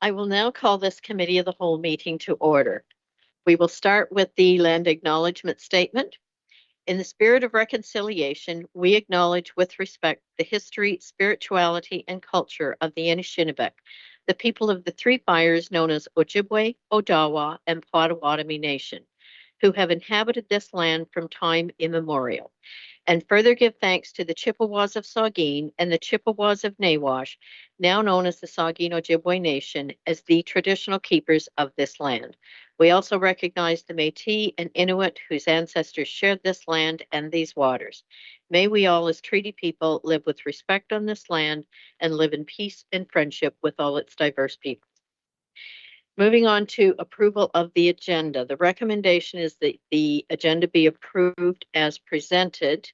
I will now call this Committee of the Whole meeting to order. We will start with the land acknowledgement statement. In the spirit of reconciliation, we acknowledge with respect the history, spirituality, and culture of the Anishinaabe, the people of the Three Fires known as Ojibwe, Odawa, and Potawatomi Nation, who have inhabited this land from time immemorial, and further give thanks to the Chippewas of Saugeen and the Chippewas of Nawash, now known as the Saugeen Ojibwe Nation, as the traditional keepers of this land. We also recognize the Métis and Inuit whose ancestors shared this land and these waters. May we all, as treaty people, live with respect on this land and live in peace and friendship with all its diverse people. Moving on to approval of the agenda. The recommendation is that the agenda be approved as presented.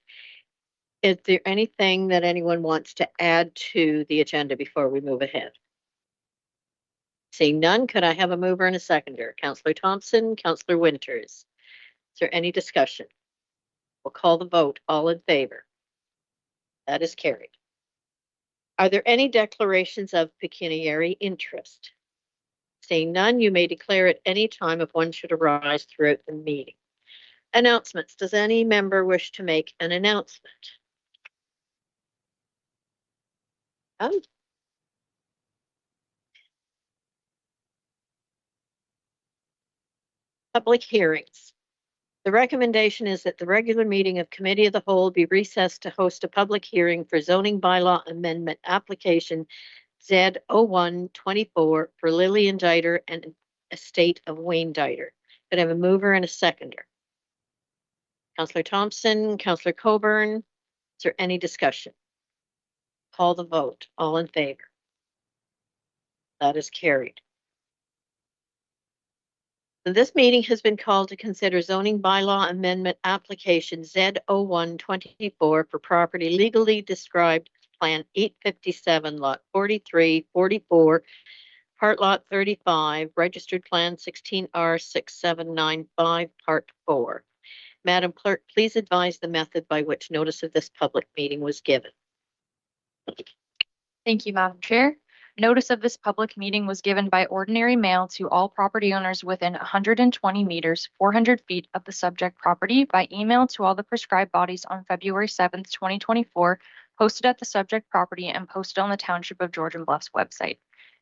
Is there anything that anyone wants to add to the agenda before we move ahead? Seeing none, could I have a mover and a seconder? Councillor Thompson, Councillor Winters. Is there any discussion? We'll call the vote. All in favor? That is carried. Are there any declarations of pecuniary interest? Seeing none, you may declare at any time if one should arise throughout the meeting. Announcements. Does any member wish to make an announcement? Public hearings. The recommendation is that the regular meeting of Committee of the Whole be recessed to host a public hearing for zoning bylaw amendment application Z0124 for Lillian Diter and estate of Wayne Diter. Could I have a mover and a seconder? Councillor Thompson, Councillor Coburn. Is there any discussion? Call the vote. All in favor? That is carried. This meeting has been called to consider zoning bylaw amendment application Z0124 for property legally described Plan 857, Lot 43, 44, Part Lot 35, Registered Plan 16R6795, Part 4. Madam Clerk, please advise the method by which notice of this public meeting was given. Thank you, Madam Chair. Notice of this public meeting was given by ordinary mail to all property owners within 120 meters, 400 feet of the subject property by email to all the prescribed bodies on February 7th, 2024, posted at the subject property and posted on the Township of Georgian Bluffs website.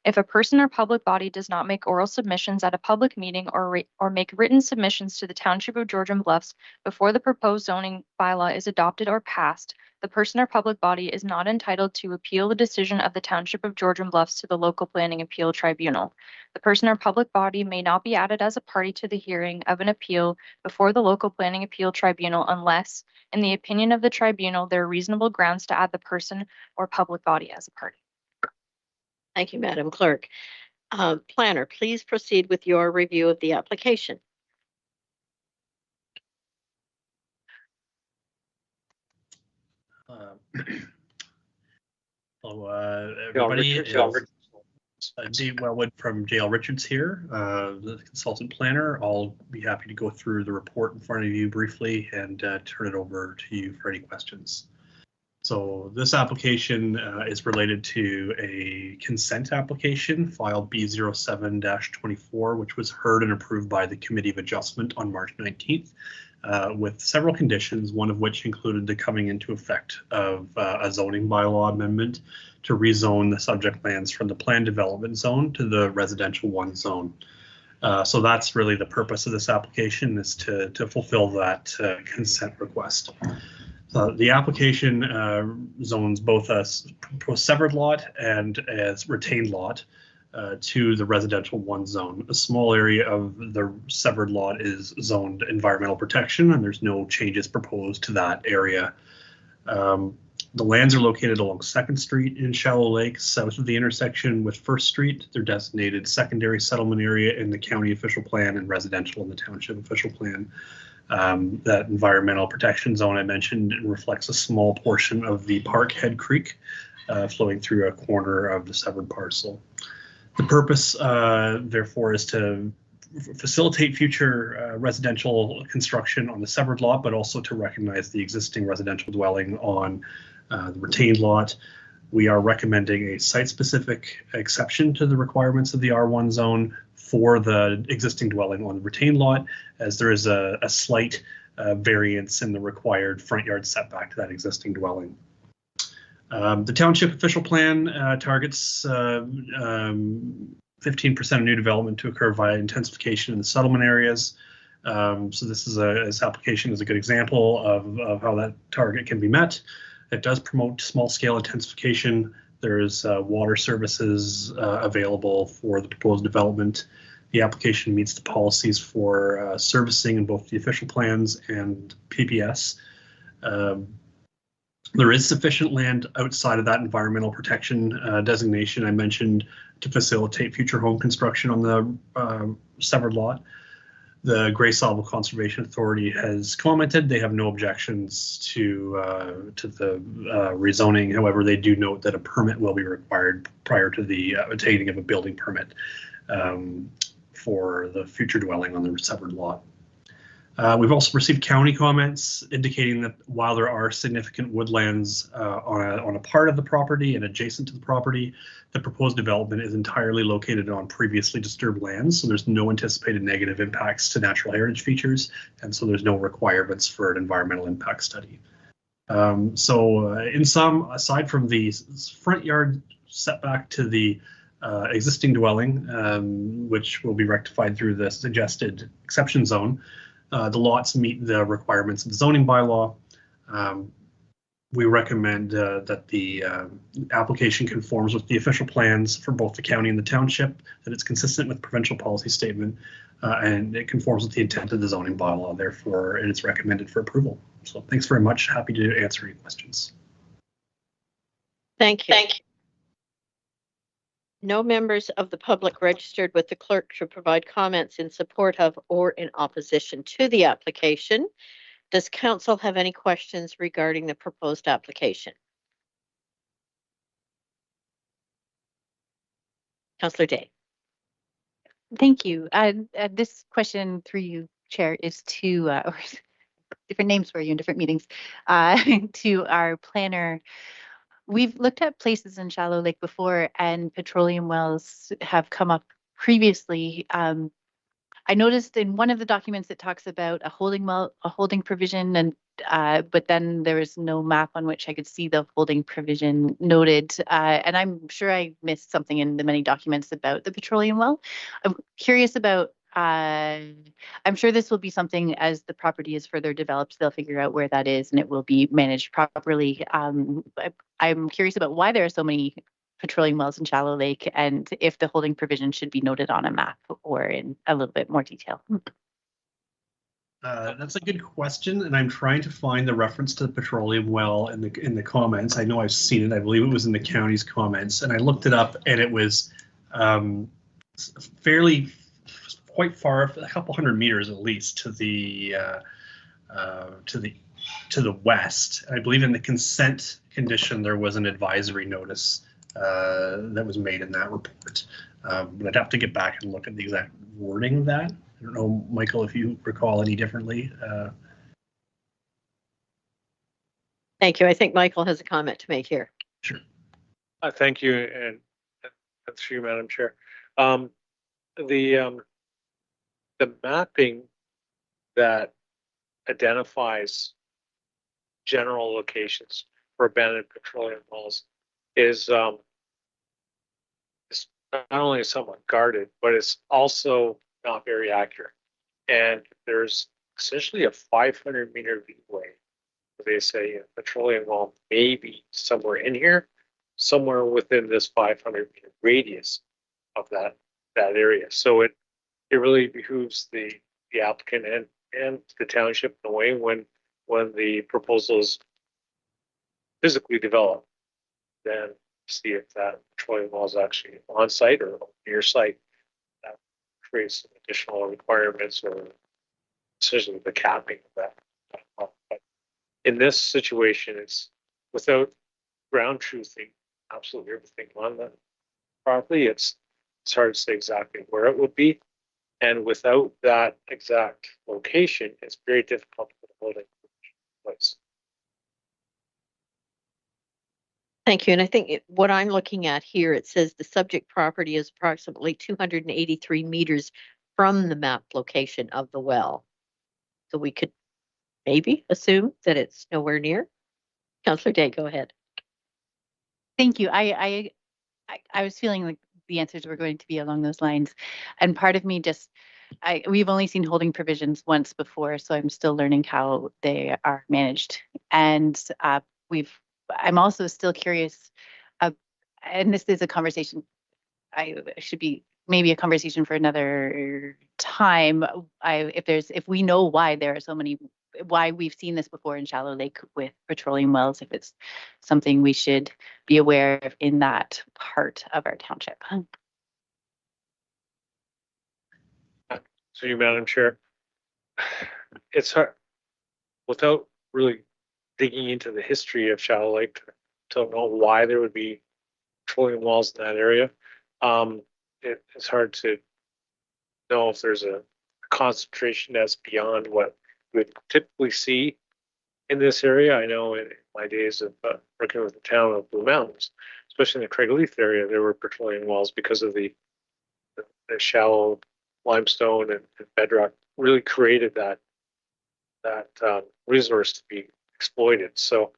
If a person or public body does not make oral submissions at a public meeting or make written submissions to the Township of Georgian Bluffs before the proposed zoning bylaw is adopted or passed, the person or public body is not entitled to appeal the decision of the Township of Georgian Bluffs to the local planning appeal tribunal. The person or public body may not be added as a party to the hearing of an appeal before the local planning appeal tribunal unless, in the opinion of the tribunal, there are reasonable grounds to add the person or public body as a party. Thank you, Madam Clerk. Planner, please proceed with your review of the application. Hello, everybody. Dave Wellwood from JL Richards here, the consultant planner. I'll be happy to go through the report in front of you briefly and turn it over to you for any questions. So this application is related to a consent application filed B07-24, which was heard and approved by the Committee of Adjustment on March 19th, with several conditions, one of which included the coming into effect of a zoning bylaw amendment to rezone the subject lands from the planned development zone to the residential 1 zone. So that's really the purpose of this application, is to fulfill that consent request. The application zones both a severed lot and as retained lot to the residential 1 zone. A small area of the severed lot is zoned environmental protection, and there's no changes proposed to that area. The lands are located along 2nd Street in Shallow Lake, south of the intersection with 1st Street. They're designated secondary settlement area in the county official plan and residential in the township official plan. That environmental protection zone I mentioned reflects a small portion of the Parkhead Creek flowing through a corner of the severed parcel. The purpose, therefore, is to facilitate future residential construction on the severed lot, but also to recognize the existing residential dwelling on the retained lot. We are recommending a site-specific exception to the requirements of the R1 zone for the existing dwelling on the retained lot, as there is a slight variance in the required front yard setback to that existing dwelling. The township official plan targets 15% of new development to occur via intensification in the settlement areas. So this application is a good example of how that target can be met. It does promote small-scale intensification. There is water services available for the proposed development. The application meets the policies for servicing in both the official plans and PPS. There is sufficient land outside of that environmental protection designation I mentioned to facilitate future home construction on the severed lot. The Grey Sauble Conservation Authority has commented they have no objections to the rezoning. However, they do note that a permit will be required prior to the attaining of a building permit for the future dwelling on the severed lot. We've also received county comments indicating that while there are significant woodlands on a part of the property and adjacent to the property, the proposed development is entirely located on previously disturbed lands, so there's no anticipated negative impacts to natural heritage features, and so there's no requirements for an environmental impact study. In sum, aside from the front yard setback to the existing dwelling, which will be rectified through the suggested exception zone, the lots meet the requirements of the zoning bylaw. We recommend that the application conforms with the official plans for both the county and the township, that it's consistent with provincial policy statement, and it conforms with the intent of the zoning bylaw. Therefore, it is recommended for approval. So thanks very much. Happy to answer any questions. Thank you. No members of the public registered with the clerk to provide comments in support of or in opposition to the application. Does council have any questions regarding the proposed application? Councillor Day. Thank you. This question through you, Chair, is to, or different names for you in different meetings, to our planner. We've looked at places in Shallow Lake before, and petroleum wells have come up previously. I noticed in one of the documents it talks about a holding provision, and but then there is no map on which I could see the holding provision noted. And I'm sure I missed something in the many documents about the petroleum well. I'm curious about. I'm sure this will be something as the property is further developed, they'll figure out where that is and it will be managed properly. I'm curious about why there are so many petroleum wells in Shallow Lake and if the holding provision should be noted on a map or in a little bit more detail. That's a good question, and I'm trying to find the reference to the petroleum well in the comments. I know I've seen it. I believe it was in the county's comments, and I looked it up, and it was quite far, a couple hundred meters at least, to the west. I believe in the consent condition there was an advisory notice that was made in that report. But I'd have to get back and look at the exact wording of that. I don't know, Michael, if you recall any differently. Thank you. I think Michael has a comment to make here. Sure. Thank you, and through you, Madam Chair. The mapping that identifies general locations for abandoned petroleum wells is not only somewhat guarded, but it's also not very accurate. And there's essentially a 500-meter leeway. They say a petroleum well may be somewhere in here, somewhere within this 500-meter radius of that area. So it really behooves the applicant and the township in a way when the proposal is physically developed, then see if that petroleum well is actually on site or near site. That creates some additional requirements or essentially the capping of that. But in this situation, it's without ground truthing absolutely everything on the property. It's hard to say exactly where it would be. And without that exact location, it's very difficult to put a holding in place. Thank you. And I think what I'm looking at here, it says the subject property is approximately 283 meters from the map location of the well. So we could maybe assume that it's nowhere near. Councillor Day, go ahead. Thank you. I was feeling like the answers were going to be along those lines. And part of me just, we've only seen holding provisions once before, so I'm still learning how they are managed. And I'm also still curious, and this is a conversation, should be maybe a conversation for another time. If we know why there are so many, why we've seen this before in Shallow Lake with petroleum wells, if it's something we should be aware of in that part of our township. So you, Madam Chair, it's hard without really digging into the history of Shallow Lake to know why there would be petroleum wells in that area. It's hard to know if there's a concentration that's beyond what we would typically see in this area. I know in my days of working with the town of Blue Mountains, especially in the Craigleith area, there were petroleum wells because of the shallow limestone and bedrock really created that resource to be exploited. So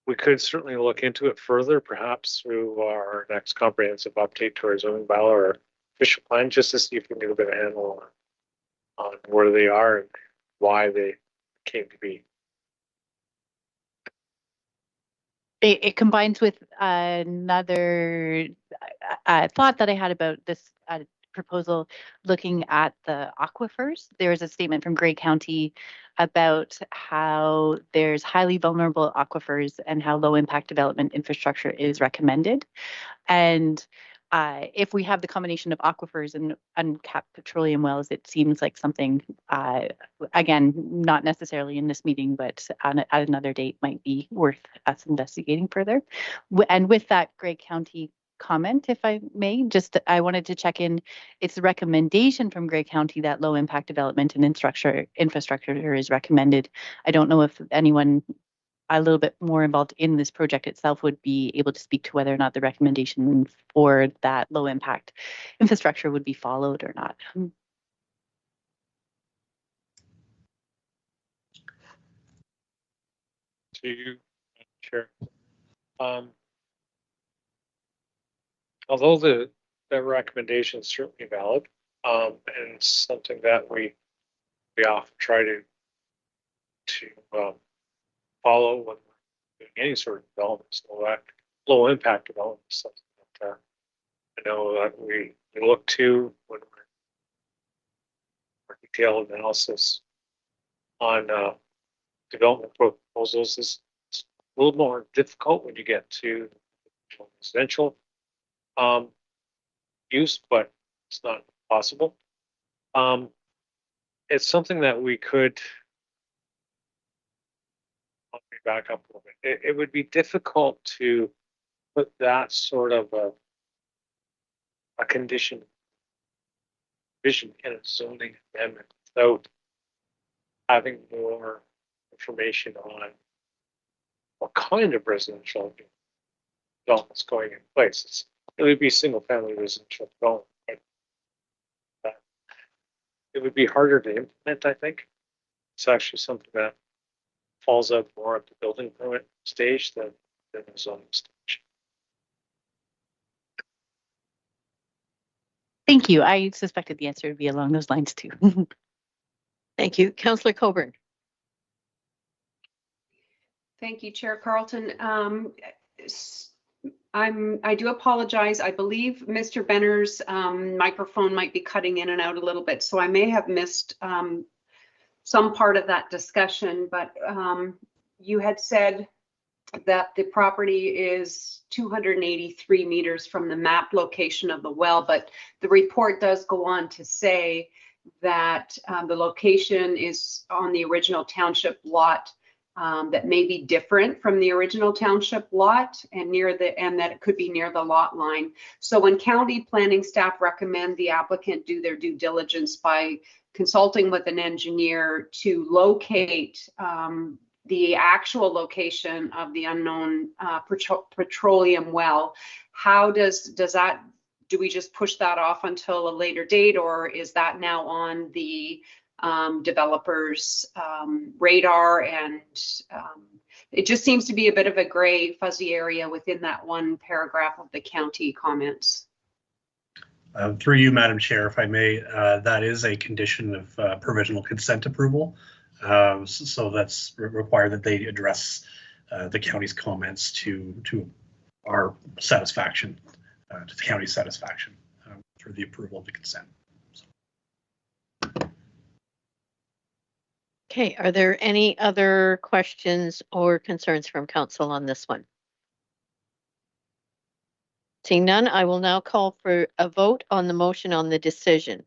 we could certainly look into it further, perhaps through our next comprehensive update to our zoning bylaw or official plan, just to see if we can get a bit of a handle on where they are and why they came to be. It combines with another thought that I had about this proposal, looking at the aquifers. There was a statement from Grey County about how there's highly vulnerable aquifers and how low impact development infrastructure is recommended. And if we have the combination of aquifers and uncapped petroleum wells, it seems like something, again, not necessarily in this meeting, but at another date might be worth us investigating further. And with that Grey County comment, if I may, just I wanted to check in. It's a recommendation from Grey County that low impact development and infrastructure is recommended. I don't know if anyone a little bit more involved in this project itself would be able to speak to whether or not the recommendation for that low impact infrastructure would be followed or not. To you, Chair. Although the recommendation is certainly valid, and something that we often try to follow when we're doing any sort of development, low impact development, something that I know that we look to when we're detailed analysis on development proposals is a little more difficult when you get to residential use, but it's not possible. It's something that we could, let me back up a little bit. It would be difficult to put that sort of a condition vision in a zoning amendment without having more information on what kind of residential development is going in place. It would be single family residential development. But it would be harder to implement, I think. It's actually something that falls out more at the building permit stage than the zoning stage. Thank you. I suspected the answer would be along those lines too. Thank you. Councillor Coburn. Thank you, Chair Carlton. I do apologize. I believe Mr. Benner's microphone might be cutting in and out a little bit, so I may have missed some part of that discussion, but you had said that the property is 283 meters from the map location of the well, but the report does go on to say that the location is on the original township lot that may be different from the original township lot and that it could be near the lot line. So when county planning staff recommend the applicant do their due diligence by consulting with an engineer to locate the actual location of the unknown petroleum well, how does that, do we just push that off until a later date, or is that now on the developers radar? And it just seems to be a bit of a gray fuzzy area within that one paragraph of the county comments. Through you, Madam Chair, if I may, that is a condition of provisional consent approval. So that's required that they address the county's comments to our satisfaction, to the county's satisfaction through the approval of the consent. Okay, are there any other questions or concerns from council on this one? Seeing none, I will now call for a vote on the motion on the decision.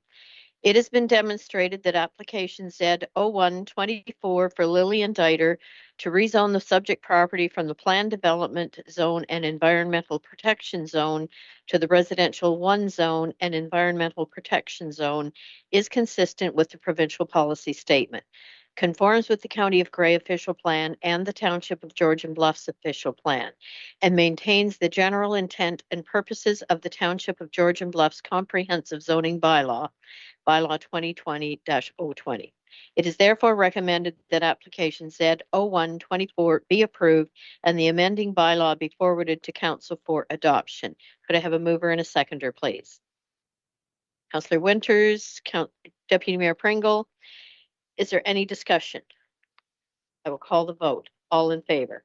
It has been demonstrated that application Z0124 for Lillian Dieter to rezone the subject property from the planned development zone and environmental protection zone to the residential 1 zone and environmental protection zone is consistent with the provincial policy statement, conforms with the County of Grey official plan and the Township of Georgian Bluffs official plan, and maintains the general intent and purposes of the Township of Georgian Bluffs comprehensive zoning bylaw 2020-020. It is therefore recommended that application Z0124 be approved and the amending bylaw be forwarded to council for adoption. Could I have a mover and a seconder, please? Councillor Winters, Deputy Mayor Pringle. Is there any discussion? I will call the vote. All in favor?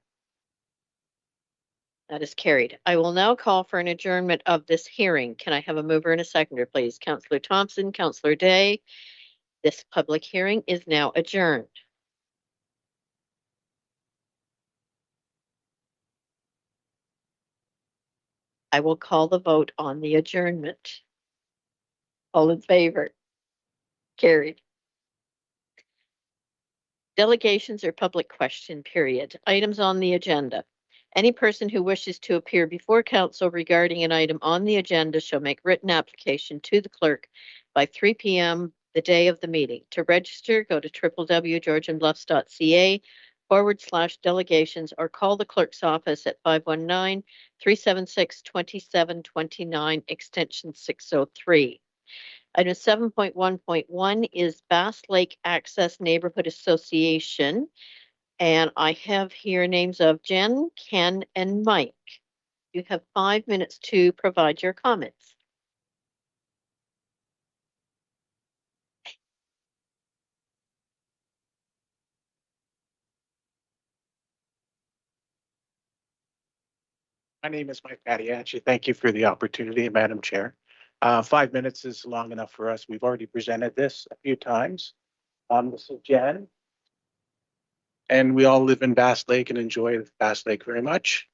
That is carried. I will now call for an adjournment of this hearing. Can I have a mover and a seconder, please? Councillor Thompson, Councillor Day. This public hearing is now adjourned. I will call the vote on the adjournment. All in favor? Carried. Delegations or public question period. Items on the agenda. Any person who wishes to appear before council regarding an item on the agenda shall make written application to the clerk by 3 p.m. the day of the meeting. To register, go to www.georgianbluffs.ca/delegations or call the clerk's office at 519-376-2729, extension 603. Item 7.1.1 is Bass Lake Access Neighborhood Association. And I have here names of Jen, Ken, and Mike. You have 5 minutes to provide your comments. My name is Mike Patiacci. Thank you for the opportunity, Madam Chair. 5 minutes is long enough for us. We've already presented this a few times. This is Jen. And we all live in Bass Lake and enjoy Bass Lake very much.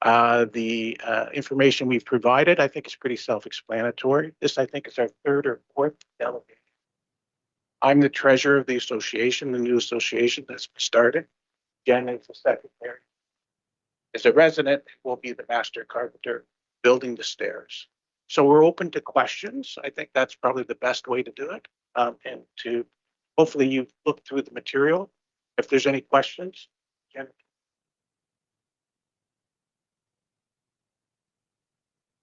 The information we've provided, I think, is pretty self-explanatory. This, I think, is our 3rd or 4th delegate. I'm the treasurer of the association, the new association that's started. Jen is the secretary. As a resident, will be the master carpenter building the stairs. So we're open to questions. I think that's probably the best way to do it. And to hopefully you've looked through the material. If there's any questions, Jen.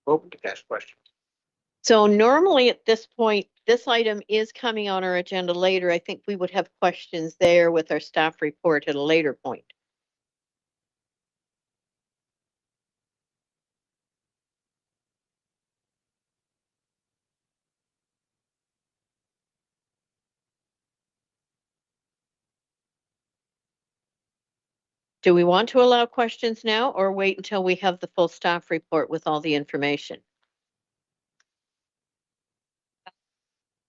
Open to ask questions. So normally at this point, this item is coming on our agenda later. I think we would have questions there with our staff report at a later point. Do we want to allow questions now or wait until we have the full staff report with all the information?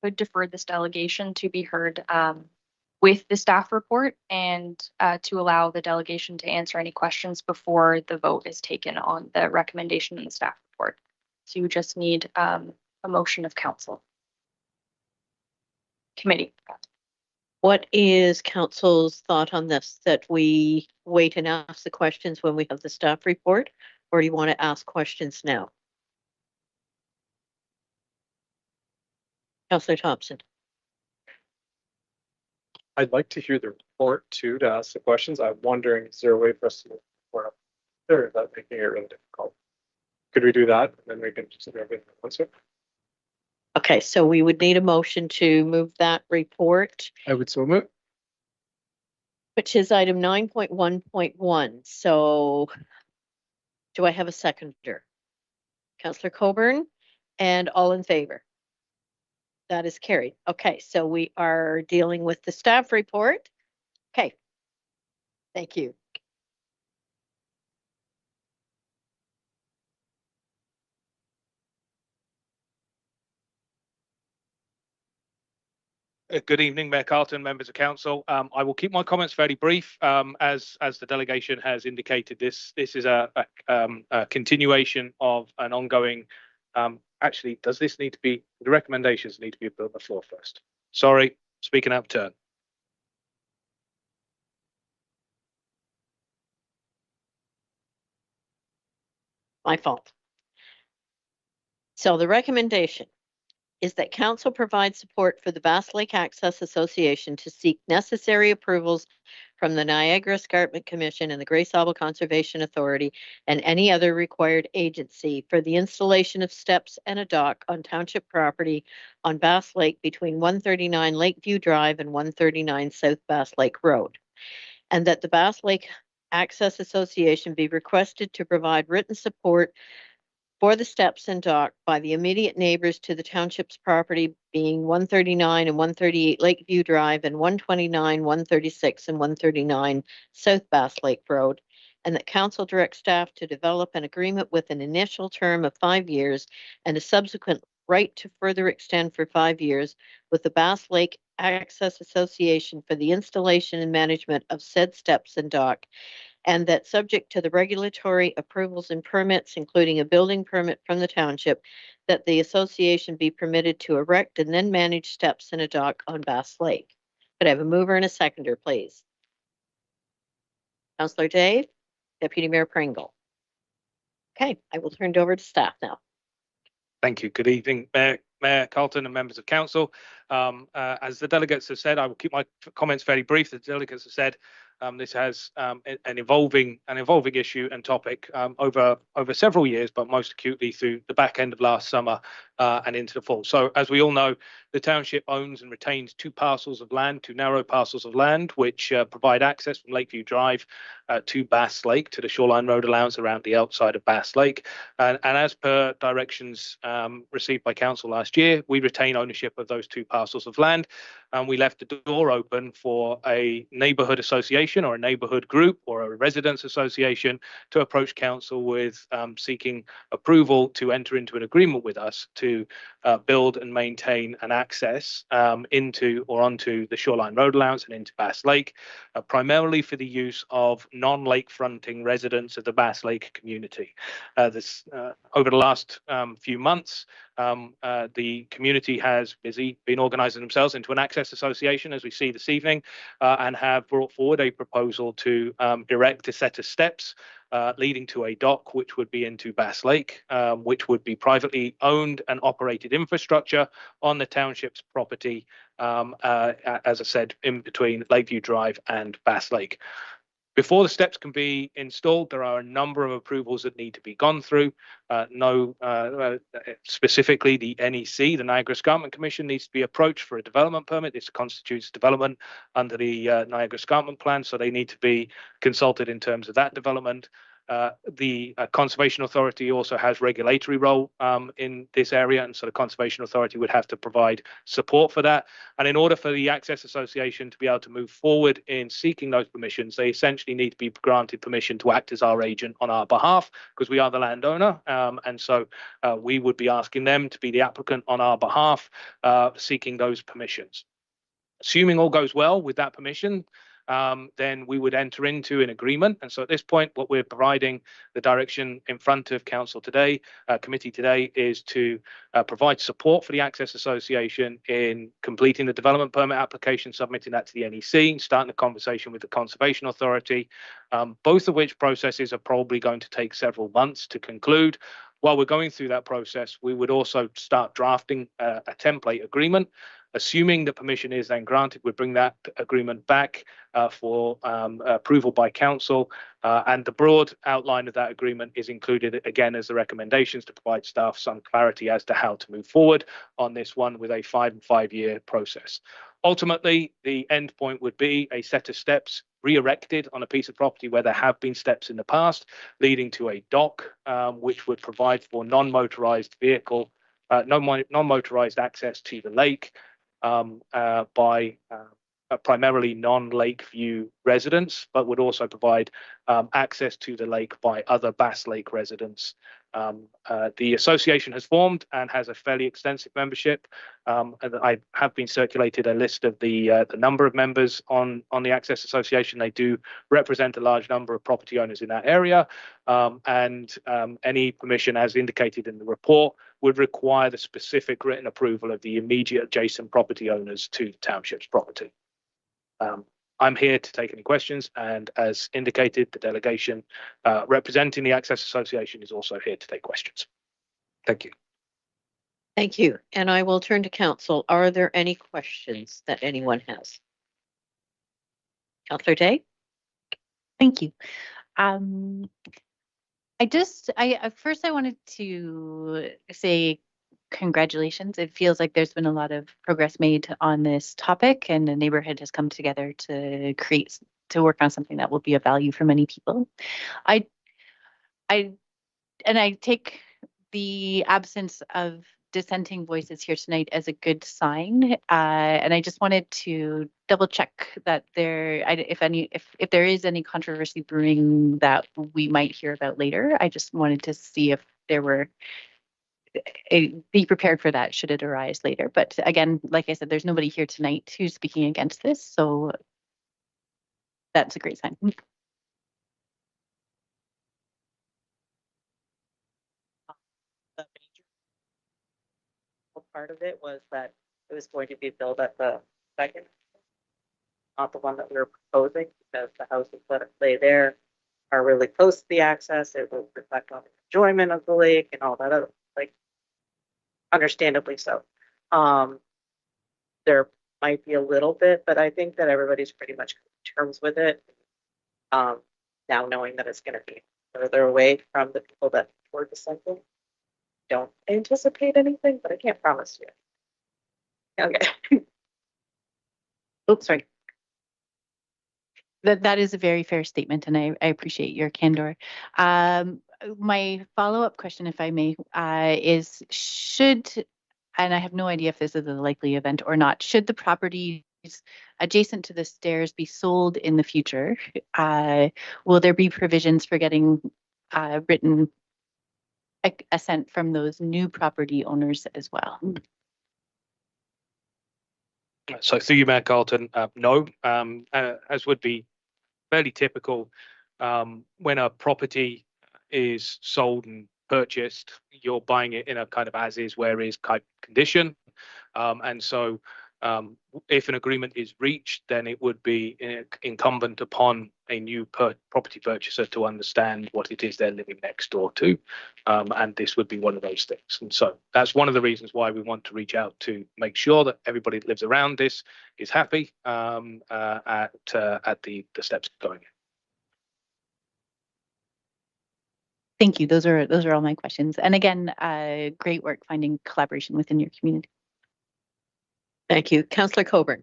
Could defer this delegation to be heard with the staff report and to allow the delegation to answer any questions before the vote is taken on the recommendation in the staff report. So you just need a motion of council. Committee. What is council's thought on this, that we wait and ask the questions when we have the staff report, or do you want to ask questions now? Councillor Thompson. I'd like to hear the report too to ask the questions. I'm wondering, is there a way for us to move report up there without making it really difficult? Could we do that? And then we can just do everything at once. Okay, so we would need a motion to move that report, I would so move. which is item 9.1.1. So do I have a seconder? Councillor Coburn, and all in favor? That is carried. Okay, so we are dealing with the staff report. Okay. Thank you. Good evening, Mayor Carlton, members of council. I will keep my comments fairly brief. As the delegation has indicated, this is a continuation of an ongoing. Actually, does this need to be? The recommendations need to be put on the floor first. Sorry, speaking out of turn. My fault. So the recommendation is that council provide support for the Bass Lake Access Association to seek necessary approvals from the Niagara Escarpment Commission and the Grace Auble Conservation Authority and any other required agency for the installation of steps and a dock on township property on Bass Lake between 139 Lakeview Drive and 139 South Bass Lake Road. And that the Bass Lake Access Association be requested to provide written support for the steps and dock by the immediate neighbors to the township's property being 139 and 138 Lakeview Drive and 129, 136, and 139 South Bass Lake Road, and that council direct staff to develop an agreement with an initial term of 5 years and a subsequent right to further extend for 5 years with the Bass Lake Access Association for the installation and management of said steps and dock, and that subject to the regulatory approvals and permits, including a building permit from the township, that the association be permitted to erect and then manage steps and a dock on Bass Lake. Could I have a mover and a seconder, please? Councillor Dave, Deputy Mayor Pringle. Okay, I will turn it over to staff now. Thank you. Good evening, Mayor Carlton and members of council. As the delegates have said, I will keep my comments fairly brief. The delegates have said this has an evolving issue and topic over several years, but most acutely through the back end of last summer and into the fall. So, as we all know, the township owns and retains two narrow parcels of land, which provide access from Lakeview Drive to Bass Lake, to the Shoreline Road allowance around the outside of Bass Lake. And as per directions received by council last year, we retain ownership of those two parcels of land, and we left the door open for a neighbourhood association or a neighbourhood group or a residents association to approach council with seeking approval to enter into an agreement with us to build and maintain an access into or onto the Shoreline Road allowance and into Bass Lake, primarily for the use of non-lake fronting residents of the Bass Lake community. Over the last few months, the community has been organising themselves into an access association, as we see this evening, and have brought forward a proposal to erect a set of steps leading to a dock, which would be into Bass Lake, which would be privately owned and operated infrastructure on the township's property, as I said, in between Lakeview Drive and Bass Lake. Before the steps can be installed, there are a number of approvals that need to be gone through. Specifically, the NEC, the Niagara Escarpment Commission, needs to be approached for a development permit. This constitutes development under the Niagara Escarpment Plan, so they need to be consulted in terms of that development. The Conservation Authority also has regulatory role in this area, and so the Conservation Authority would have to provide support for that. And in order for the Access Association to be able to move forward in seeking those permissions, they essentially need to be granted permission to act as our agent on our behalf, because we are the landowner, and so we would be asking them to be the applicant on our behalf, seeking those permissions. Assuming all goes well with that permission, then we would enter into an agreement. And so at this point, what we're providing the direction in front of council today, committee today, is to provide support for the Access Association in completing the development permit application, submitting that to the NEC, starting the conversation with the Conservation Authority, both of which processes are probably going to take several months to conclude. While we're going through that process, we would also start drafting a template agreement Assuming that permission is then granted, we bring that agreement back for approval by council. And the broad outline of that agreement is included again as the recommendations to provide staff some clarity as to how to move forward on this one with a 5-year process. Ultimately, the end point would be a set of steps re-erected on a piece of property where there have been steps in the past, leading to a dock, which would provide for non-motorized access to the lake by primarily non-lake view residents, but would also provide access to the lake by other Bass Lake residents. The association has formed and has a fairly extensive membership. And I have been circulated a list of the number of members on the Access Association. They do represent a large number of property owners in that area. Any permission, as indicated in the report, would require the specific written approval of the immediate adjacent property owners to the township's property. I'm here to take any questions, and as indicated, the delegation representing the Access Association is also here to take questions. Thank you. Thank you. And I will turn to council. Are there any questions that anyone has? Councillor Day? Thank you. First I wanted to say congratulations. It feels like there's been a lot of progress made on this topic, and the neighborhood has come together to work on something that will be of value for many people. I take the absence of dissenting voices here tonight as a good sign, and I just wanted to double check that if there is any controversy brewing that we might hear about later. I just wanted to see if there were be prepared for that should it arise later. But again, like I said, there's nobody here tonight who's speaking against this, so that's a great sign. The major part of it was that it was going to be built at the second, not the one that we were proposing, because the houses that lay there are really close to the access. It will reflect on the enjoyment of the lake and all that other, like, understandably so. There might be a little bit, but I think that everybody's pretty much come to terms with it. Now knowing that it's going to be further away from the people that were dissenting. Don't anticipate anything, but I can't promise you. Okay. Oops, sorry. That is a very fair statement, and I appreciate your candor. My follow-up question, if I may, is and I have no idea if this is a likely event or not, should the properties adjacent to the stairs be sold in the future? Will there be provisions for getting written assent from those new property owners as well? So through you, Mayor Carlton, no, as would be fairly typical when a property is sold and purchased, you're buying it in a kind of as is, where is type condition. And so if an agreement is reached, then it would be incumbent upon a new property purchaser to understand what it is they're living next door to. And this would be one of those things. And so that's one of the reasons why we want to reach out to make sure that everybody that lives around this is happy at the steps going in. Thank you. Those are all my questions. And again, great work finding collaboration within your community. Thank you. Councillor Coburn.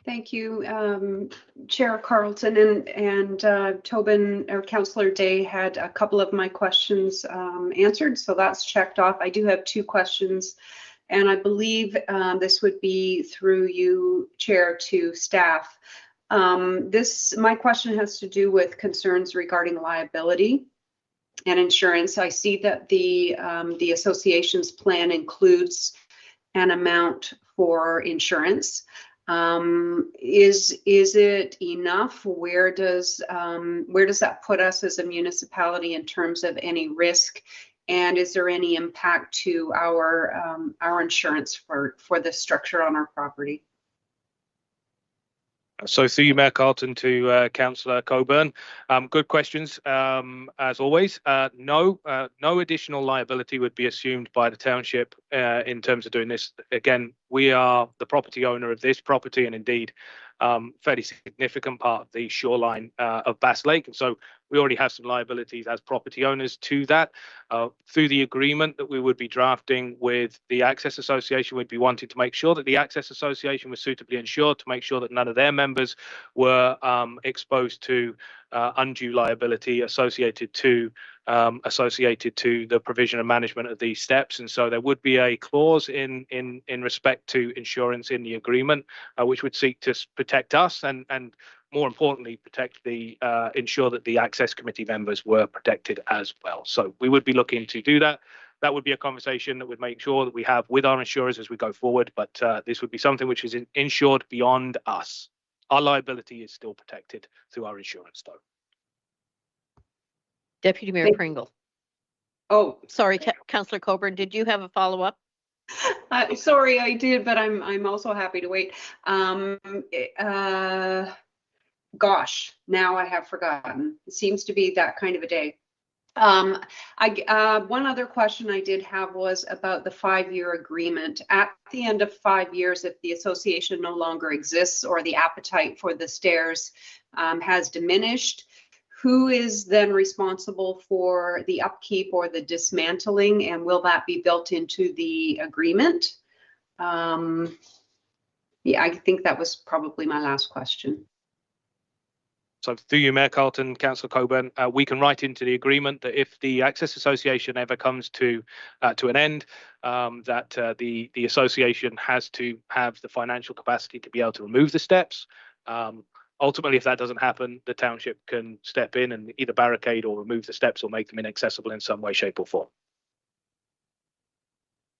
Thank you, Chair Carlton, and Tobin or Councillor Day had a couple of my questions answered, so that's checked off. I do have two questions, and I believe this would be through you, Chair, to staff. My question has to do with concerns regarding liability and insurance. I see that the association's plan includes an amount for insurance. Is it enough? Where does that put us as a municipality in terms of any risk? And is there any impact to our insurance for the structure on our property? So through you, Mayor Carlton, to Councillor Coburn. Good questions, as always. No additional liability would be assumed by the township in terms of doing this. Again, we are the property owner of this property, and indeed fairly significant part of the shoreline of Bass Lake. And so we already have some liabilities as property owners to that. Through the agreement that we would be drafting with the Access Association, we'd be wanting to make sure that the Access Association was suitably insured, to make sure that none of their members were exposed to undue liability associated to the provision and management of these steps. And so there would be a clause in respect to insurance in the agreement, which would seek to protect us and more importantly, ensure that the Access Committee members were protected as well. So we would be looking to do that. That would be a conversation that would make sure that we have with our insurers as we go forward. But this would be something which is insured beyond us. Our liability is still protected through our insurance, though. Deputy Mayor Pringle. Oh, Sorry, Councillor Coburn, did you have a follow-up? sorry, I did, but I'm also happy to wait. Gosh, now I have forgotten. It seems to be that kind of a day. One other question I did have was about the 5-year agreement. At the end of 5 years, if the association no longer exists or the appetite for the stairs has diminished, who is then responsible for the upkeep or the dismantling, and will that be built into the agreement? Yeah, I think that was probably my last question. So through you, Mayor Carlton, Councillor Coburn, we can write into the agreement that if the Access Association ever comes to an end, that the association has to have the financial capacity to be able to remove the steps. Ultimately, if that doesn't happen, the township can step in and either barricade or remove the steps or make them inaccessible in some way, shape or form.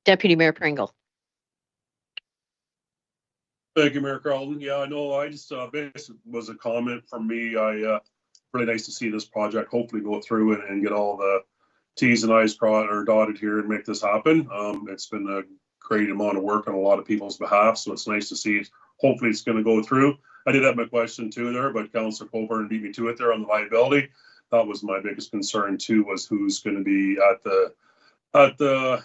Deputy Mayor Pringle. Thank you, Mayor Carlton. Yeah, I know. I just this was a comment from me. Really nice to see this project hopefully go through and get all the T's and I's dotted here and make this happen. It's been a great amount of work on a lot of people's behalf, so it's nice to see. Hopefully, it's going to go through. I did have my question too there, but Councillor Coburn beat me to it there on the liability. That was my biggest concern too, was who's going to be at the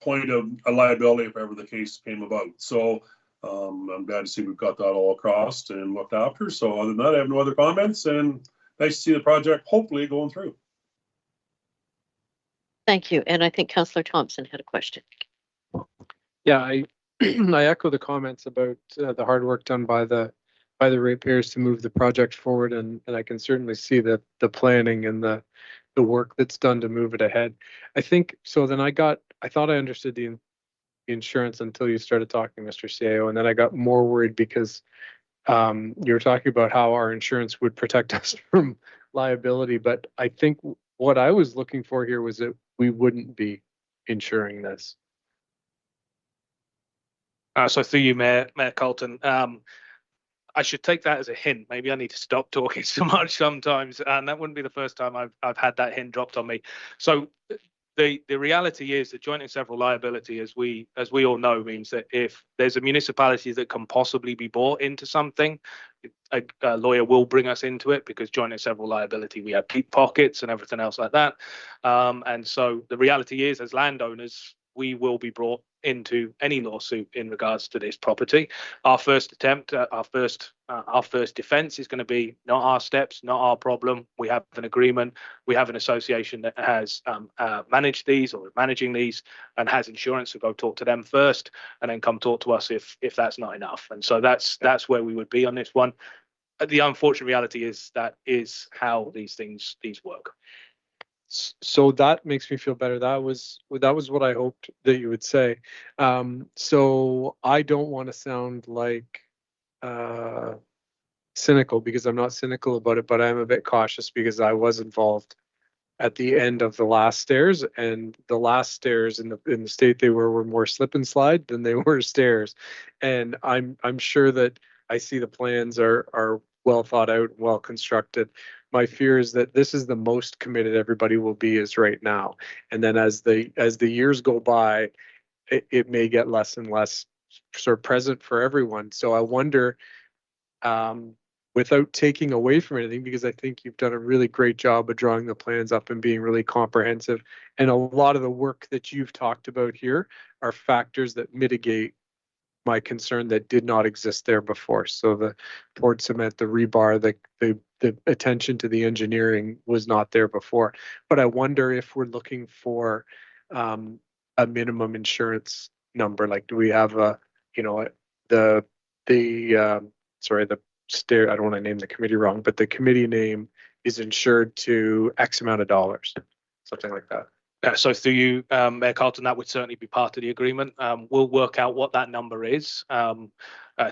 point of a liability if ever the case came about. So I'm glad to see we've got that all across and looked after. So other than that, I have no other comments, and nice to see the project hopefully going through. Thank you. And I think Councillor Thompson had a question. Yeah, I echo the comments about the hard work done by the ratepayers to move the project forward, and I can certainly see the planning and the work that's done to move it ahead. I think so. Then I thought I understood the insurance until you started talking, Mr. CAO, and then I got more worried because you were talking about how our insurance would protect us from liability. But I think what I was looking for here was that we wouldn't be insuring this. So through you, Mayor Carlton, I should take that as a hint. Maybe I need to stop talking so much sometimes, and that wouldn't be the first time I've had that hint dropped on me. So the reality is that joint and several liability, as we all know, means that if there's a municipality that can possibly be bought into something, a lawyer will bring us into it, because joint and several liability, we have deep pockets and everything else like that. And so the reality is, as landowners, we will be brought into any lawsuit in regards to this property. Our first attempt, our first defense is going to be not our steps, not our problem. We have an agreement. We have an association that has managed these or managing these and has insurance. So go talk to them first, and then come talk to us if that's not enough. And so that's where we would be on this one. The unfortunate reality is that is how these work. So that makes me feel better. That was what I hoped that you would say. So I don't want to sound like cynical, because I'm not cynical about it, but I'm a bit cautious because I was involved at the end of the last stairs, and the last stairs in the state they were more slip and slide than they were stairs. And I'm sure that I see the plans are well thought out, well constructed. My fear is that this is the most committed everybody will be is right now. And then as the years go by, it may get less and less sort of present for everyone. So I wonder, without taking away from anything, because I think you've done a really great job of drawing the plans up and being really comprehensive. And a lot of the work that you've talked about here are factors that mitigate my concern that did not exist there before. So the poured cement, the rebar, the attention to the engineering was not there before. But I wonder if we're looking for a minimum insurance number. Like, do we have a, you know, the stair, I don't want to name the committee wrong, but the committee name is insured to X amount of dollars, something like that. So through you, Mayor Carlton, that would certainly be part of the agreement. We'll work out what that number is.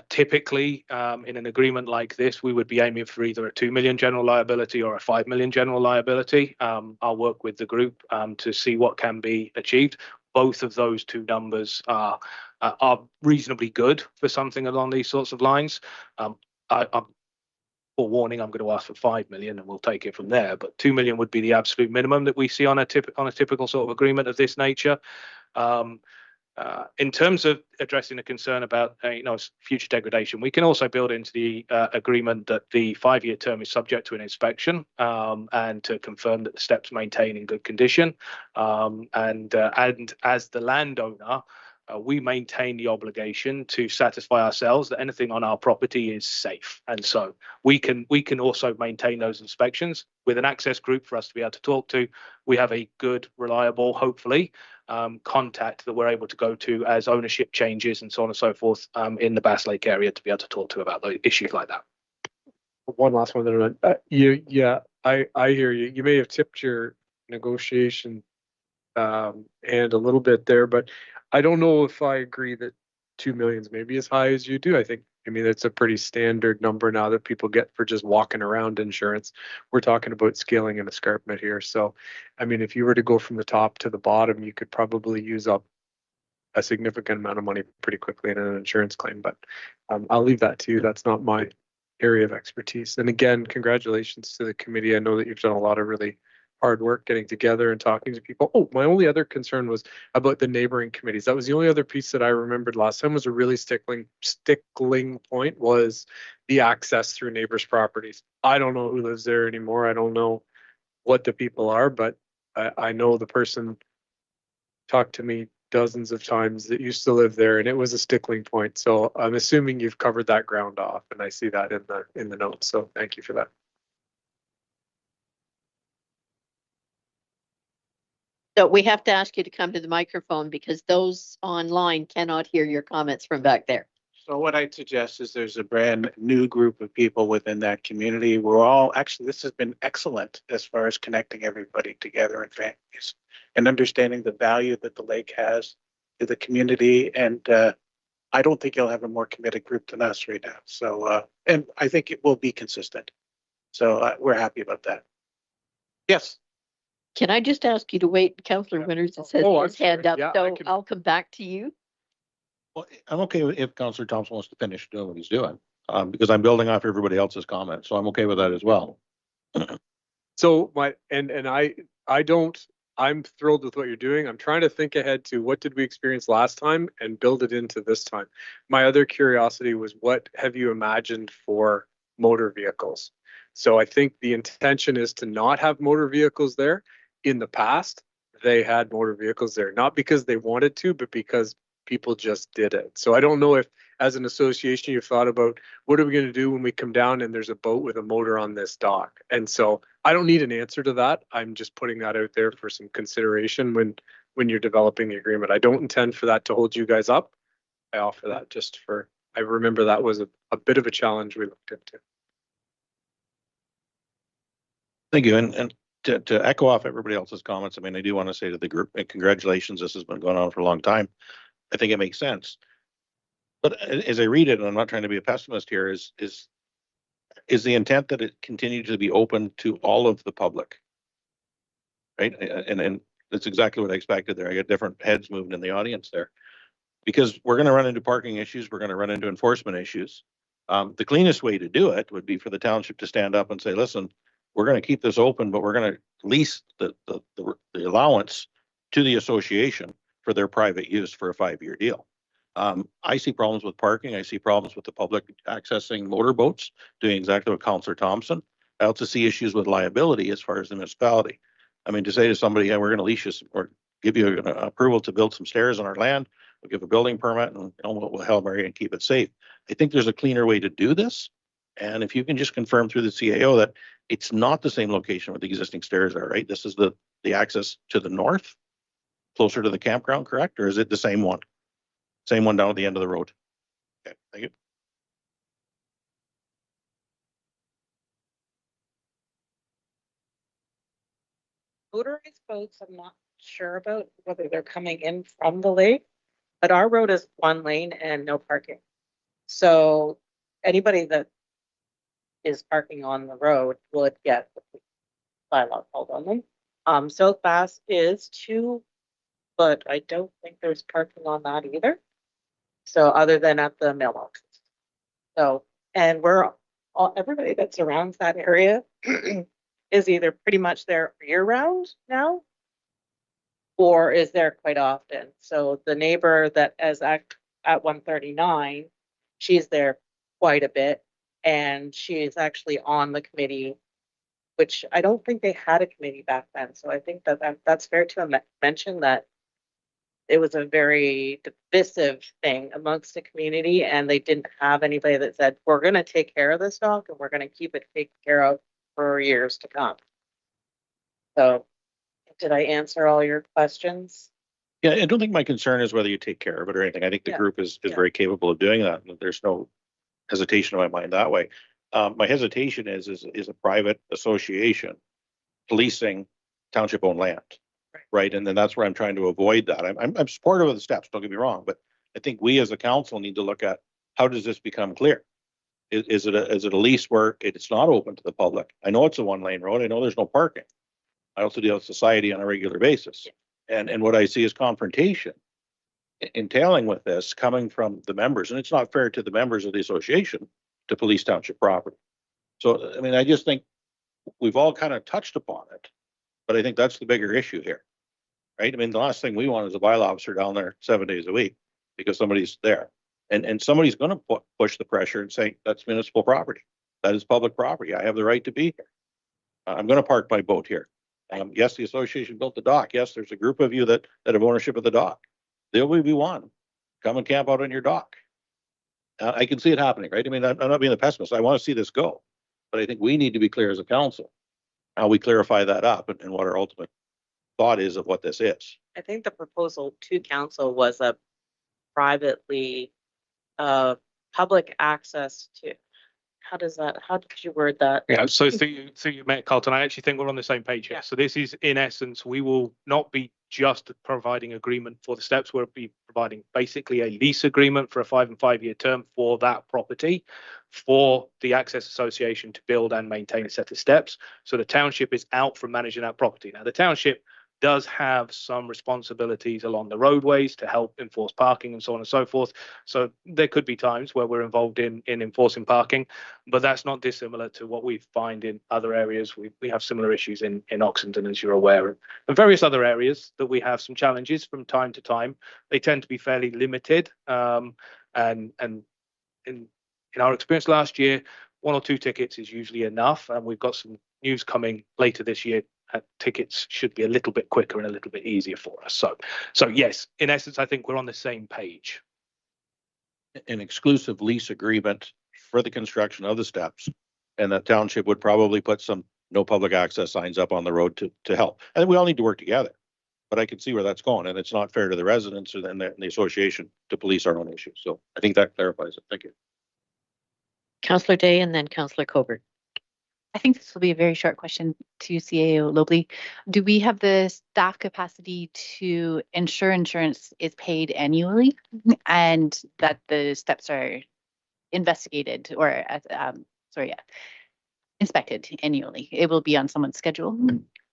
Typically, in an agreement like this, we would be aiming for either a 2 million general liability or a 5 million general liability. I'll work with the group to see what can be achieved. Both of those two numbers are reasonably good for something along these sorts of lines. I'm forewarning, I'm going to ask for 5 million and we'll take it from there. But 2 million would be the absolute minimum that we see on a typical sort of agreement of this nature. In terms of addressing the concern about future degradation, we can also build into the agreement that the 5-year term is subject to an inspection and to confirm that the steps maintain in good condition. And as the landowner, we maintain the obligation to satisfy ourselves that anything on our property is safe. And so we can also maintain those inspections with an access group for us to be able to talk to. We have a good, reliable, hopefully, contact that we're able to go to as ownership changes and so on and so forth in the Bass Lake area to be able to talk to about those issues like that. One last one. I hear you. You may have tipped your negotiation and a little bit there, but I don't know if I agree that 2 million is maybe as high as you do. I mean, it's a pretty standard number now that people get for just walking around insurance. We're talking about scaling an escarpment here. So, I mean, if you were to go from the top to the bottom, you could probably use up a significant amount of money pretty quickly in an insurance claim. But I'll leave that to you. That's not my area of expertise. And again, congratulations to the committee. I know that you've done a lot of really hard work getting together and talking to people. Oh, my only other concern was about the neighboring committees. That was the only other piece that I remembered last time was a really stickling point was the access through neighbors' properties. I don't know who lives there anymore. I don't know what the people are, but I know the person talked to me dozens of times that used to live there, and it was a stickling point. So I'm assuming you've covered that ground off, and I see that in the notes. So thank you for that. So we have to ask you to come to the microphone because those online cannot hear your comments from back there. So what I'd suggest is there's a brand new group of people within that community. This has been excellent as far as connecting everybody together and families and understanding the value that the lake has to the community. And I don't think you'll have a more committed group than us right now. So, and I think it will be consistent. So we're happy about that. Yes. Can I just ask you to wait? Councillor Winters has his hand up, Yeah, so I'll come back to you. Well, I'm okay if Councillor Thompson wants to finish doing what he's doing, because I'm building off everybody else's comments, so I'm okay with that as well. So I'm thrilled with what you're doing. I'm trying to think ahead to what did we experience last time and build it into this time. My other curiosity was what have you imagined for motor vehicles? So I think the intention is to not have motor vehicles there. In the past, they had motor vehicles there, not because they wanted to, but because people just did it. So I don't know if as an association you've thought about what are we going to do when we come down and there's a boat with a motor on this dock. And so I don't need an answer to that. I'm just putting that out there for some consideration when you're developing the agreement. I don't intend for that to hold you guys up. I offer that just for, I remember that was a bit of a challenge we looked into. Thank you. And to echo off everybody else's comments, I mean, I do want to say to the group, congratulations. This has been going on for a long time. I think it makes sense. But as I read it, and I'm not trying to be a pessimist here, is the intent that it continue to be open to all of the public, right? And that's exactly what I expected there. I get different heads moving in the audience there, because we're going to run into parking issues. We're going to run into enforcement issues. The cleanest way to do it would be for the township to stand up and say, listen, we're going to keep this open, but we're going to lease the allowance to the association for their private use for a 5-year deal. I see problems with parking. I see problems with the public accessing motorboats, doing exactly what Councillor Thompson. I also see issues with liability as far as the municipality. I mean, to say to somebody, yeah, we're going to lease you or give you an approval to build some stairs on our land, we'll give a building permit and we'll Hail Mary and keep it safe. I think there's a cleaner way to do this. And if you can just confirm through the CAO that it's not the same location where the existing stairs are, right? This is the access to the north, closer to the campground, correct? Or is it the same one? Same one down at the end of the road. Okay, thank you. Motorized boats, I'm not sure about whether they're coming in from the lake, but our road is one lane and no parking. So anybody that is parking on the road would get the bylaw called on them. South Bass is too, but I don't think there's parking on that either. So other than at the mailboxes. So, and everybody that surrounds that area is either pretty much there year round now or is there quite often. So the neighbor that is at 139, she's there quite a bit and she is actually on the committee, which I don't think they had a committee back then. So I think that's fair to mention that it was a very divisive thing amongst the community and they didn't have anybody that said, we're going to take care of this dog and we're going to keep it taken care of for years to come. So did I answer all your questions? Yeah, I don't think my concern is whether you take care of it or anything. I think the group is very capable of doing that. There's no hesitation in my mind that way. My hesitation is a private association policing township owned land. Right. And then that's where I'm trying to avoid that. I'm supportive of the steps, don't get me wrong, but I think we as a council need to look at how does this become clear? Is it a lease where it's not open to the public? I know it's a 1-lane road. I know there's no parking. I also deal with society on a regular basis. And what I see is confrontation entailing with this coming from the members. And it's not fair to the members of the association to police township property. So, I mean, I just think we've all kind of touched upon it, but I think that's the bigger issue here. Right? I mean, the last thing we want is a bylaw officer down there 7 days a week because somebody's there. And somebody's going to push the pressure and say, that's municipal property. That is public property. I have the right to be here. I'm going to park my boat here. Yes, the association built the dock. Yes, there's a group of you that have ownership of the dock. There will be one. Come and camp out on your dock. I can see it happening, right? I mean, I'm not being a pessimist. I want to see this go. But I think we need to be clear as a council how we clarify that up and what our ultimate thought is of what this is. I think the proposal to council was a privately public access to, how did you word that? Yeah, so through you, Mayor Carlton, I actually think we're on the same page here. Yeah. So this is, in essence, we will not be just providing agreement for the steps. We'll be providing basically a lease agreement for a 5 and 5 year term for that property for the Access Association to build and maintain a set of steps. So the township is out from managing that property. Now, the township does have some responsibilities along the roadways to help enforce parking and so on and so forth. So there could be times where we're involved in enforcing parking, but that's not dissimilar to what we find in other areas. We have similar issues in Oxenden, as you're aware, and various other areas that we have some challenges from time to time. They tend to be fairly limited. And in our experience last year, 1 or 2 tickets is usually enough. And we've got some news coming later this year. Tickets should be a little bit quicker and a little bit easier for us. So yes, in essence, I think we're on the same page. An exclusive lease agreement for the construction of the steps, and the township would probably put some no public access signs up on the road to help. And we all need to work together, but I can see where that's going, and it's not fair to the residents or then the association to police our own issues. So I think that clarifies it. Thank you. Councillor Day and then Councillor Coburn. I think this will be a very short question to CAO Lobley. Do we have the staff capacity to ensure insurance is paid annually and that the steps are investigated or inspected annually? It will be on someone's schedule.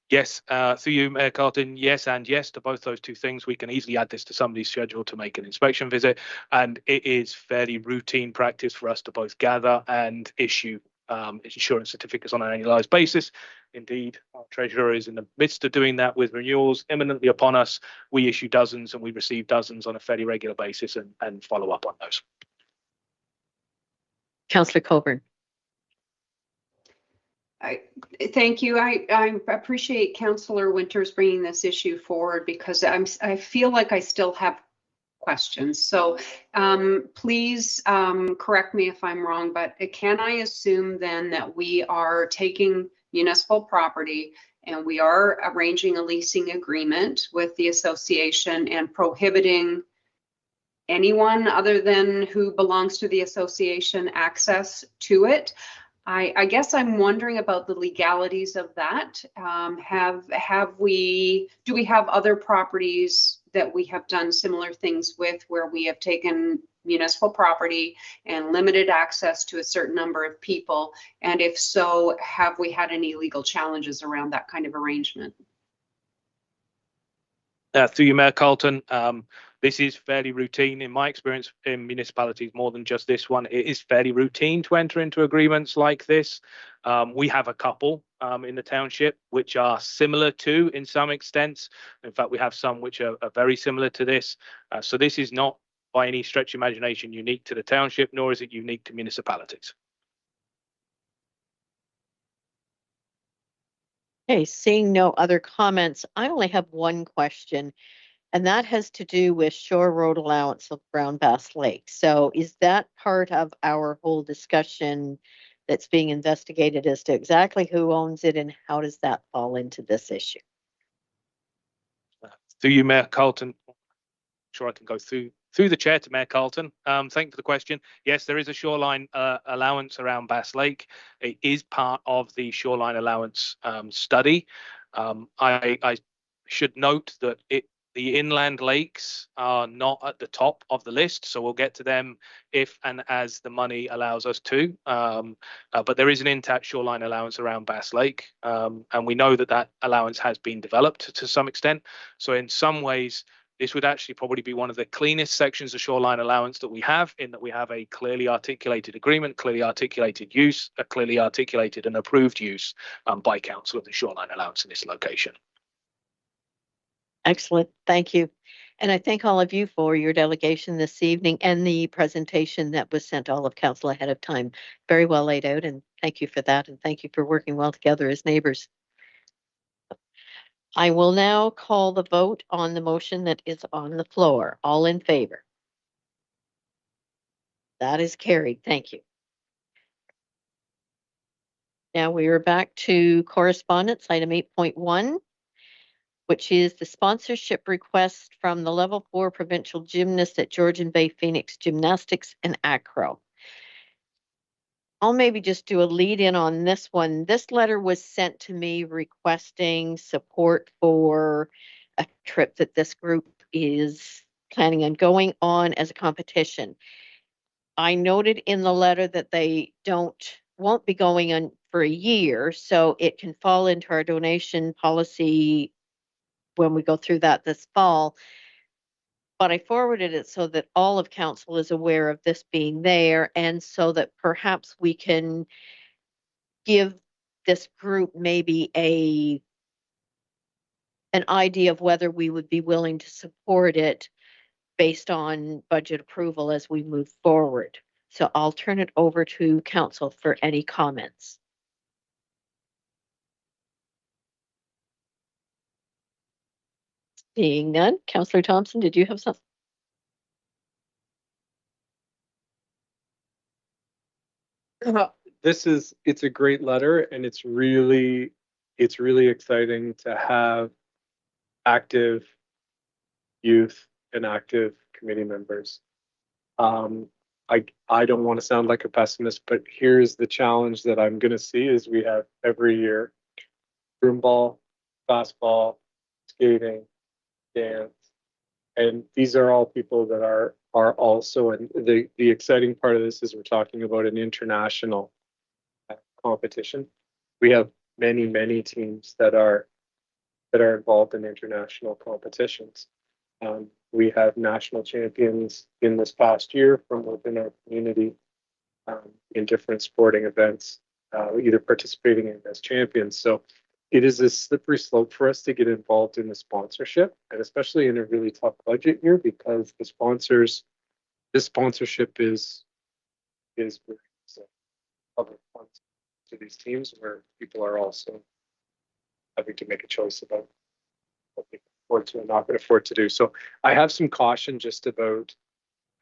Yes, through you, Mayor Carlton, yes and yes to both those two things. We can easily add this to somebody's schedule to make an inspection visit, and it is fairly routine practice for us to both gather and issue insurance certificates on an annualized basis. Indeed, our treasurer is in the midst of doing that with renewals imminently upon us. We issue dozens and we receive dozens on a fairly regular basis and follow up on those. Councillor Coburn. Thank you. I appreciate Councillor Winters bringing this issue forward because I feel like I still have questions. So please correct me if I'm wrong, but can I assume then that we are taking municipal property and we are arranging a leasing agreement with the association and prohibiting anyone other than who belongs to the association access to it? I guess I'm wondering about the legalities of that. Do we have other properties that we have done similar things with where we have taken municipal property and limited access to a certain number of people? And if so, have we had any legal challenges around that kind of arrangement? Through you, Mayor Carlton, this is fairly routine in my experience in municipalities, more than just this one. It is fairly routine to enter into agreements like this. We have a couple in the township which are similar to in some extents. In fact, we have some which are very similar to this. So this is not by any stretch of imagination unique to the township, nor is it unique to municipalities. Okay, seeing no other comments, I only have one question, and that has to do with Shore Road allowance of Brown Bass Lake. So is that part of our whole discussion that's being investigated as to exactly who owns it and how does that fall into this issue? Through you, Mayor Carlton, I'm sure I can go through the chair to Mayor Carlton. Thank you for the question. Yes, there is a shoreline allowance around Bass Lake. It is part of the shoreline allowance study. I should note that the inland lakes are not at the top of the list, so we'll get to them if and as the money allows us to. But there is an intact shoreline allowance around Bass Lake, and we know that allowance has been developed to some extent. So in some ways, this would actually probably be one of the cleanest sections of shoreline allowance that we have, in that we have a clearly articulated agreement, clearly articulated use, a clearly articulated and approved use by council of the shoreline allowance in this location. Excellent, thank you. And I thank all of you for your delegation this evening and the presentation that was sent to all of council ahead of time. Very well laid out, and thank you for that, and thank you for working well together as neighbors. I will now call the vote on the motion that is on the floor. All in favor? That is carried. Thank you. Now we are back to correspondence, item 8.1, which is the sponsorship request from the Level 4 provincial gymnast at Georgian Bay Phoenix Gymnastics and Acro. I'll maybe just do a lead in on this one. This letter was sent to me requesting support for a trip that this group is planning on going on as a competition. I noted in the letter that they won't be going on for a year, so it can fall into our donation policy when we go through that this fall. But I forwarded it so that all of council is aware of this being there, and so that perhaps we can give this group maybe an idea of whether we would be willing to support it based on budget approval as we move forward. So I'll turn it over to council for any comments. Seeing none, Councillor Thompson, did you have something? It's a great letter, and it's really exciting to have active youth and active committee members. I don't want to sound like a pessimist, but here's the challenge that I'm going to see is we have every year broomball, fastball, skating, dance, and these are all people that are also, and the exciting part of this is we're talking about an international competition. We have many teams that are involved in international competitions. We have national champions in this past year from within our community in different sporting events. either participating in as champions. So it is a slippery slope for us to get involved in the sponsorship, and especially in a really tough budget year, because this sponsorship is public funds to these teams, where people are also having to make a choice about what they can afford to and not can afford to do. So I have some caution just about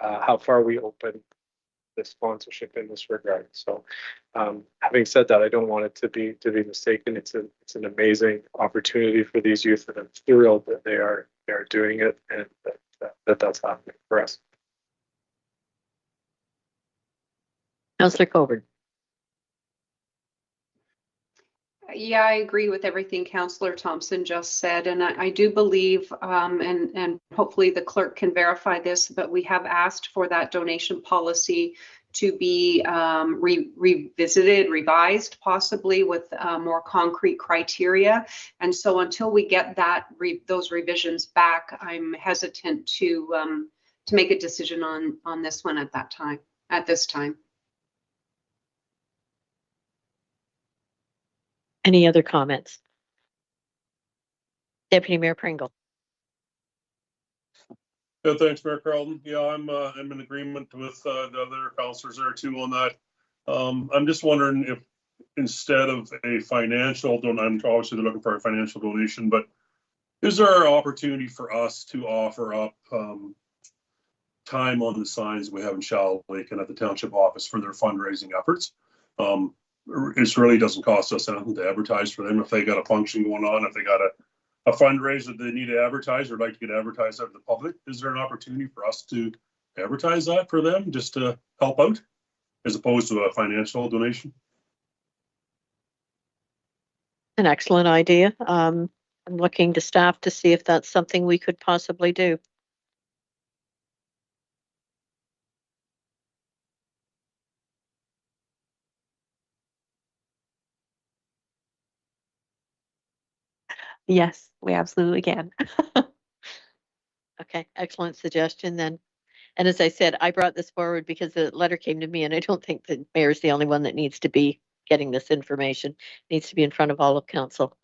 how far we open the sponsorship in this regard. So having said that, I don't want it to be mistaken. It's an amazing opportunity for these youth, and I'm thrilled that they are doing it, and that's happening for us. Councillor Coburn. Yeah, I agree with everything Councillor Thompson just said, and I do believe, and hopefully the clerk can verify this, but we have asked for that donation policy to be revisited, revised, possibly with more concrete criteria. And so until we get those revisions back, I'm hesitant to make a decision on this one at this time. Any other comments? Deputy Mayor Pringle. Yeah, thanks, Mayor Carlton. Yeah, I'm in agreement with the other councillors there too on that. I'm just wondering if instead of a financial donation, obviously they're looking for a financial donation, but is there an opportunity for us to offer up time on the signs we have in Shallow Lake and at the township office for their fundraising efforts? It really doesn't cost us anything to advertise for them if they got a function going on, if they got a fundraiser that they need to advertise or like to get advertised out to the public. Is there an opportunity for us to advertise that for them just to help out as opposed to a financial donation? An excellent idea. I'm looking to staff to see if that's something we could possibly do. Yes, we absolutely can. Okay, excellent suggestion then. And as I said, I brought this forward because the letter came to me, and I don't think the mayor's the only one that needs to be getting this information. It needs to be in front of all of council.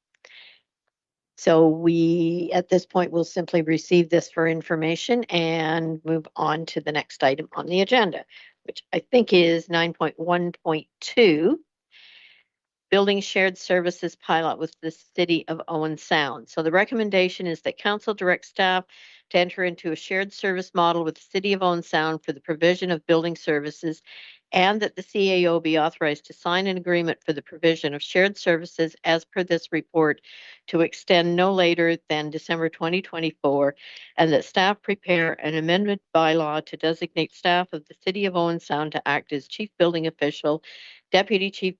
So we, at this point, will simply receive this for information and move on to the next item on the agenda, which I think is 9.1.2. Building shared services pilot with the city of Owen Sound. So the recommendation is that council direct staff to enter into a shared service model with the city of Owen Sound for the provision of building services, and that the CAO be authorized to sign an agreement for the provision of shared services as per this report to extend no later than December 2024, and that staff prepare an amendment bylaw to designate staff of the city of Owen Sound to act as chief building official, deputy chief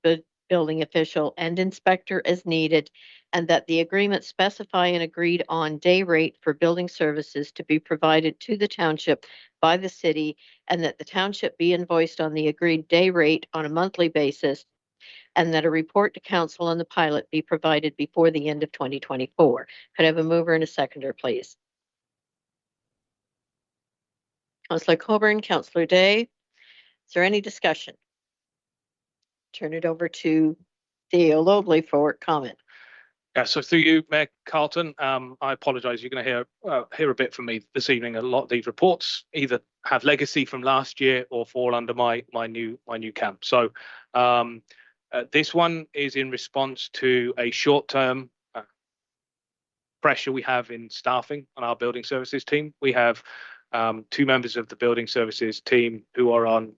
building official, and inspector as needed, and that the agreement specify an agreed on day rate for building services to be provided to the township by the city, and that the township be invoiced on the agreed day rate on a monthly basis, and that a report to council on the pilot be provided before the end of 2024. Could I have a mover and a seconder, please? Councillor Coburn, Councillor Day. Is there any discussion? Turn it over to Theo Lobley for comment. Yeah, so through you, Mayor Carlton, I apologise. You're going to hear a bit from me this evening. A lot of these reports either have legacy from last year or fall under my new camp. So this one is in response to a short-term pressure we have in staffing on our building services team. We have 2 members of the building services team who are on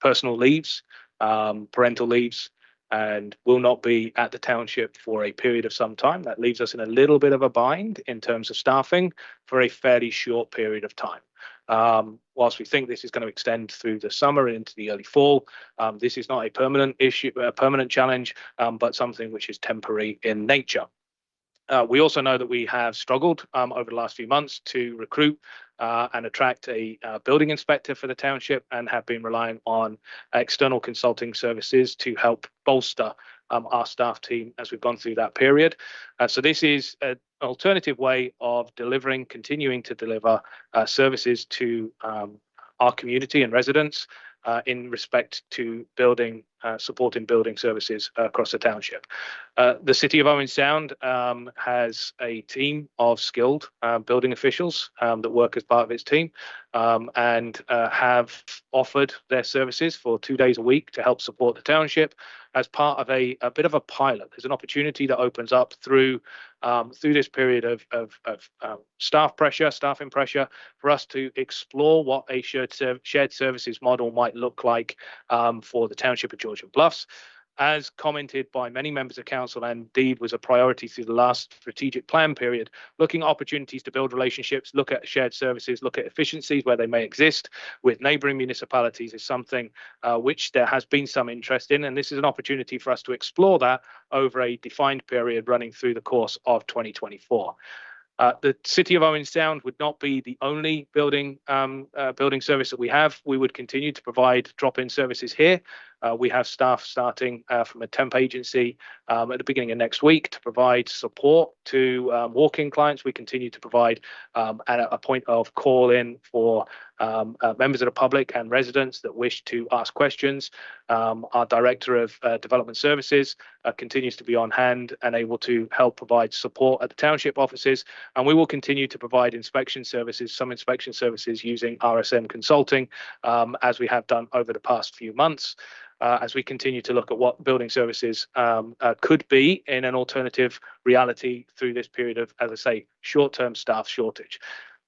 personal leaves, parental leaves, and will not be at the township for a period of some time. That leaves us in a little bit of a bind in terms of staffing for a fairly short period of time. Whilst we think this is going to extend through the summer and into the early fall, this is not a permanent issue, a permanent challenge, but something which is temporary in nature. We also know that we have struggled over the last few months to recruit and attract a building inspector for the township, and have been relying on external consulting services to help bolster our staff team as we've gone through that period. So this is an alternative way of continuing to deliver services to our community and residents in respect to building supporting building services across the township. The City of Owen Sound has a team of skilled building officials that work as part of its team and have offered their services for 2 days a week to help support the township as part of a bit of a pilot. There's an opportunity that opens up through this period of staffing pressure for us to explore what a shared services model might look like for the township of Georgian Bluffs. As commented by many members of council, and indeed was a priority through the last strategic plan period, looking at opportunities to build relationships, look at shared services, look at efficiencies where they may exist with neighbouring municipalities is something which there has been some interest in. And this is an opportunity for us to explore that over a defined period running through the course of 2024. The City of Owen Sound would not be the only building service that we have. We would continue to provide drop-in services here. We have staff starting from a temp agency at the beginning of next week to provide support to walk-in clients. We continue to provide at a point of call-in for members of the public and residents that wish to ask questions. Our Director of Development Services continues to be on hand and able to help provide support at the township offices. And we will continue to provide inspection services, some inspection services using RSM Consulting, as we have done over the past few months. As we continue to look at what building services could be in an alternative reality through this period of, as I say, short-term staff shortage.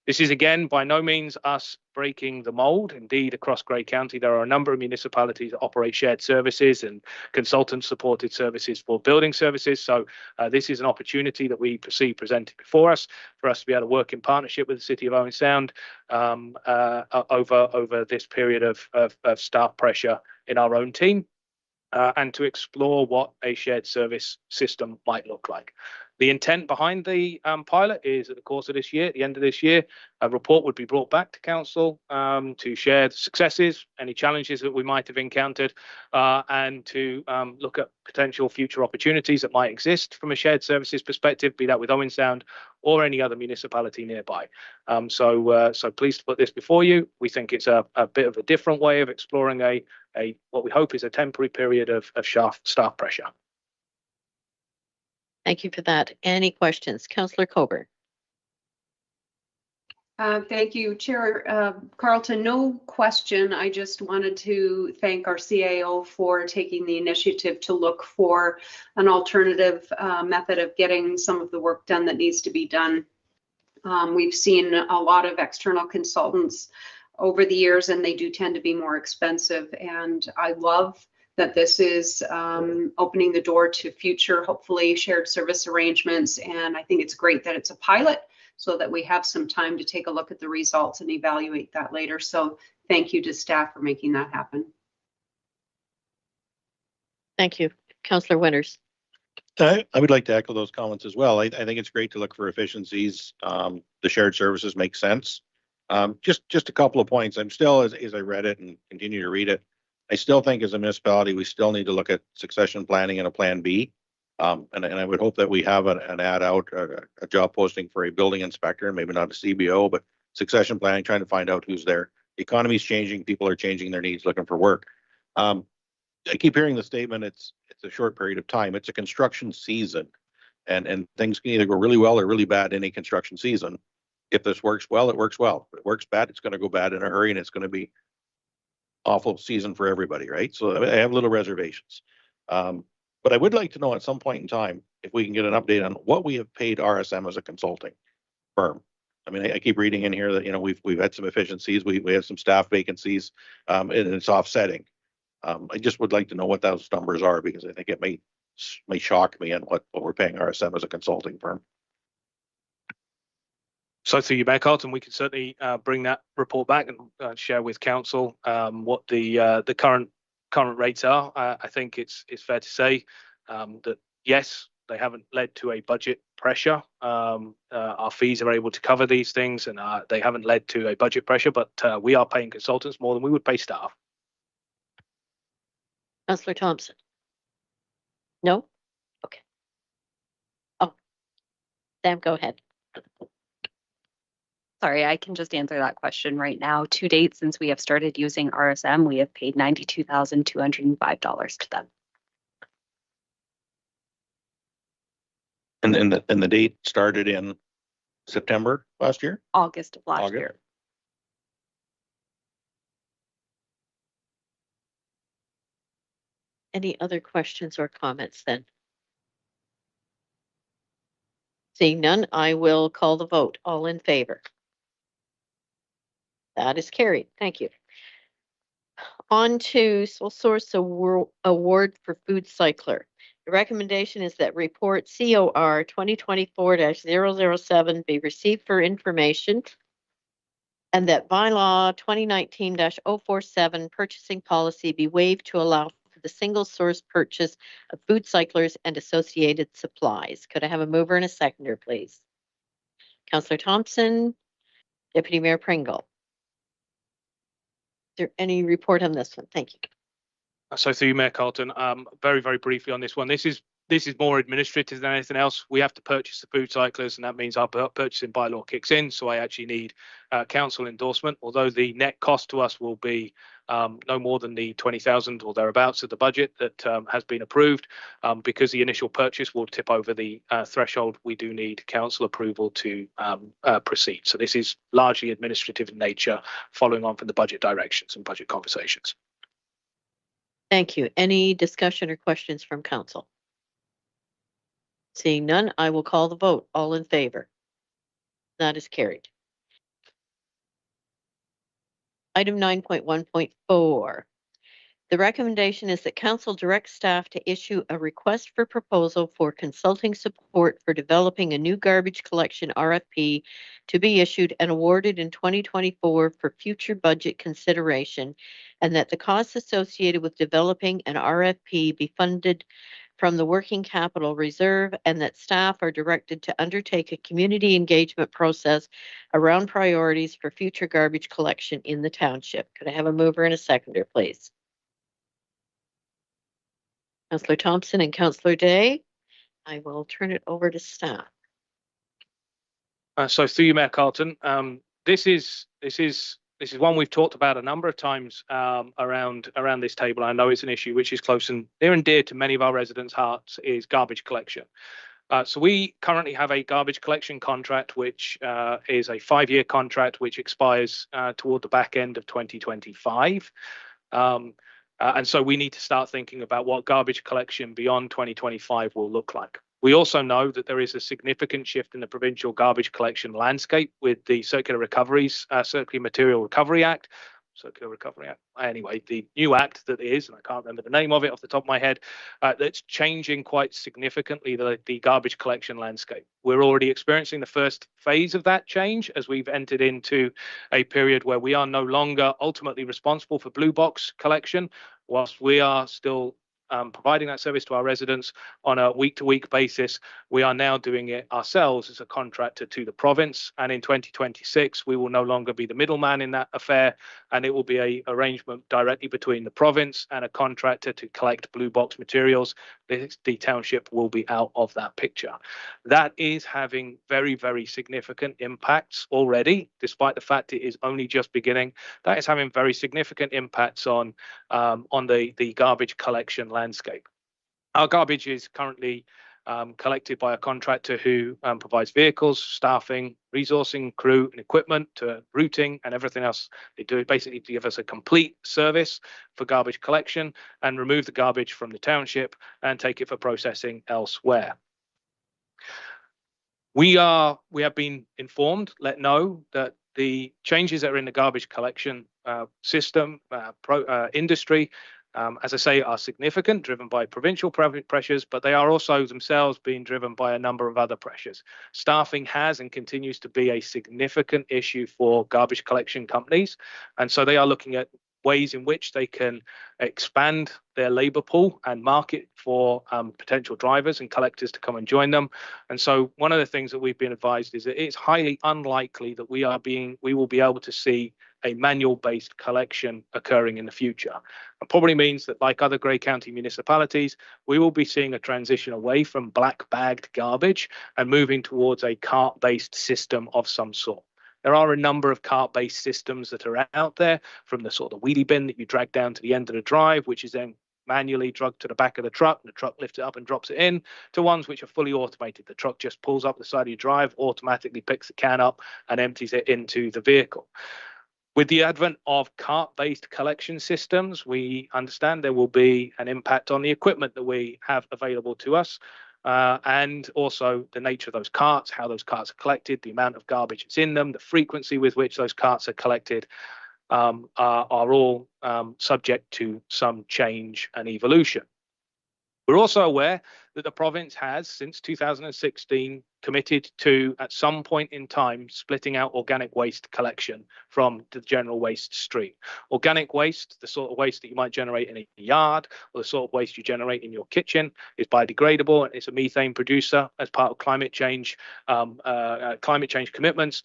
This is, again, by no means us breaking the mold. Indeed, across Grey County, there are a number of municipalities that operate shared services and consultant-supported services for building services. So this is an opportunity that we perceive presented before us for us to be able to work in partnership with the City of Owen Sound over this period of staff pressure in our own team and to explore what a shared service system might look like. The intent behind the pilot is at the course of this year, at the end of this year, a report would be brought back to council to share the successes, any challenges that we might have encountered, and to look at potential future opportunities that might exist from a shared services perspective, be that with Owen Sound or any other municipality nearby. So pleased to put this before you. We think it's a bit of a different way of exploring a what we hope is a temporary period of staff pressure. Thank you for that. Any questions? Councillor Coburn. Thank you, Chair Carlton. No question. I just wanted to thank our CAO for taking the initiative to look for an alternative method of getting some of the work done that needs to be done. We've seen a lot of external consultants over the years, and they do tend to be more expensive. And I love that this is opening the door to future, hopefully, shared service arrangements. And I think it's great that it's a pilot so that we have some time to take a look at the results and evaluate that later. So thank you to staff for making that happen. Thank you. Councillor Winters. I would like to echo those comments as well. I think it's great to look for efficiencies. The shared services make sense. Just a couple of points. I'm still, as I read it and continue to read it, I still think as a municipality, we still need to look at succession planning and a plan B. And I would hope that we have an ad out, a job posting for a building inspector, maybe not a CBO, but succession planning, trying to find out who's there. The economy is changing. People are changing their needs, looking for work. I keep hearing the statement, it's a short period of time. It's a construction season, and things can either go really well or really bad in a construction season. If this works well, it works well. If it works bad, it's going to go bad in a hurry, and it's going to be awful season for everybody, right? So I have little reservations. But I would like to know at some point in time if we can get an update on what we have paid RSM as a consulting firm. I mean, I keep reading in here that, you know, we've had some efficiencies, we have some staff vacancies, and it's offsetting. I just would like to know what those numbers are, because I think it may shock me on what we're paying RSM as a consulting firm. So through you, Mayor Carlton, we can certainly bring that report back and share with council what the current rates are. I think it's fair to say that yes, they haven't led to a budget pressure. Our fees are able to cover these things, and they haven't led to a budget pressure. But we are paying consultants more than we would pay staff. Councillor Thompson. No? Okay. Oh, Sam, go ahead. Sorry, I can just answer that question right now. To date, since we have started using RSM, we have paid $92,205 to them. And the date started in September last year? August of last August. year. Any other questions or comments then? Seeing none, I will call the vote. All in favor? That is carried. Thank you. On to sole source award for food cycler. The recommendation is that report COR 2024-007 be received for information and that bylaw 2019-047 purchasing policy be waived to allow for the single source purchase of food cyclers and associated supplies. Could I have a mover and a seconder, please? Councillor Thompson, Deputy Mayor Pringle. Is there any report on this one? Thank you. So through you, Mayor Carlton, very, very briefly on this one. This is more administrative than anything else. We have to purchase the food cyclers, and that means our purchasing bylaw kicks in. So I actually need council endorsement, although the net cost to us will be no more than the 20,000 or thereabouts of the budget that has been approved. Because the initial purchase will tip over the threshold, we do need council approval to proceed. So this is largely administrative in nature, following on from the budget directions and budget conversations. Thank you. Any discussion or questions from council? Seeing none, I will call the vote. All in favor? That is carried. Item 9.1.4. The recommendation is that council direct staff to issue a request for proposal for consulting support for developing a new garbage collection RFP to be issued and awarded in 2024 for future budget consideration, and that the costs associated with developing an RFP be funded from the working capital reserve, and that staff are directed to undertake a community engagement process around priorities for future garbage collection in the township. Could I have a mover and a seconder, please? Councillor Thompson and Councillor Day. I will turn it over to staff. So through you, Mayor Carlton, this is one we've talked about a number of times around this table. I know it's an issue which is close and near and dear to many of our residents' hearts, is garbage collection. So we currently have a garbage collection contract, which is a 5-year contract, which expires toward the back end of 2025. And so we need to start thinking about what garbage collection beyond 2025 will look like. We also know that there is a significant shift in the provincial garbage collection landscape with the Circular Material Recovery Act. Anyway, the new act that is, and I can't remember the name of it off the top of my head, that's changing quite significantly the garbage collection landscape. We're already experiencing the first phase of that change as we've entered into a period where we are no longer ultimately responsible for blue box collection, whilst we are still providing that service to our residents on a week-to-week basis. We are now doing it ourselves as a contractor to the province, and in 2026 we will no longer be the middleman in that affair, and it will be an arrangement directly between the province and a contractor to collect blue box materials. The township will be out of that picture. That is having very, very significant impacts already, despite the fact it is only just beginning. That is having very significant impacts on the garbage collection landscape. Our garbage is currently collected by a contractor who provides vehicles, staffing, resourcing, crew and equipment to routing and everything else. They do it basically to give us a complete service for garbage collection and remove the garbage from the township and take it for processing elsewhere. We have been informed, let know that the changes that are in the garbage collection system, industry, as I say, are significant, driven by provincial pressures, but they are also themselves being driven by a number of other pressures. Staffing has and continues to be a significant issue for garbage collection companies, and so they are looking at ways in which they can expand their labour pool and market for potential drivers and collectors to come and join them. And so one of the things that we've been advised is that it's highly unlikely that we will be able to see a manual-based collection occurring in the future. It probably means that, like other Grey County municipalities, we will be seeing a transition away from black-bagged garbage and moving towards a cart-based system of some sort. There are a number of cart-based systems that are out there, from the sort of wheelie bin that you drag down to the end of the drive, which is then manually dragged to the back of the truck, and the truck lifts it up and drops it in, to ones which are fully automated. The truck just pulls up the side of your drive, automatically picks the can up and empties it into the vehicle. With the advent of cart-based collection systems, we understand there will be an impact on the equipment that we have available to us, and also the nature of those carts, how those carts are collected, the amount of garbage that's in them, the frequency with which those carts are collected, are all subject to some change and evolution. We're also aware that the province has, since 2016, committed to, at some point in time, splitting out organic waste collection from the general waste stream. Organic waste, the sort of waste that you might generate in a yard, or the sort of waste you generate in your kitchen, is biodegradable, and it's a methane producer. As part of climate change commitments,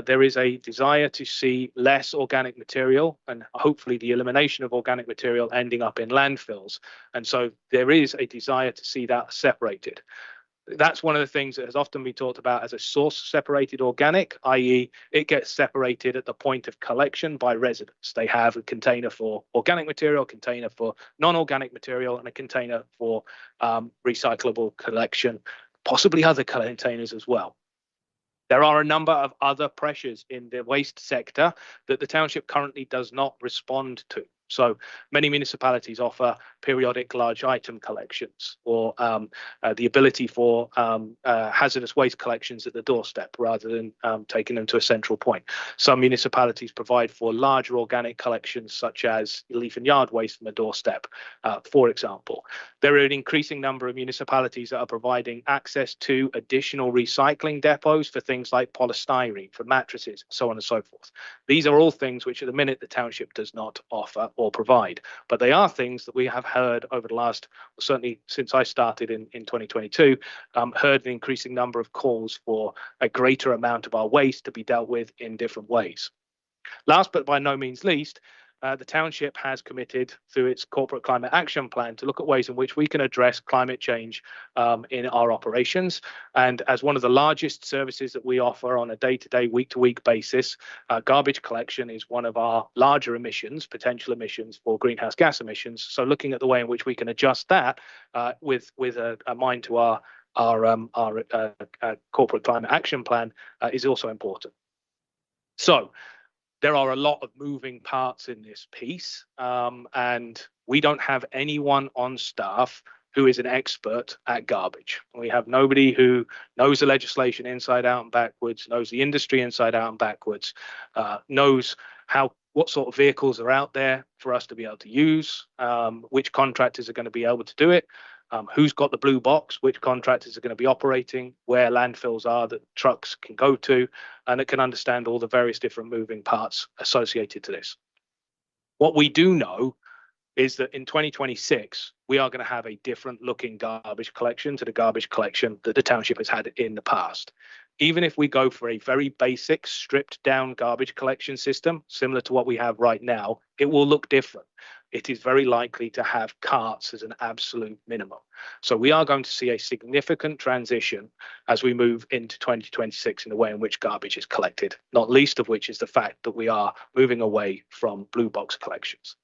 there is a desire to see less organic material, and hopefully the elimination of organic material ending up in landfills. And so there is a desire to see that separated. That's one of the things that has often been talked about as a source separated organic, i.e. it gets separated at the point of collection by residents. They have a container for organic material, a container for non-organic material, and a container for recyclable collection, possibly other containers as well. There are a number of other pressures in the waste sector that the township currently does not respond to. So many municipalities offer periodic large item collections, or the ability for hazardous waste collections at the doorstep rather than taking them to a central point. Some municipalities provide for larger organic collections, such as leaf and yard waste from a doorstep, for example. There are an increasing number of municipalities that are providing access to additional recycling depots for things like polystyrene, for mattresses, so on and so forth. These are all things which at the minute the township does not offer or provide, but they are things that we have heard over the last, certainly since I started in 2022, heard an increasing number of calls for a greater amount of our waste to be dealt with in different ways. Last but by no means least, the township has committed through its corporate climate action plan to look at ways in which we can address climate change in our operations. And as one of the largest services that we offer on a day-to-day, week-to-week basis, garbage collection is one of our larger emissions, potential emissions for greenhouse gas emissions. So looking at the way in which we can adjust that with a mind to our corporate climate action plan is also important. So there are a lot of moving parts in this piece, and we don't have anyone on staff who is an expert at garbage. We have nobody who knows the legislation inside out and backwards, knows the industry inside out and backwards, knows what sort of vehicles are out there for us to be able to use, which contractors are going to be able to do it, who's got the blue box, which contractors are going to be operating, where landfills are that trucks can go to, and it can understand all the various different moving parts associated to this. What we do know is that in 2026, we are going to have a different looking garbage collection to the garbage collection that the township has had in the past. Even if we go for a very basic, stripped down garbage collection system, similar to what we have right now, it will look different. It is very likely to have carts as an absolute minimum. So we are going to see a significant transition as we move into 2026 in the way in which garbage is collected, not least of which is the fact that we are moving away from blue box collections.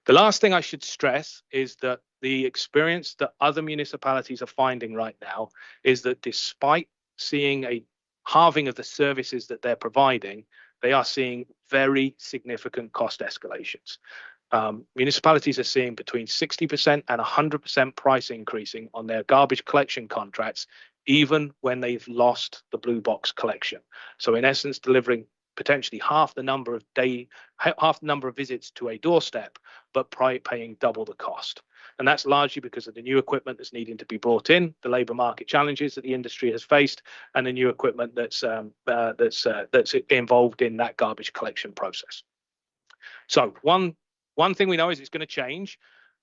The last thing I should stress is that the experience that other municipalities are finding right now is that despite seeing a halving of the services that they're providing, they are seeing very significant cost escalations. Municipalities are seeing between 60% and 100% price increasing on their garbage collection contracts, even when they've lost the blue box collection. So in essence, delivering potentially half the number of visits to a doorstep, but paying double the cost. And that's largely because of the new equipment that's needing to be brought in, the labour market challenges that the industry has faced, and the new equipment that's involved in that garbage collection process. So one thing we know is it's going to change,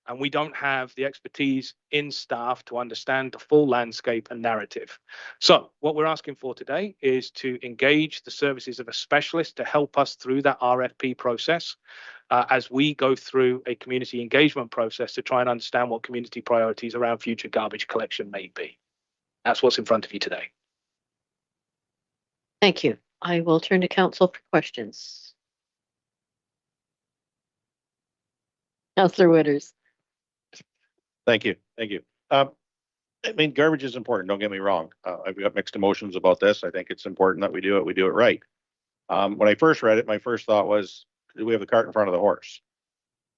and we don't have the expertise in staff to understand the full landscape and narrative. So what we're asking for today is to engage the services of a specialist to help us through that RFP process as we go through a community engagement process to try and understand what community priorities around future garbage collection may be. That's what's in front of you today. Thank you. I will turn to council for questions. Councillor Witters. Thank you. Thank you. I mean, garbage is important. Don't get me wrong. I've got mixed emotions about this. I think it's important that we do it. We do it right. When I first read it, my first thought was, do we have the cart in front of the horse?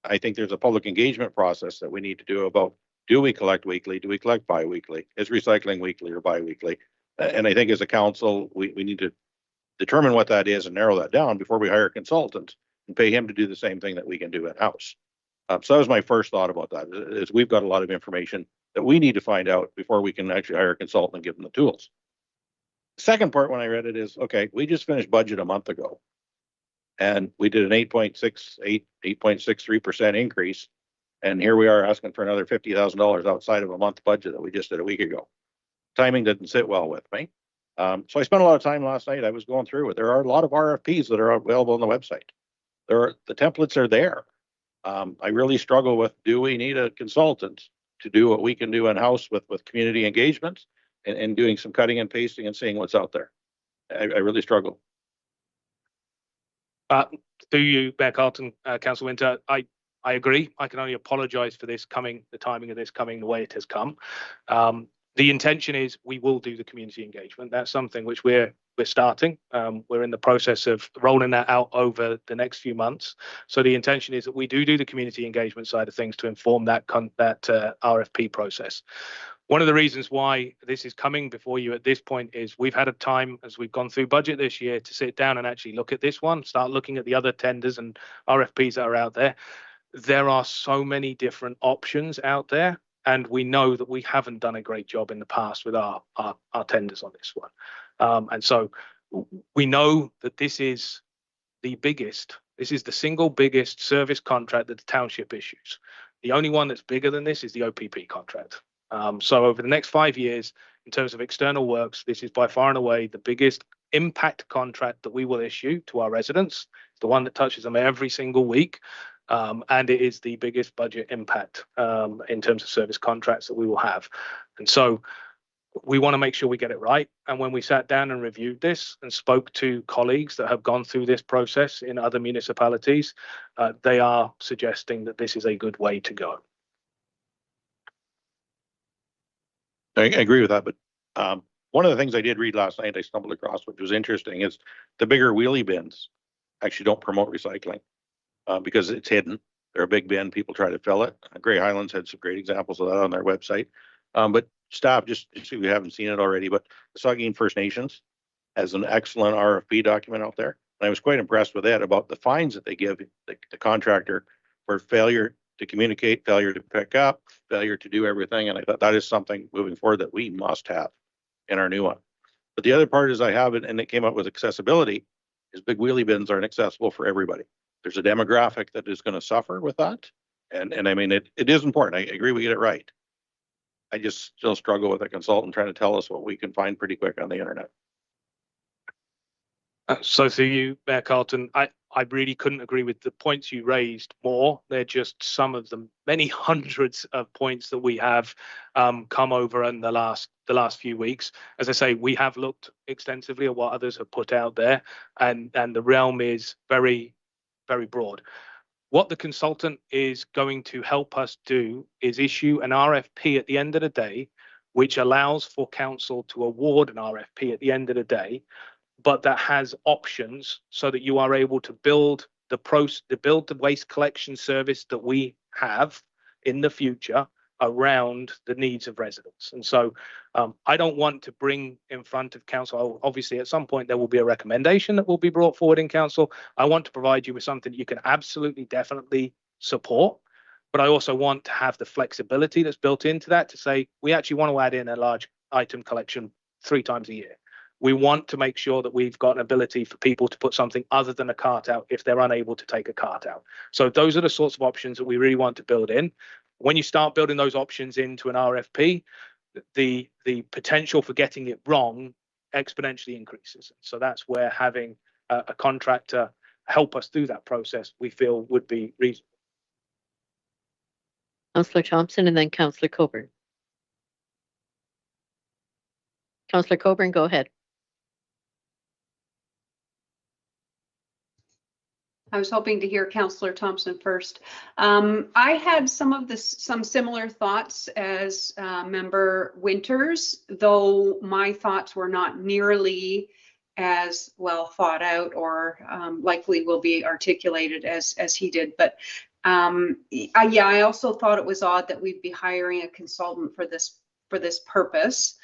I think there's a public engagement process that we need to do about, do we collect weekly? Do we collect bi-weekly? Is recycling weekly or bi-weekly? And I think as a council, we need to determine what that is and narrow that down before we hire a consultant and pay him to do the same thing that we can do in-house. So that was my first thought about that, is we've got a lot of information that we need to find out before we can actually hire a consultant and give them the tools. Second part, when I read it, is, okay, we just finished budget a month ago. And we did an 8.63% increase. And here we are asking for another $50,000 outside of a month budget that we just did a week ago. Timing didn't sit well with me. So I spent a lot of time last night. I was going through it. There are a lot of RFPs that are available on the website. The templates are there. I really struggle with, do we need a consultant to do what we can do in-house with community engagement and doing some cutting and pasting and seeing what's out there? I really struggle. To you, Mayor Carlton, Councillor Winter, I agree. I can only apologise for this coming, the timing of this coming the way it has come. The intention is we will do the community engagement. That's something which we're starting. We're in the process of rolling that out over the next few months. So the intention is that we do the community engagement side of things to inform that RFP process. One of the reasons why this is coming before you at this point is we've had a time, as we've gone through budget this year, to sit down and actually look at this one, start looking at the other tenders and RFPs that are out there. There are so many different options out there, and we know that we haven't done a great job in the past with our tenders on this one. And so we know that this is the single biggest service contract that the township issues. The only one that's bigger than this is the OPP contract. So over the next 5 years, in terms of external works, this is by far and away the biggest impact contract that we will issue to our residents. It's the one that touches them every single week. And it is the biggest budget impact in terms of service contracts that we will have. And so we want to make sure we get it right. And when we sat down and reviewed this and spoke to colleagues that have gone through this process in other municipalities, they are suggesting that this is a good way to go. I agree with that, but one of the things I did read last night, I stumbled across, which was interesting, is the bigger wheelie bins actually don't promote recycling because it's hidden. They're a big bin, people try to fill it. Grey Highlands had some great examples of that on their website. But staff, just if you haven't seen it already, but the Saugeen First Nations has an excellent RFP document out there. And I was quite impressed with that, about the fines that they give the contractor for failure to communicate, failure to pick up, failure to do everything. And I thought that is something moving forward that we must have in our new one. But the other part is, I have it, and it came up with accessibility, is big wheelie bins aren't accessible for everybody. There's a demographic that is going to suffer with that. And I mean, it is important. I agree we get it right. I just still struggle with a consultant trying to tell us what we can find pretty quick on the internet. So to you, Mayor Carlton, I really couldn't agree with the points you raised more. They're just some of the many hundreds of points that we have come over in the last few weeks. As I say, we have looked extensively at what others have put out there, and the realm is very, very broad. What the consultant is going to help us do is issue an RFP at the end of the day, which allows for council to award an RFP at the end of the day, but that has options so that you are able to build the waste collection service that we have in the future around the needs of residents. And so I don't want to bring in front of council, obviously at some point there will be a recommendation that will be brought forward in council. I want to provide you with something you can absolutely, definitely support, but I also want to have the flexibility that's built into that to say, we actually want to add in a large item collection 3 times a year. We want to make sure that we've got an ability for people to put something other than a cart out if they're unable to take a cart out. So those are the sorts of options that we really want to build in. When you start building those options into an RFP, the potential for getting it wrong exponentially increases. So that's where having a contractor help us through that process, we feel would be reasonable. Councillor Thompson and then Councillor Coburn. Councillor Coburn, go ahead. I was hoping to hear Councillor Thompson first. I had some similar thoughts as Member Winters, though my thoughts were not nearly as well thought out or likely will be articulated as he did. But I also thought it was odd that we'd be hiring a consultant for this purpose.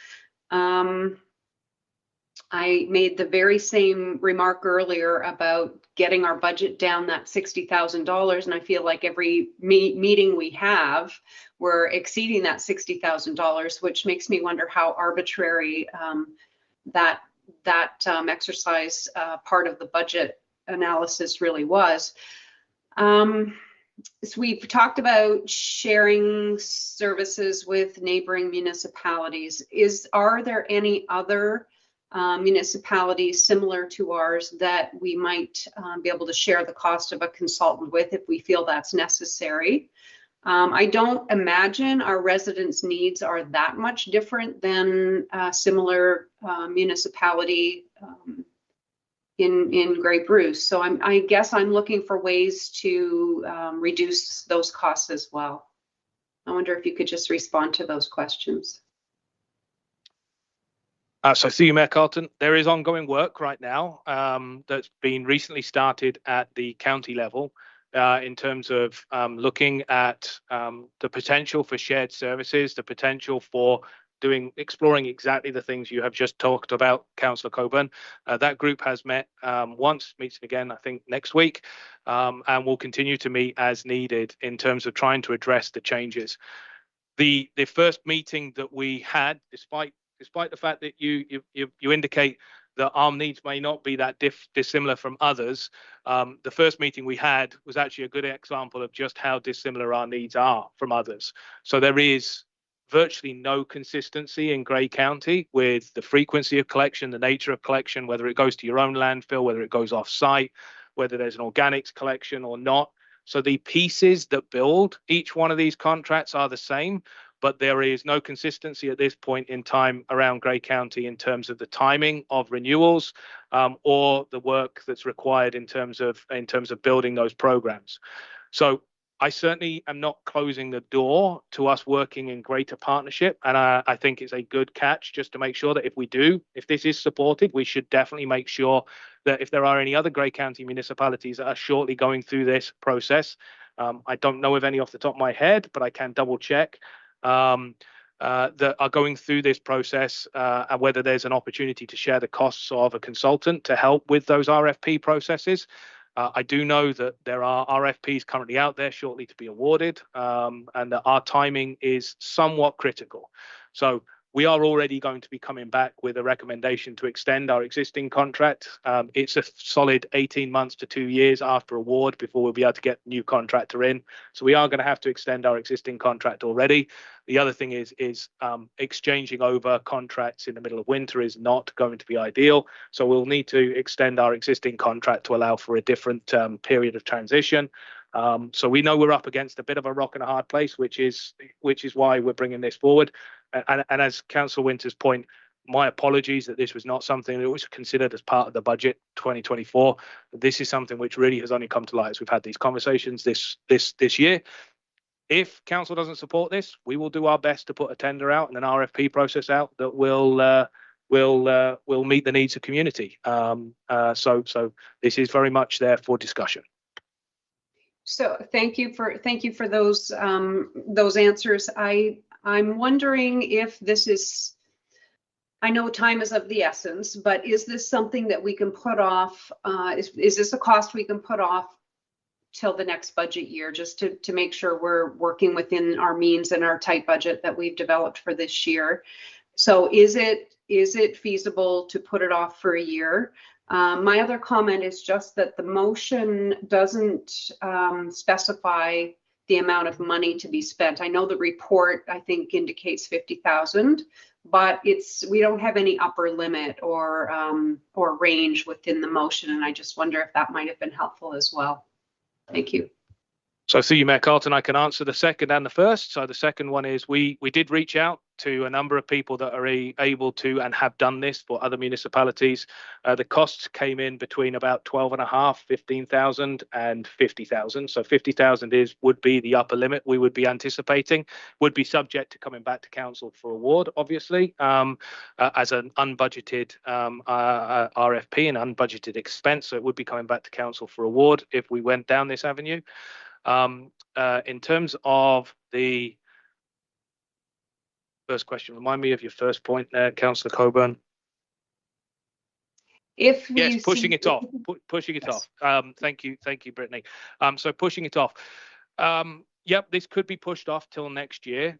I made the very same remark earlier about getting our budget down that $60,000, and I feel like every meeting we have, we're exceeding that $60,000, which makes me wonder how arbitrary that exercise part of the budget analysis really was. So we've talked about sharing services with neighboring municipalities. Are there any other municipalities similar to ours that we might be able to share the cost of a consultant with if we feel that's necessary? I don't imagine our residents' needs are that much different than a similar municipality in Grey Bruce. So I guess I'm looking for ways to reduce those costs as well. I wonder if you could just respond to those questions. So through you, Mayor Carlton, there is ongoing work right now that's been recently started at the county level in terms of looking at the potential for shared services, the potential for exploring exactly the things you have just talked about, Councillor Coburn. That group has met once, meets again, I think, next week, and will continue to meet as needed in terms of trying to address the changes. The first meeting that we had, despite the fact that you indicate that our needs may not be that dissimilar from others, the first meeting we had was actually a good example of just how dissimilar our needs are from others. So there is virtually no consistency in Grey County with the frequency of collection, the nature of collection, whether it goes to your own landfill, whether it goes off-site, whether there's an organics collection or not. So the pieces that build each one of these contracts are the same, but there is no consistency at this point in time around Grey County in terms of the timing of renewals or the work that's required in terms of building those programs. So I certainly am not closing the door to us working in greater partnership, and I think it's a good catch just to make sure that if this is supported, we should definitely make sure that if there are any other Grey County municipalities that are shortly going through this process, I don't know of any off the top of my head, but I can double check, that are going through this process and whether there's an opportunity to share the costs of a consultant to help with those RFP processes. I do know that there are RFPs currently out there shortly to be awarded, and that our timing is somewhat critical. So we are already going to be coming back with a recommendation to extend our existing contract. It's a solid 18 months to 2 years after award before we'll be able to get new contractor in. So we are going to have to extend our existing contract already. The other thing is exchanging over contracts in the middle of winter is not going to be ideal. So we'll need to extend our existing contract to allow for a different period of transition. So we know we're up against a bit of a rock and a hard place, which is why we're bringing this forward. And as Councillor Winters' point, my apologies that this was not something that was considered as part of the budget 2024. This is something which really has only come to light as we've had these conversations this year. If council doesn't support this, we will do our best to put a tender out and an RFP process out that will meet the needs of community. So this is very much there for discussion. So thank you for those answers. I'm wondering if this is, I know time is of the essence, but is this something that we can put off? Is this a cost we can put off till the next budget year, just to make sure we're working within our means and our tight budget that we've developed for this year? So is it feasible to put it off for a year? My other comment is just that the motion doesn't specify the amount of money to be spent. I know the report, I think, indicates 50,000, but we don't have any upper limit or range within the motion, and I just wonder if that might have been helpful as well. Thank you. So through you, Mayor Carlton, I can answer the second and the first. So the second one is we did reach out to a number of people that are able to and have done this for other municipalities. The costs came in between about 12.5, 15,000 and 50,000. So 50,000 would be the upper limit we would be anticipating, would be subject to coming back to council for award, obviously, as an unbudgeted RFP and unbudgeted expense. So it would be coming back to council for award if we went down this avenue. In terms of the first question, remind me of your first point there, Councillor Coburn. If we Yes, pushing see- it off, pushing it Yes. off. Thank you, Brittany. So pushing it off. Yep, this could be pushed off till next year.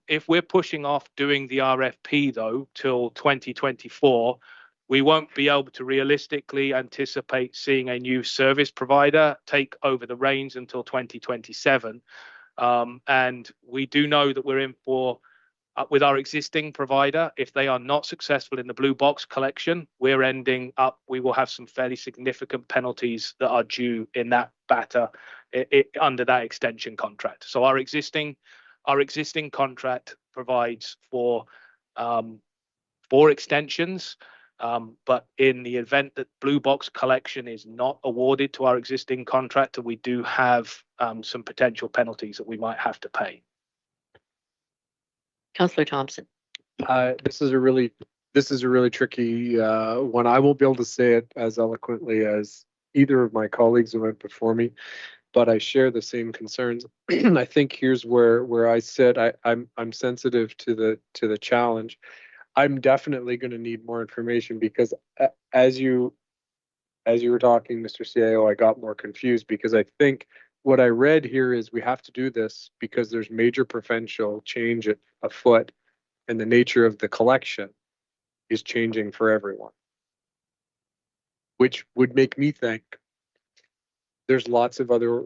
If we're pushing off doing the RFP though till 2024, we won't be able to realistically anticipate seeing a new service provider take over the reins until 2027. And we do know that we're in for, with our existing provider, if they are not successful in the blue box collection, we will have some fairly significant penalties that are due in that batter under that extension contract. So our existing contract provides for extensions. But in the event that blue box collection is not awarded to our existing contractor, we do have some potential penalties that we might have to pay. Councillor Thompson. This is a really tricky one. I won't be able to say it as eloquently as either of my colleagues who went before me, but I share the same concerns. I think here's where I sit. I'm sensitive to the challenge. I'm definitely going to need more information because as you were talking, Mr. CIO, I got more confused because I think what I read here is we have to do this because there's major provincial change afoot and the nature of the collection is changing for everyone, which would make me think there's lots of other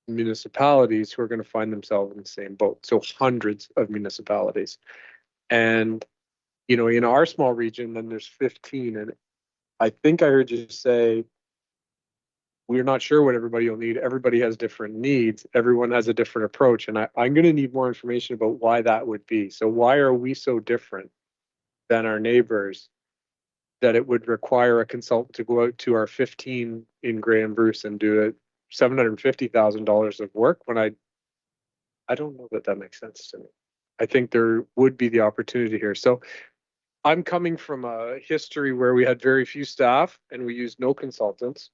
municipalities who are going to find themselves in the same boat. So hundreds of municipalities. And, you know, in our small region, then there's 15. And I think I heard you say, we're not sure what everybody will need. Everybody has different needs. Everyone has a different approach. And I'm going to need more information about why that would be. So why are we so different than our neighbors that it would require a consultant to go out to our 15 in Graham Bruce and do $750,000 of work when I don't know that makes sense to me. I think there would be the opportunity here. So I'm coming from a history where we had very few staff and we used no consultants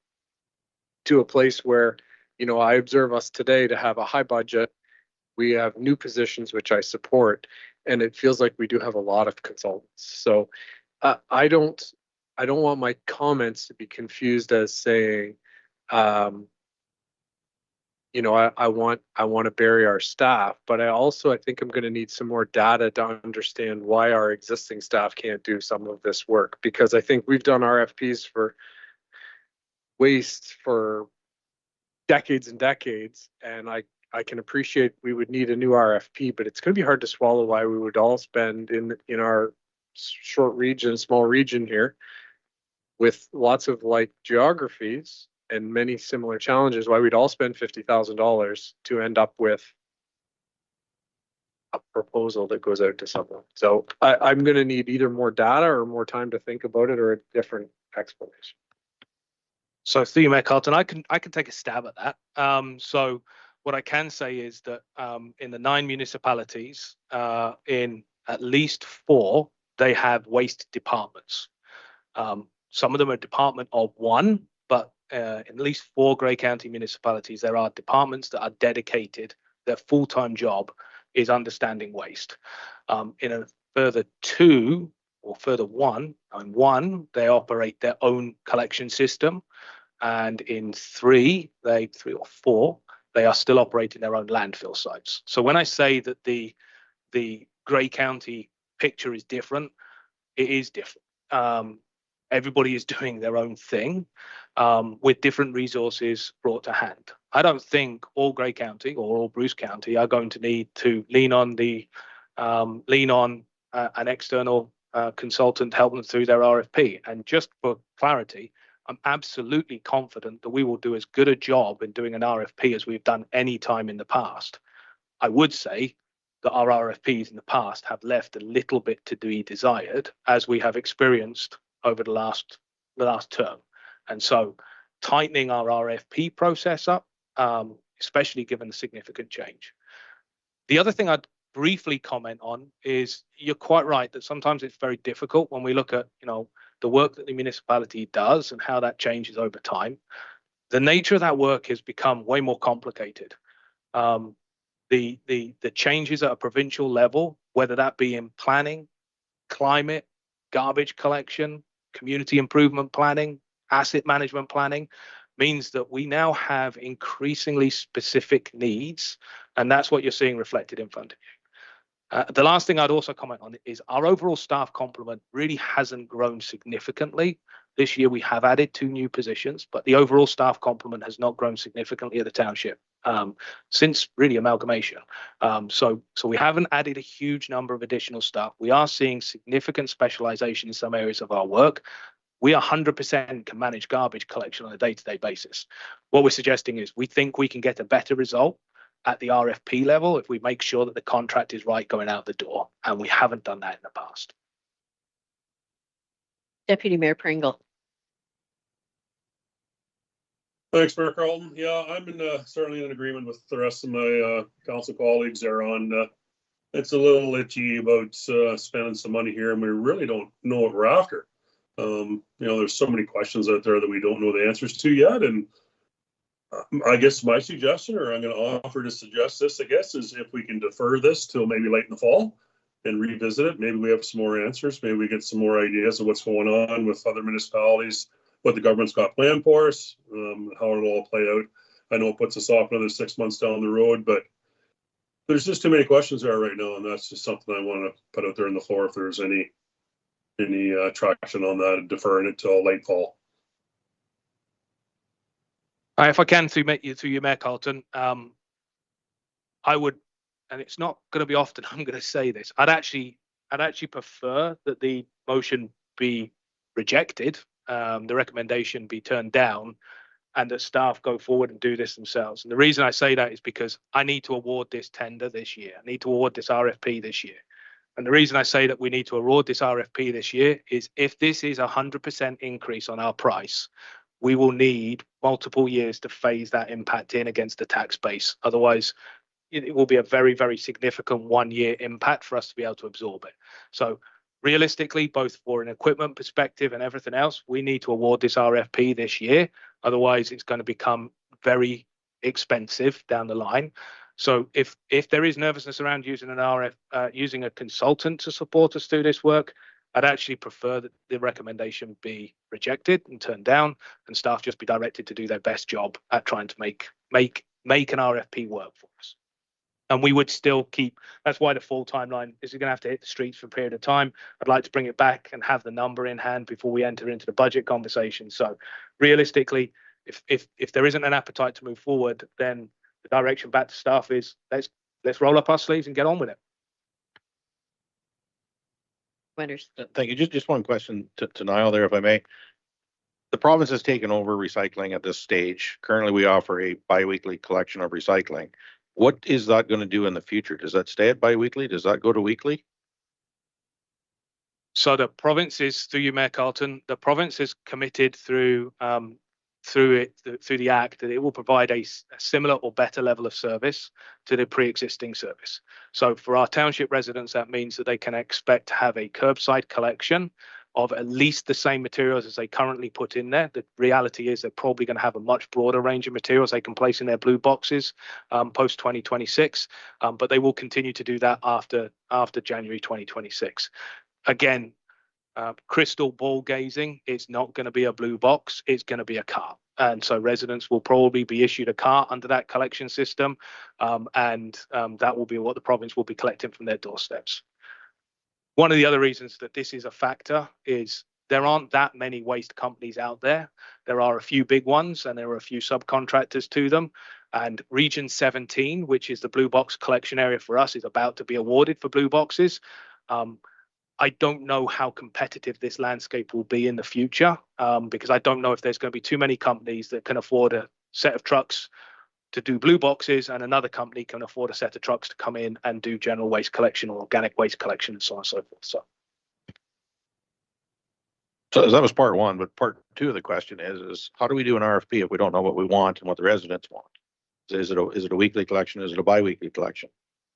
to a place where, you know, I observe us today to have a high budget. We have new positions, which I support, and it feels like we do have a lot of consultants. So I don't want my comments to be confused as saying, you know, I want to bury our staff, but I think I'm going to need some more data to understand why our existing staff can't do some of this work, because I think we've done RFPs for waste for decades and decades, and I can appreciate we would need a new RFP, but it's going to be hard to swallow why we would all spend in our small region here with lots of like geographies and many similar challenges, why we'd all spend $50,000 to end up with a proposal that goes out to someone. So I'm going to need either more data or more time to think about it or a different explanation. So through you, Mayor Carlton, I can take a stab at that. So what I can say is that in the 9 municipalities, in at least 4, they have waste departments. Some of them are department of 1, but in at least 4 Grey County municipalities, there are departments that are dedicated. Their full-time job is understanding waste. In a further 2 or further 1, they operate their own collection system, and in 3 or 4, they are still operating their own landfill sites. So when I say that the Grey County picture is different, it is different. Everybody is doing their own thing with different resources brought to hand. I don't think all Grey County or all Bruce County are going to need to lean on an external consultant to help them through their RFP. And just for clarity, I'm absolutely confident that we will do as good a job in doing an RFP as we've done any time in the past. I would say that our RFPs in the past have left a little bit to be desired, as we have experienced over the last term. And so tightening our RFP process up, especially given the significant change. The other thing I'd briefly comment on is you're quite right that sometimes it's very difficult when we look at, the work that the municipality does and how that changes over time. The nature of that work has become way more complicated. The changes at a provincial level, whether that be in planning, climate, garbage collection, community improvement planning, asset management planning, means that we now have increasingly specific needs, and that's what you're seeing reflected in front of you. The last thing I'd also comment on is our overall staff complement really hasn't grown significantly. This year we have added 2 new positions, but the overall staff complement has not grown significantly at the township since really amalgamation. So we haven't added a huge number of additional staff. We are seeing significant specialization in some areas of our work. We 100% can manage garbage collection on a day-to-day basis. What we're suggesting is we think we can get a better result at the RFP level if we make sure that the contract is right going out the door, and we haven't done that in the past. Deputy Mayor Pringle. Thanks, Mayor Carlton. Yeah, I'm certainly in agreement with the rest of my council colleagues there on it's a little itchy about spending some money here, and we really don't know what we're after. There's so many questions out there that we don't know the answers to yet, and I guess my suggestion, or I'm going to offer to suggest this, I guess, is if we can defer this till maybe late in the fall and revisit it. Maybe we have some more answers. Maybe we get some more ideas of what's going on with other municipalities, what the government's got planned for us, how it'll all play out. I know it puts us off another 6 months down the road, but there's just too many questions there right now, and that's just something I want to put out there on the floor if there's any traction on that, deferring it till late fall. If I can, through you, Mayor Carlton, I would, and it's not going to be often I'm going to say this, I'd actually prefer that the motion be rejected, the recommendation be turned down, and that staff go forward and do this themselves. And the reason I say that is because I need to award this tender this year. I need to award this RFP this year. And the reason I say that we need to award this RFP this year is if this is 100% increase on our price, we will need multiple years to phase that impact in against the tax base. Otherwise, it will be a very, very significant 1-year impact for us to be able to absorb it. So realistically, both for an equipment perspective and everything else, we need to award this RFP this year. Otherwise, it's going to become very expensive down the line. So if there is nervousness around using using a consultant to support us through this work, I'd actually prefer that the recommendation be rejected and turned down, and staff just be directed to do their best job at trying to make an RFP work for us. And we would still keep, that's why the full timeline is going to have to hit the streets for a period of time. I'd like to bring it back and have the number in hand before we enter into the budget conversation. So realistically, if there isn't an appetite to move forward, then the direction back to staff is let's roll up our sleeves and get on with it. Winters. Thank you. Just one question to Niall there, if I may. The province has taken over recycling at this stage. Currently, we offer a biweekly collection of recycling. What is that going to do in the future? Does that stay at biweekly? Does that go to weekly? So the province is, through you, Mayor Carlton, the province is committed through the Act that it will provide a similar or better level of service to the pre-existing service. So for our township residents, that means that they can expect to have a curbside collection of at least the same materials as they currently put in there. The reality is they're probably going to have a much broader range of materials they can place in their blue boxes post 2026, but they will continue to do that after January 2026. Again, crystal ball gazing, it's not going to be a blue box, it's going to be a cart. And so residents will probably be issued a cart under that collection system, and that will be what the province will be collecting from their doorsteps. One of the other reasons that this is a factor is there aren't that many waste companies out there. There are a few big ones and there are a few subcontractors to them. And Region 17, which is the blue box collection area for us, is about to be awarded for blue boxes. I don't know how competitive this landscape will be in the future, because I don't know if there's going to be too many companies that can afford a set of trucks to do blue boxes, and another company can afford a set of trucks to come in and do general waste collection or organic waste collection and so on and so forth. So that was part one, but part two of the question is how do we do an RFP if we don't know what we want and what the residents want? Is it a weekly collection? Is it a bi-weekly collection?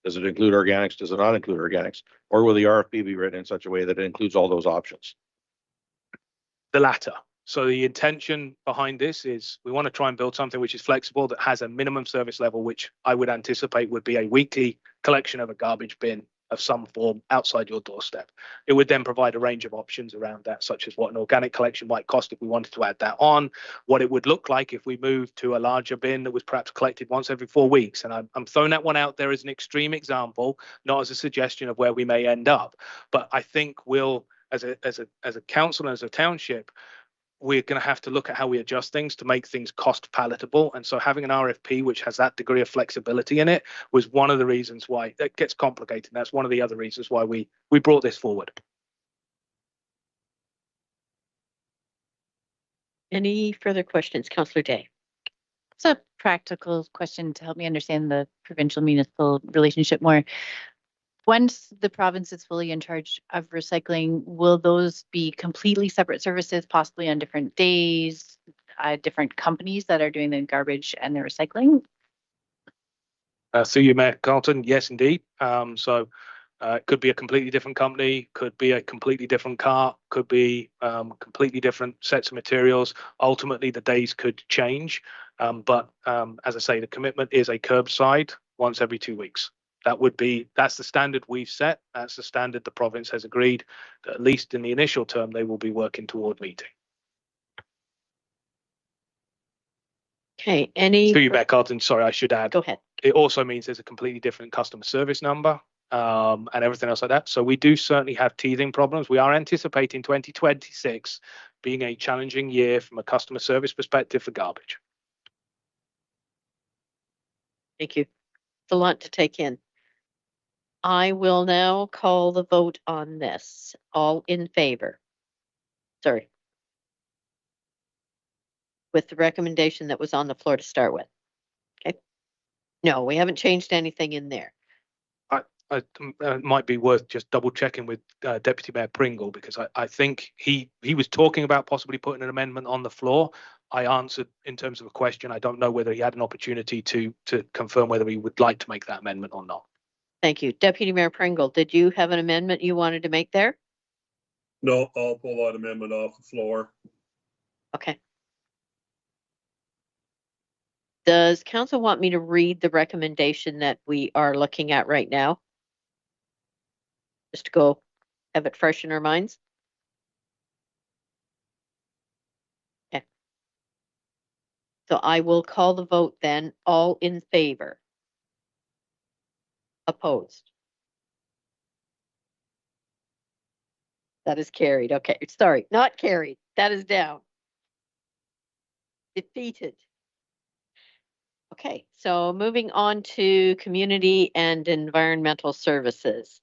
Does it include organics? Does it not include organics? Or will the RFP be written in such a way that it includes all those options? The latter. So the intention behind this is we want to try and build something which is flexible, that has a minimum service level, which I would anticipate would be a weekly collection of a garbage bin of some form outside your doorstep. It would then provide a range of options around that, such as what an organic collection might cost if we wanted to add that on, what it would look like if we moved to a larger bin that was perhaps collected once every 4 weeks. And I'm throwing that one out there as an extreme example, not as a suggestion of where we may end up. But I think we'll, as a council and as a township, we're going to have to look at how we adjust things to make things cost palatable. And so having an RFP which has that degree of flexibility in it was one of the reasons why it gets complicated. That's one of the other reasons why we brought this forward. Any further questions, Councillor Day? It's a practical question to help me understand the provincial municipal relationship more. Once the province is fully in charge of recycling, will those be completely separate services, possibly on different days, different companies that are doing the garbage and the recycling? Through you, Mayor Carlton, yes, indeed. It could be a completely different company, could be a completely different car, could be completely different sets of materials. Ultimately, the days could change. But as I say, the commitment is a curbside once every 2 weeks. That's the standard we've set. That's the standard the province has agreed that at least in the initial term, they will be working toward meeting. Okay, To you, Mayor Carlton, sorry, I should add. Go ahead. It also means there's a completely different customer service number and everything else like that. So we do certainly have teething problems. We are anticipating 2026 being a challenging year from a customer service perspective for garbage. Thank you. It's a lot to take in. I will now call the vote on this. All in favor? Sorry. With the recommendation that was on the floor to start with. Okay. No, we haven't changed anything in there. It might be worth just double checking with Deputy Mayor Pringle, because I think he was talking about possibly putting an amendment on the floor. I answered in terms of a question. I don't know whether he had an opportunity to confirm whether he would like to make that amendment or not. Thank you. Deputy Mayor Pringle, did you have an amendment you wanted to make there? No, I'll pull that amendment off the floor. Okay. Does council want me to read the recommendation that we are looking at right now? Just to go have it fresh in our minds? Okay. So I will call the vote then. All in favor? Opposed? That is carried. Okay, sorry, not carried. That is down. Defeated. Okay, so moving on to community and environmental services.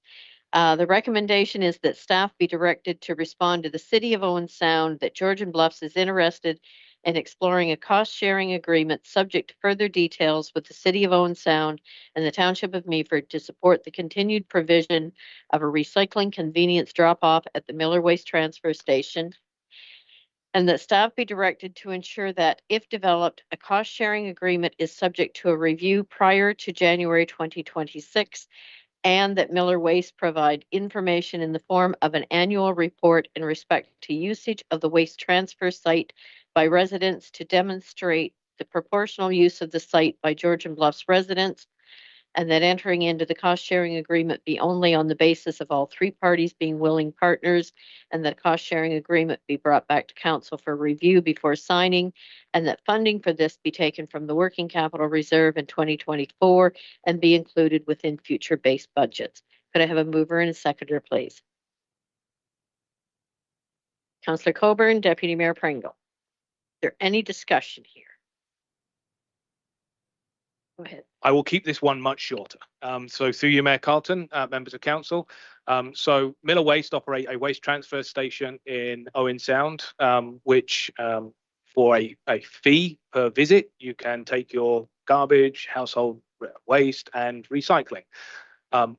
The recommendation is that staff be directed to respond to the City of Owen Sound that Georgian Bluffs is interested in exploring a cost-sharing agreement subject to further details with the City of Owen Sound and the Township of Meaford to support the continued provision of a recycling convenience drop-off at the Miller Waste Transfer Station. And that staff be directed to ensure that, if developed, a cost-sharing agreement is subject to a review prior to January 2026, and that Miller Waste provide information in the form of an annual report in respect to usage of the waste transfer site by residents to demonstrate the proportional use of the site by Georgian Bluffs residents, and that entering into the cost-sharing agreement be only on the basis of all three parties being willing partners, and that cost-sharing agreement be brought back to council for review before signing, and that funding for this be taken from the working capital reserve in 2024 and be included within future base budgets. Could I have a mover and a seconder, please? Councillor Coburn, Deputy Mayor Pringle. Is there any discussion here? Go ahead. I will keep this one much shorter. So through you, Mayor Carlton, members of council. So Miller Waste operate a waste transfer station in Owen Sound, which for a fee per visit, you can take your garbage, household waste and recycling.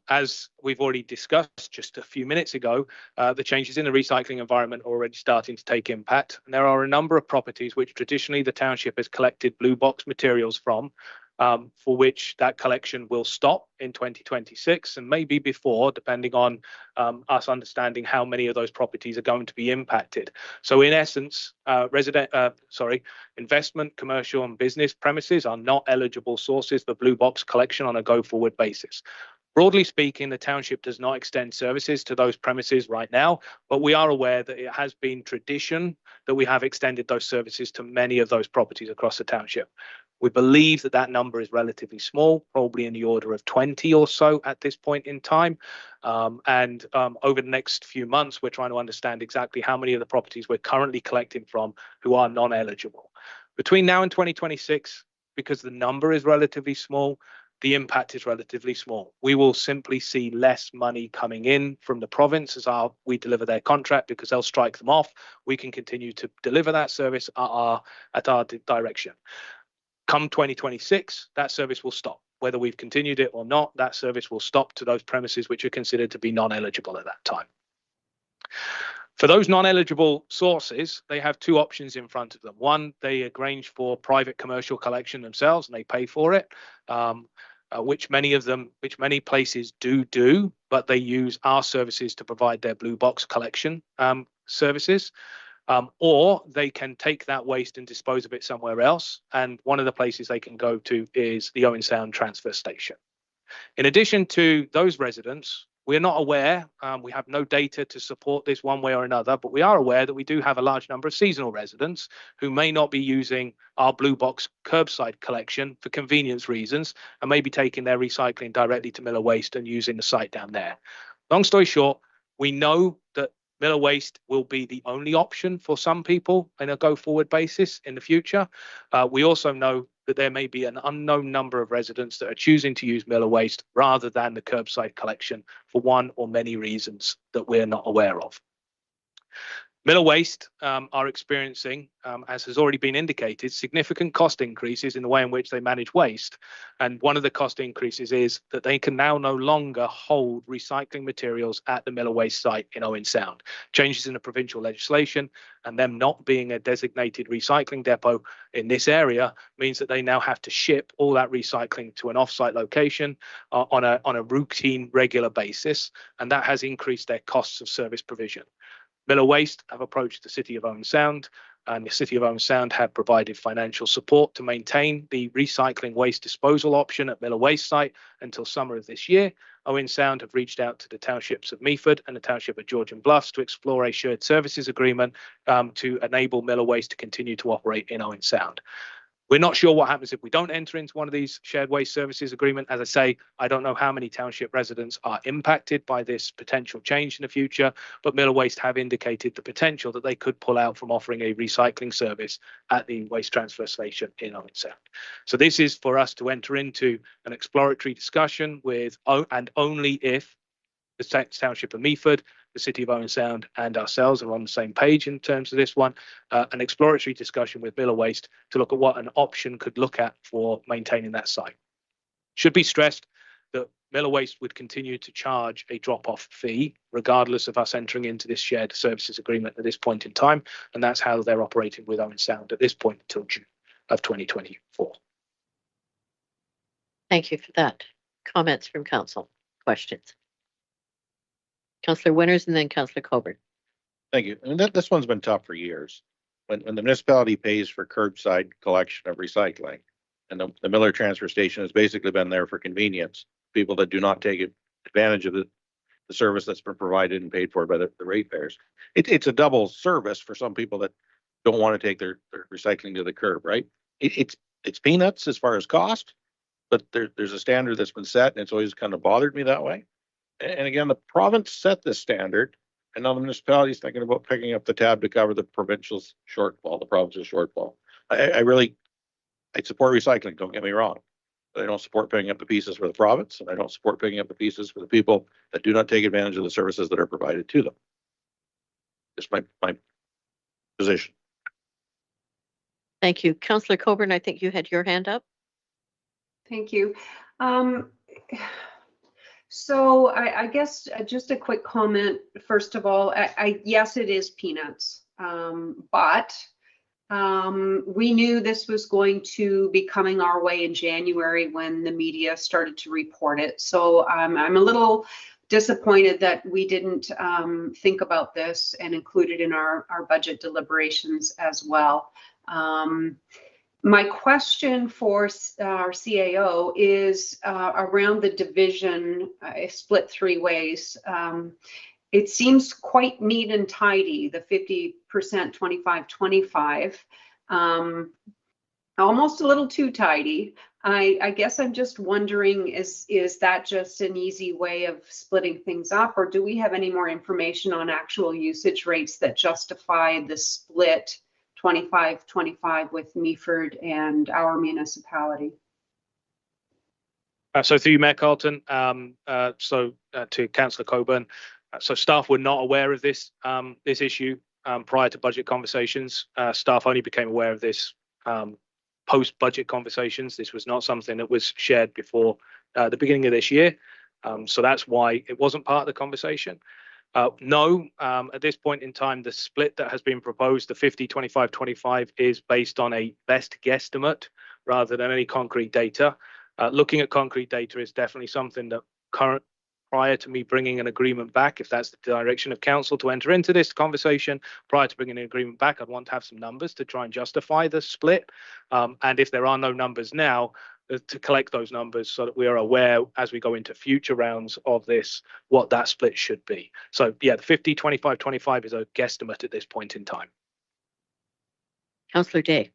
As we've already discussed just a few minutes ago, the changes in the recycling environment are already starting to take impact. And there are a number of properties which traditionally the township has collected blue box materials from, for which that collection will stop in 2026 and maybe before, depending on us understanding how many of those properties are going to be impacted. So in essence, investment, commercial and business premises are not eligible sources for blue box collection on a go-forward basis. Broadly speaking, the township does not extend services to those premises right now, but we are aware that it has been tradition that we have extended those services to many of those properties across the township. We believe that that number is relatively small, probably in the order of 20 or so at this point in time. Over the next few months, we're trying to understand exactly how many of the properties we're currently collecting from who are non-eligible. Between now and 2026, because the number is relatively small, the impact is relatively small. We will simply see less money coming in from the province as we deliver their contract, because they'll strike them off. We can continue to deliver that service at our direction. Come 2026, that service will stop. Whether we've continued it or not, that service will stop to those premises which are considered to be non-eligible at that time. For those non-eligible sources, they have two options in front of them. One, they arrange for private commercial collection themselves and they pay for it, which many places do, but they use our services to provide their blue box collection services. Or they can take that waste and dispose of it somewhere else. And one of the places they can go to is the Owen Sound transfer station. In addition to those residents, we're not aware, we have no data to support this one way or another, but we are aware that we do have a large number of seasonal residents who may not be using our blue box curbside collection for convenience reasons and may be taking their recycling directly to Miller Waste and using the site down there. Long story short, we know that Miller Waste will be the only option for some people on a go-forward basis in the future. We also know that there may be an unknown number of residents that are choosing to use Miller Waste rather than the curbside collection for one or many reasons that we're not aware of. Miller Waste are experiencing, as has already been indicated, significant cost increases in the way in which they manage waste. And one of the cost increases is that they can now no longer hold recycling materials at the Miller Waste site in Owen Sound. Changes in the provincial legislation and them not being a designated recycling depot in this area means that they now have to ship all that recycling to an off-site location on a routine, regular basis. And that has increased their costs of service provision. Miller Waste have approached the City of Owen Sound, and the City of Owen Sound have provided financial support to maintain the recycling waste disposal option at Miller Waste site until summer of this year. Owen Sound have reached out to the townships of Meaford and the township of Georgian Bluffs to explore a shared services agreement to enable Miller Waste to continue to operate in Owen Sound. We're not sure what happens if we don't enter into one of these shared waste services agreement. As I say, I don't know how many township residents are impacted by this potential change in the future, but Miller Waste have indicated the potential that they could pull out from offering a recycling service at the waste transfer station in Owen Sound. So this is for us to enter into an exploratory discussion with, and only if the township of Meaford, the City of Owen Sound and ourselves are on the same page in terms of this one, an exploratory discussion with Miller Waste to look at what an option could look at for maintaining that site. Should be stressed that Miller Waste would continue to charge a drop-off fee regardless of us entering into this shared services agreement at this point in time, and that's how they're operating with Owen Sound at this point until June of 2024. Thank you for that. Comments from council? Questions? Councillor Winters and then Councillor Coburn. Thank you. And this one's been tough for years. When the municipality pays for curbside collection of recycling, and the Miller transfer station has basically been there for convenience, people that do not take advantage of the service that's been provided and paid for by the ratepayers. It's a double service for some people that don't want to take their recycling to the curb, right? It's peanuts as far as cost, but there's a standard that's been set, and it's always kind of bothered me that way. And again, the province set this standard, and now the municipality is thinking about picking up the tab to cover the provincial's shortfall, the province's shortfall. I support recycling, don't get me wrong, but I don't support picking up the pieces for the province, and I don't support picking up the pieces for the people that do not take advantage of the services that are provided to them. It's my position. Thank you. Councillor Coburn, I think you had your hand up. Thank you. So I guess just a quick comment. First of all, yes, it is peanuts, but we knew this was going to be coming our way in January when the media started to report it. So I'm a little disappointed that we didn't think about this and include it in our budget deliberations as well. My question for our CAO is around the division, split 3 ways. It seems quite neat and tidy, the 50%, 25-25, almost a little too tidy. I guess I'm just wondering, is that just an easy way of splitting things up, or do we have any more information on actual usage rates that justify the split 25-25 with Meaford and our municipality? So through you, Mayor Carlton, to Councillor Coburn, so staff were not aware of this issue prior to budget conversations. Staff only became aware of this post-budget conversations. This was not something that was shared before the beginning of this year. So that's why it wasn't part of the conversation. No, at this point in time, the split that has been proposed, the 50-25-25, is based on a best guesstimate rather than any concrete data. Looking at concrete data is definitely something that prior to me bringing an agreement back, if that's the direction of council to enter into this conversation, prior to bringing an agreement back, I'd want to have some numbers to try and justify the split. And if there are no numbers now, to collect those numbers so that we are aware as we go into future rounds of this, what that split should be. So yeah, the 50-25-25 is a guesstimate at this point in time. Councillor Day.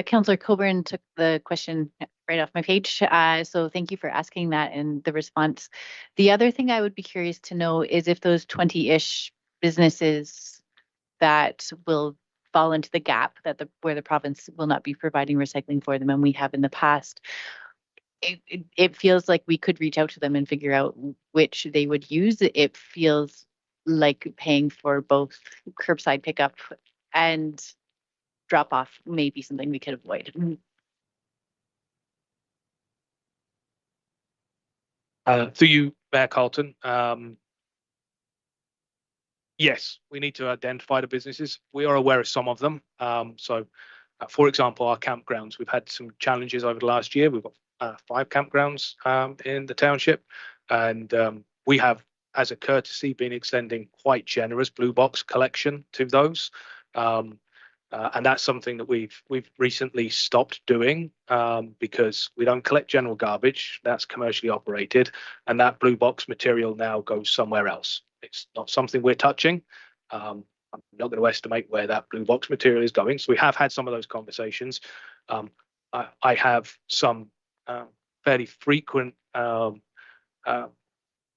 Councillor Coburn took the question right off my page. So thank you for asking that and the response. The other thing I would be curious to know is if those 20-ish businesses that will fall into the gap where the province will not be providing recycling for them, and we have in the past, it feels like we could reach out to them and figure out which they would use. It feels like paying for both curbside pickup and drop off may be something we could avoid. Through you, Mayor Carlton, yes, we need to identify the businesses. We are aware of some of them. For example, our campgrounds, we've had some challenges over the last year. We've got 5 campgrounds in the township, and we have, as a courtesy, been extending quite generous blue box collection to those. And that's something that we've recently stopped doing because we don't collect general garbage. That's commercially operated, and that blue box material now goes somewhere else. It's not something we're touching. I'm not going to estimate where that blue box material is going. So we have had some of those conversations. I have some fairly frequent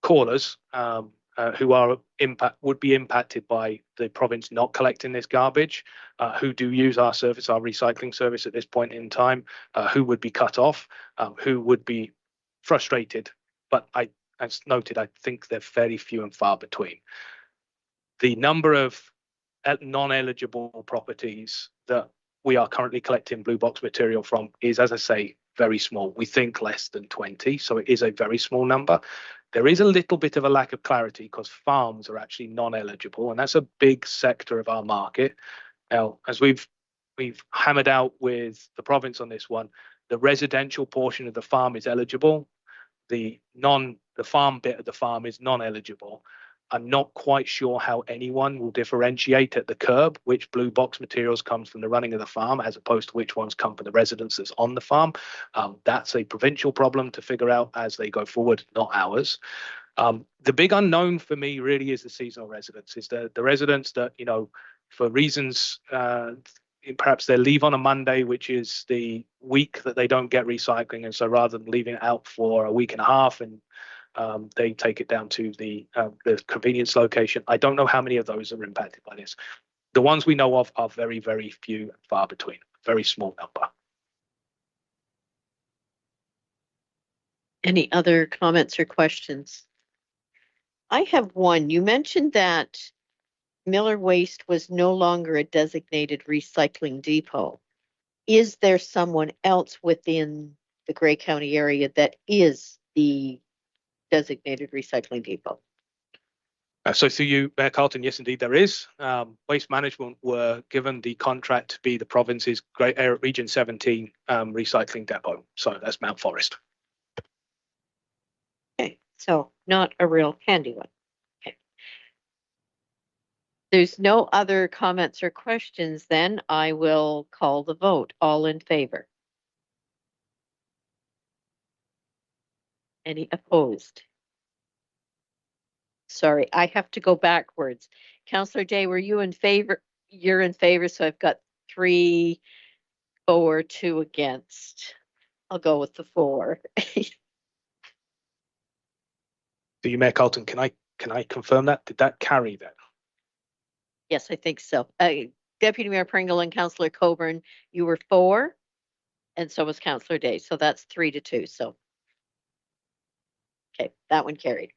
callers who would be impacted by the province not collecting this garbage, who do use our service, our recycling service at this point in time, who would be cut off, who would be frustrated. But as noted, I think they're fairly few and far between. The number of non-eligible properties that we are currently collecting blue box material from is, as I say, very small. We think less than 20, so it is a very small number. There is a little bit of a lack of clarity because farms are actually non-eligible, and that's a big sector of our market. Now, as we've hammered out with the province on this one, the residential portion of the farm is eligible. The farm bit of the farm is non-eligible. I'm not quite sure how anyone will differentiate at the curb which blue box materials comes from the running of the farm as opposed to which ones come from the residences on the farm. That's a provincial problem to figure out as they go forward, not ours. The big unknown for me really is the seasonal residents, is the residents that, for reasons, perhaps they leave on a Monday, which is the week that they don't get recycling. And so rather than leaving it out for a week and a half and they take it down to the convenience location. I don't know how many of those are impacted by this. The ones we know of are very, very few and far between, very small number. Any other comments or questions? I have one. You mentioned that Miller Waste was no longer a designated recycling depot. Is there someone else within the Grey County area that is the designated recycling depot? So through you, Mayor Carlton, yes, indeed, there is. Waste Management were given the contract to be the province's Region 17 recycling depot. So that's Mount Forest. Okay, so not a real handy one. Okay. There's no other comments or questions, then I will call the vote. All in favor? Any opposed? Sorry, I have to go backwards. Councillor Day, were you in favor? You're in favor, so I've got 3 for, 2 against. I'll go with the 4. Do you, Mayor Carlton, can I confirm that? Did that carry then? Yes, I think so. Deputy Mayor Pringle and Councillor Coburn, you were 4, and so was Councillor Day. So that's 3-2. So, okay, that one carried.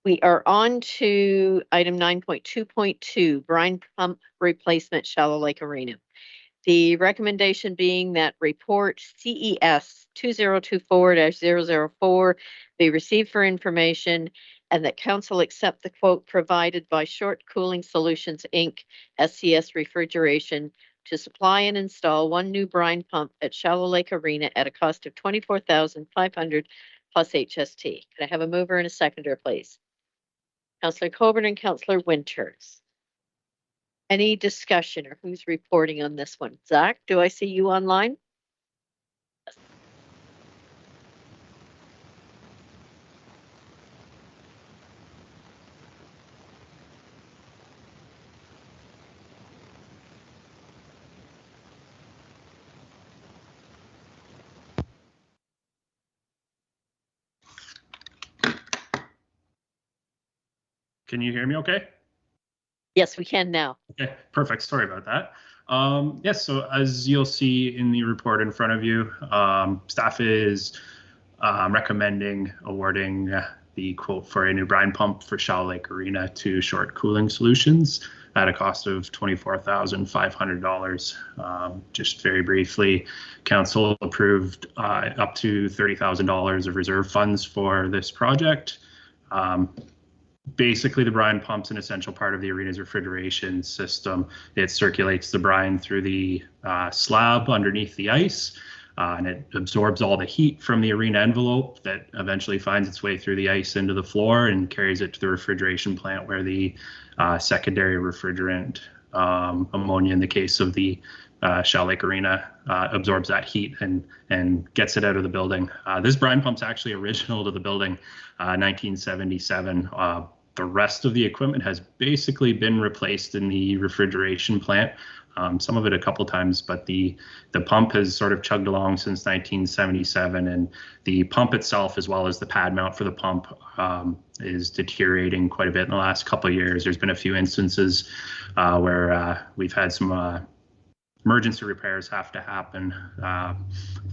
We are on to item 9.2.2, brine pump replacement, Shallow Lake Arena. The recommendation being that report CES 2024-004 be received for information and that council accept the quote provided by Short Cooling Solutions, Inc., SCS Refrigeration, to supply and install 1 new brine pump at Shallow Lake Arena at a cost of $24,500 plus HST. Can I have a mover and a seconder, please? Councillor Coburn and Councillor Winters. Any discussion or who's reporting on this one? Zach, do I see you online? Can you hear me okay? Yes, we can now. Okay, perfect. Sorry about that. Yes, so as you'll see in the report in front of you, staff is recommending awarding the quote for a new brine pump for Shallow Lake Arena to Short Cooling Solutions at a cost of $24,500. Just very briefly, council approved up to $30,000 of reserve funds for this project. Basically, the brine pump's an essential part of the arena's refrigeration system. It circulates the brine through the slab underneath the ice, and it absorbs all the heat from the arena envelope that eventually finds its way through the ice into the floor and carries it to the refrigeration plant where the secondary refrigerant, ammonia in the case of the Shallow Lake Arena, absorbs that heat and gets it out of the building. This brine pump's actually original to the building, 1977. The rest of the equipment has basically been replaced in the refrigeration plant, some of it a couple times, but the pump has sort of chugged along since 1977, and the pump itself, as well as the pad mount for the pump, is deteriorating quite a bit in the last couple of years. There's been a few instances where we've had some emergency repairs have to happen.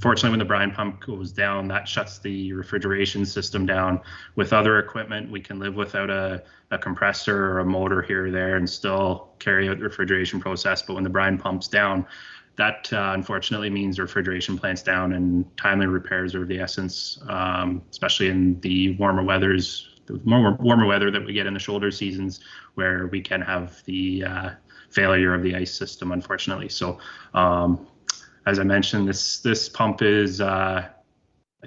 Fortunately, when the brine pump goes down, that shuts the refrigeration system down. With other equipment, we can live without a compressor or a motor here or there and still carry out the refrigeration process. But when the brine pump's down, that unfortunately means the refrigeration plant's down, and timely repairs are of the essence, especially in the warmer weather that we get in the shoulder seasons, where we can have the failure of the ice system, unfortunately. So as I mentioned, this pump is I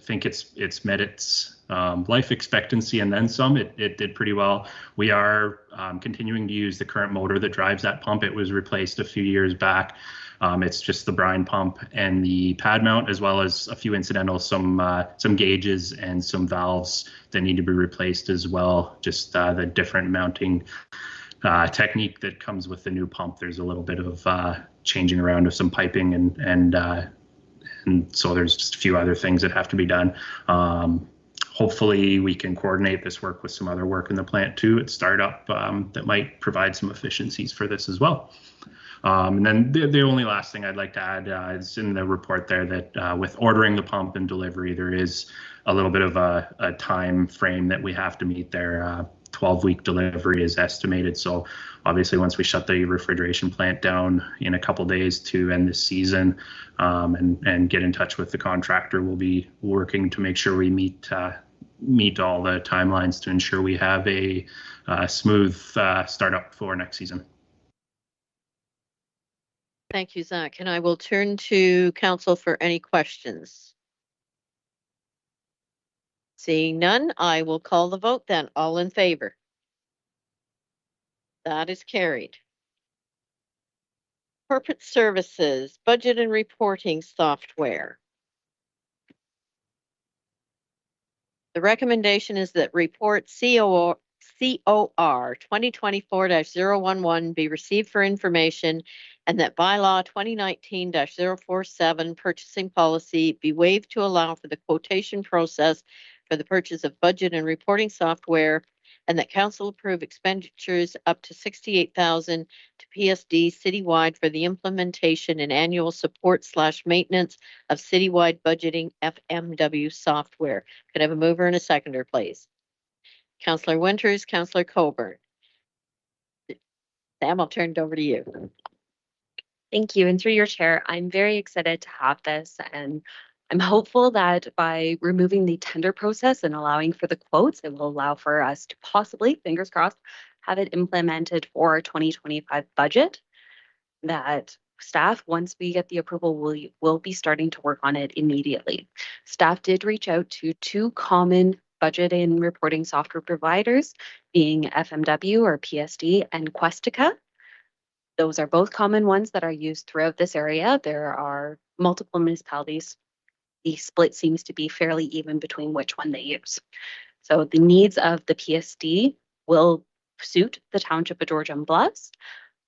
think it's met its life expectancy and then some. It did pretty well. We are continuing to use the current motor that drives that pump. It was replaced a few years back. It's just the brine pump and the pad mount, as well as a few incidental, some gauges and some valves that need to be replaced as well. Just the different mounting technique that comes with the new pump. There's a little bit of changing around of some piping and so there's just a few other things that have to be done. hopefully we can coordinate this work with some other work in the plant too at startup that might provide some efficiencies for this as well. And then the only last thing I'd like to add is in the report there that with ordering the pump and delivery, there is a little bit of a time frame that we have to meet there. 12-week delivery is estimated. So obviously once we shut the refrigeration plant down in a couple days to end this season and get in touch with the contractor, we'll be working to make sure we meet all the timelines to ensure we have a smooth startup for next season. Thank you, Zach. And I will turn to council for any questions. Seeing none, I will call the vote then. All in favor? That is carried. Corporate services, budget and reporting software. The recommendation is that report COR 2024-011 be received for information and that bylaw 2019-047 purchasing policy be waived to allow for the quotation process for the purchase of budget and reporting software, and that council approve expenditures up to $68,000 to PSD citywide for the implementation and annual support / maintenance of citywide budgeting FMW software. Could I have a mover and a seconder, please? Councillor Winters, Councillor Coburn. Sam, I'll turn it over to you. Thank you. And through your chair, I'm very excited to have this, and I'm hopeful that by removing the tender process and allowing for the quotes, it will allow for us to possibly, fingers crossed, have it implemented for our 2025 budget. That staff, once we get the approval, will be starting to work on it immediately. Staff did reach out to two common budget and reporting software providers, being FMW or PSD and Questica. Those are both common ones that are used throughout this area. There are multiple municipalities. The split seems to be fairly even between which one they use. So the needs of the PSD will suit the Township of Georgian Bluffs.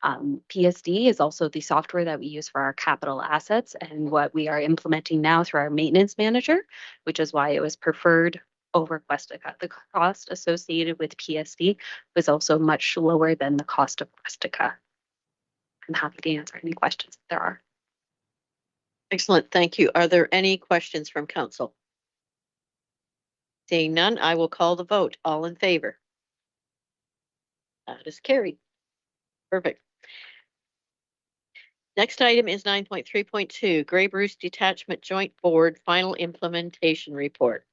PSD is also the software that we use for our capital assets and what we are implementing now through our maintenance manager, which is why it was preferred over Questica. The cost associated with PSD was also much lower than the cost of Questica. I'm happy to answer any questions if there are. Excellent, thank you. Are there any questions from council? Seeing none, I will call the vote. All in favor? That is carried. Perfect. Next item is 9.3.2, Grey Bruce Detachment Joint Board Final Implementation Report.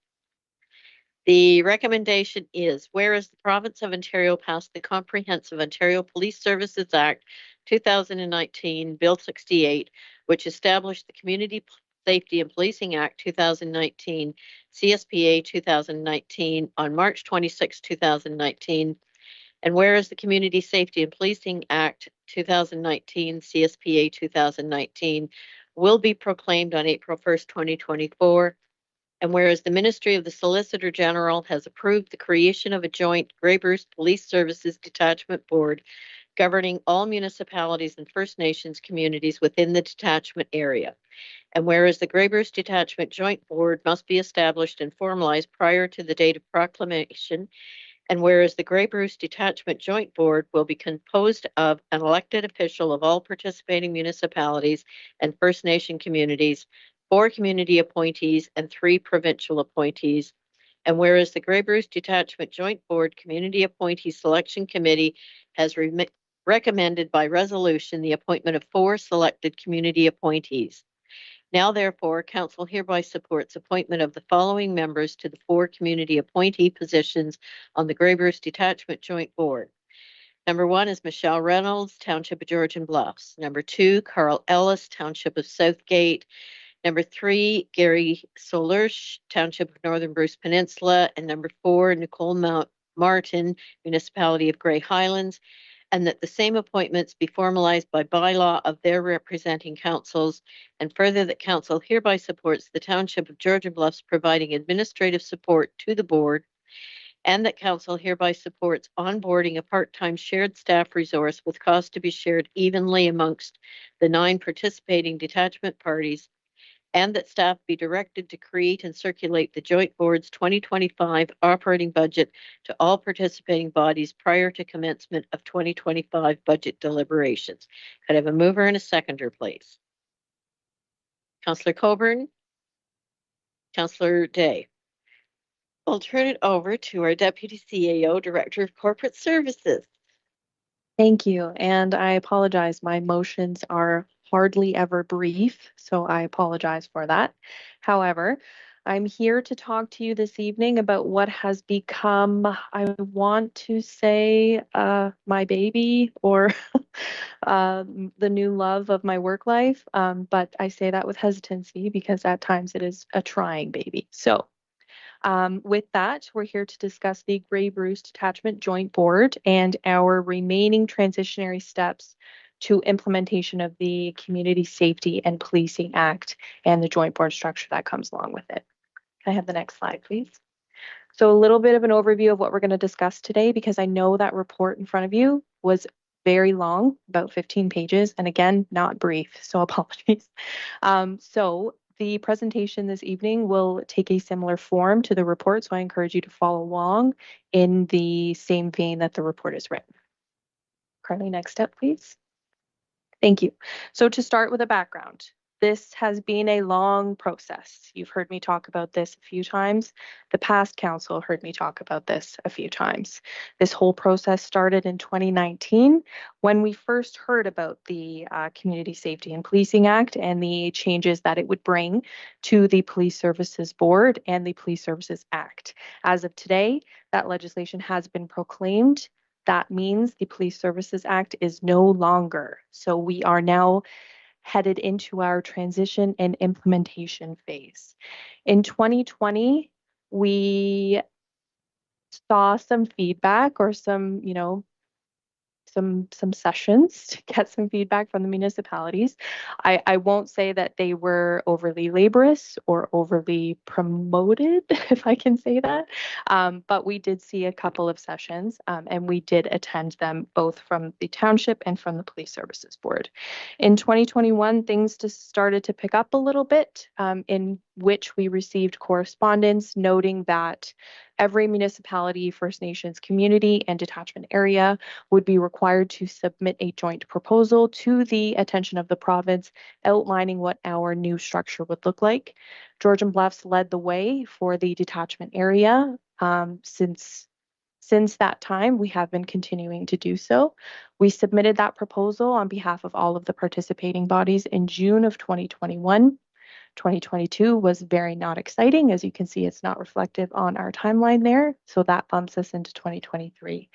The recommendation is, whereas the Province of Ontario passed the Comprehensive Ontario Police Services Act 2019, Bill 68, which established the Community Safety and Policing Act 2019, CSPA 2019 on March 26, 2019, and whereas the Community Safety and Policing Act 2019, CSPA 2019 will be proclaimed on April 1st, 2024, and whereas the Ministry of the Solicitor General has approved the creation of a joint Grey Bruce Police Services Detachment Board governing all municipalities and First Nations communities within the detachment area. And whereas the Grey Bruce Detachment Joint Board must be established and formalized prior to the date of proclamation, and whereas the Grey Bruce Detachment Joint Board will be composed of an elected official of all participating municipalities and First Nation communities, 4 community appointees, and 3 provincial appointees. And whereas the Grey Bruce Detachment Joint Board Community Appointee Selection Committee has recommended by resolution the appointment of 4 selected community appointees. Now, therefore, Council hereby supports appointment of the following members to the 4 community appointee positions on the Grey Bruce Detachment Joint Board. Number 1 is Michelle Reynolds, Township of Georgian Bluffs. Number 2, Carl Ellis, Township of Southgate. Number 3, Gary Solersh, Township of Northern Bruce Peninsula. And number 4, Nicole Martin, Municipality of Grey Highlands. And that the same appointments be formalized by bylaw of their representing councils, and further that council hereby supports the Township of Georgian Bluffs providing administrative support to the board, and that council hereby supports onboarding a part-time shared staff resource with cost to be shared evenly amongst the 9 participating detachment parties, and that staff be directed to create and circulate the joint board's 2025 operating budget to all participating bodies prior to commencement of 2025 budget deliberations. Could I have a mover and a seconder, please? Councillor Coburn, Councillor Day. I'll turn it over to our Deputy CAO, Director of Corporate Services. Thank you. And I apologize. My motions are hardly ever brief, so I apologize for that. However, I'm here to talk to you this evening about what has become, I want to say, my baby or the new love of my work life. But I say that with hesitancy because at times it is a trying baby. So with that, we're here to discuss the Grey Bruce Detachment Joint Board and our remaining transitionary steps to implementation of the Community Safety and Policing Act and the joint board structure that comes along with it. Can I have the next slide, please? So a little bit of an overview of what we're going to discuss today, because I know that report in front of you was very long, about 15 pages, and again, not brief, so apologies. So the presentation this evening will take a similar form to the report, so I encourage you to follow along in the same vein that the report is written. Carly, next step, please. Thank you. So to start with a background, this has been a long process. You've heard me talk about this a few times. The past council heard me talk about this a few times. This whole process started in 2019 when we first heard about the Community Safety and Policing Act and the changes that it would bring to the Police Services Board and the Police Services Act. As of today, that legislation has been proclaimed. That means the Police Services Act is no longer. So we are now headed into our transition and implementation phase. In 2020, we saw some feedback or some, some sessions to get some feedback from the municipalities. I won't say that they were overly laborious or overly promoted, if I can say that, but we did see a couple of sessions and we did attend them both from the township and from the Police Services Board. In 2021, things just started to pick up a little bit, in which we received correspondence noting that every municipality, First Nations community, and detachment area would be required to submit a joint proposal to the attention of the province outlining what our new structure would look like. Georgian Bluffs led the way for the detachment area. Since that time, we have been continuing to do so. We submitted that proposal on behalf of all of the participating bodies in June of 2021. 2022 was very not exciting. As you can see, it's not reflective on our timeline there. So that bumps us into 2023.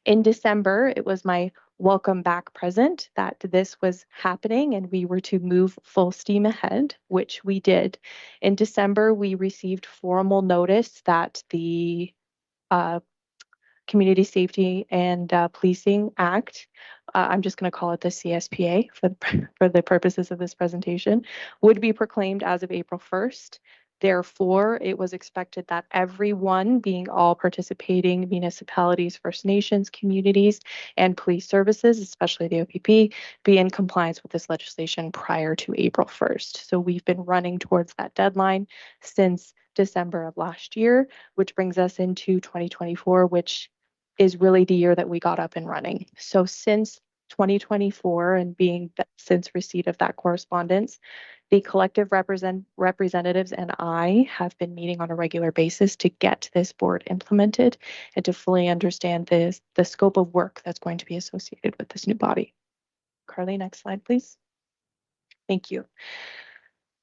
In December, it was my welcome back present that this was happening and we were to move full steam ahead, which we did. In December, we received formal notice that the Community Safety and Policing Act, I'm just going to call it the CSPA for the purposes of this presentation, would be proclaimed as of April 1st. Therefore, it was expected that everyone, being all participating municipalities, First Nations, communities, and police services, especially the OPP, be in compliance with this legislation prior to April 1st. So we've been running towards that deadline since December of last year, which brings us into 2024, which is really the year that we got up and running. So since 2024 and since receipt of that correspondence, the collective representatives and I have been meeting on a regular basis to get this board implemented and to fully understand the scope of work that's going to be associated with this new body. Carly, next slide, please. Thank you.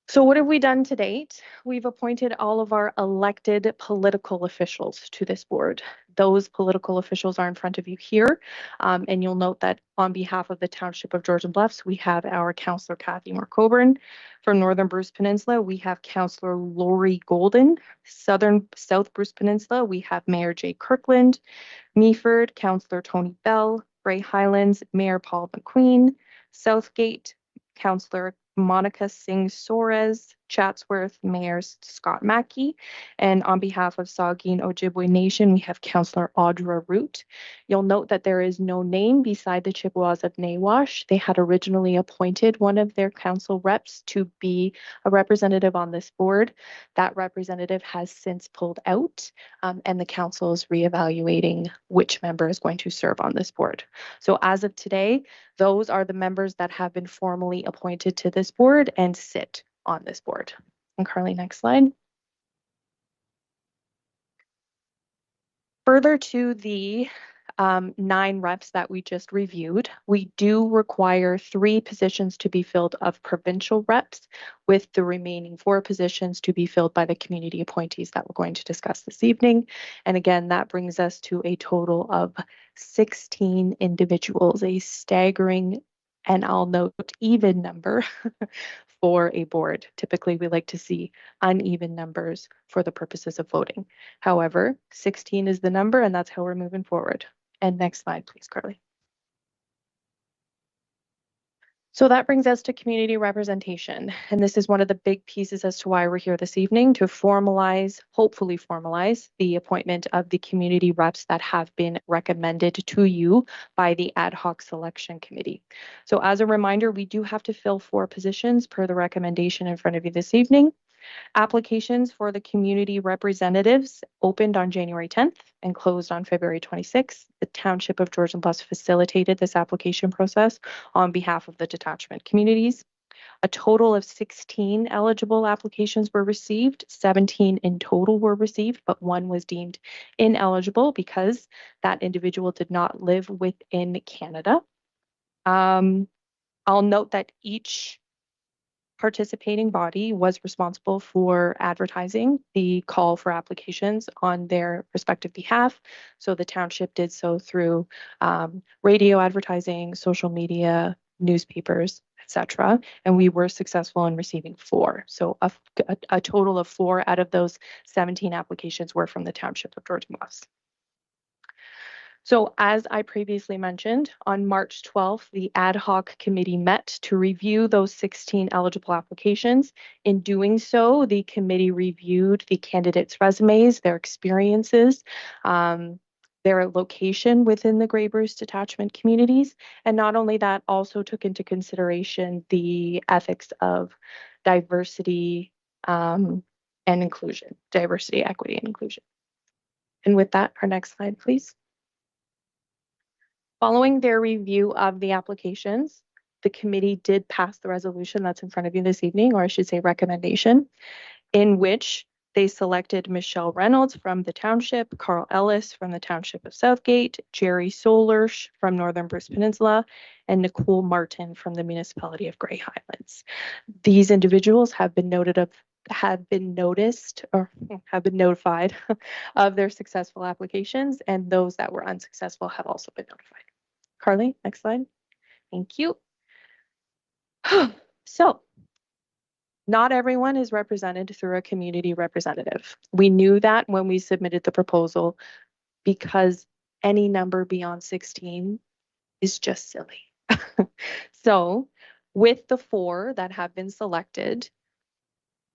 So what have we done to date? We've appointed all of our elected political officials to this board. Those political officials are in front of you here. And you'll note that on behalf of the Township of Georgian Bluffs, we have our Councillor Kathy Moore Coburn. From Northern Bruce Peninsula, we have Councillor Lori Golden. South Bruce Peninsula, we have Mayor Jay Kirkland. Meaford, Councillor Tony Bell. Bray Highlands, Mayor Paul McQueen. Southgate, Councillor Monica Singh Soares, Chatsworth, Mayor Scott Mackey, and on behalf of Saugeen Ojibwe Nation, we have Councillor Audra Root. You'll note that there is no name beside the Chippewas of Nawash. They had originally appointed one of their council reps to be a representative on this board. That representative has since pulled out, and the council is reevaluating which member is going to serve on this board. So as of today, those are the members that have been formally appointed to this board and sit on this board. And Carly, next slide. Further to the 9 reps that we just reviewed, we do require 3 positions to be filled of provincial reps, with the remaining 4 positions to be filled by the community appointees that we're going to discuss this evening. And again, that brings us to a total of 16 individuals, a staggering, and I'll note, even number for a board. Typically, we like to see uneven numbers for the purposes of voting. However, 16 is the number, and that's how we're moving forward. And next slide, please, Carly. So that brings us to community representation. And this is one of the big pieces as to why we're here this evening, to formalize, hopefully formalize, the appointment of the community reps that have been recommended to you by the ad hoc selection committee. So as a reminder, we do have to fill 4 positions per the recommendation in front of you this evening. Applications for the community representatives opened on January 10th and closed on February 26th. The Township of Georgian Bluffs facilitated this application process on behalf of the detachment communities. A total of 16 eligible applications were received. 17 in total were received, but 1 was deemed ineligible because that individual did not live within Canada. I'll note that each participating body was responsible for advertising the call for applications on their respective behalf. So the township did so through radio advertising, social media, newspapers, etc. And we were successful in receiving 4. So a total of 4 out of those 17 applications were from the Township of Georgian Bluffs. So as I previously mentioned, on March 12th, the ad hoc committee met to review those 16 eligible applications. In doing so, the committee reviewed the candidates' resumes, their experiences, their location within the Grey Bruce detachment communities, and not only that, also took into consideration the ethics of diversity and inclusion, diversity, equity, and inclusion. And with that, our next slide, please. Following their review of the applications, the committee did pass the resolution that's in front of you this evening, or I should say recommendation, in which they selected Michelle Reynolds from the township, Carl Ellis from the township of Southgate, Jerry Solersh from Northern Bruce Peninsula, and Nicole Martin from the municipality of Grey Highlands. These individuals have been notified of their successful applications, and those that were unsuccessful have also been notified. Carly, next slide. Thank you. So, not everyone is represented through a community representative. We knew that when we submitted the proposal, because any number beyond 16 is just silly. So, with the 4 that have been selected,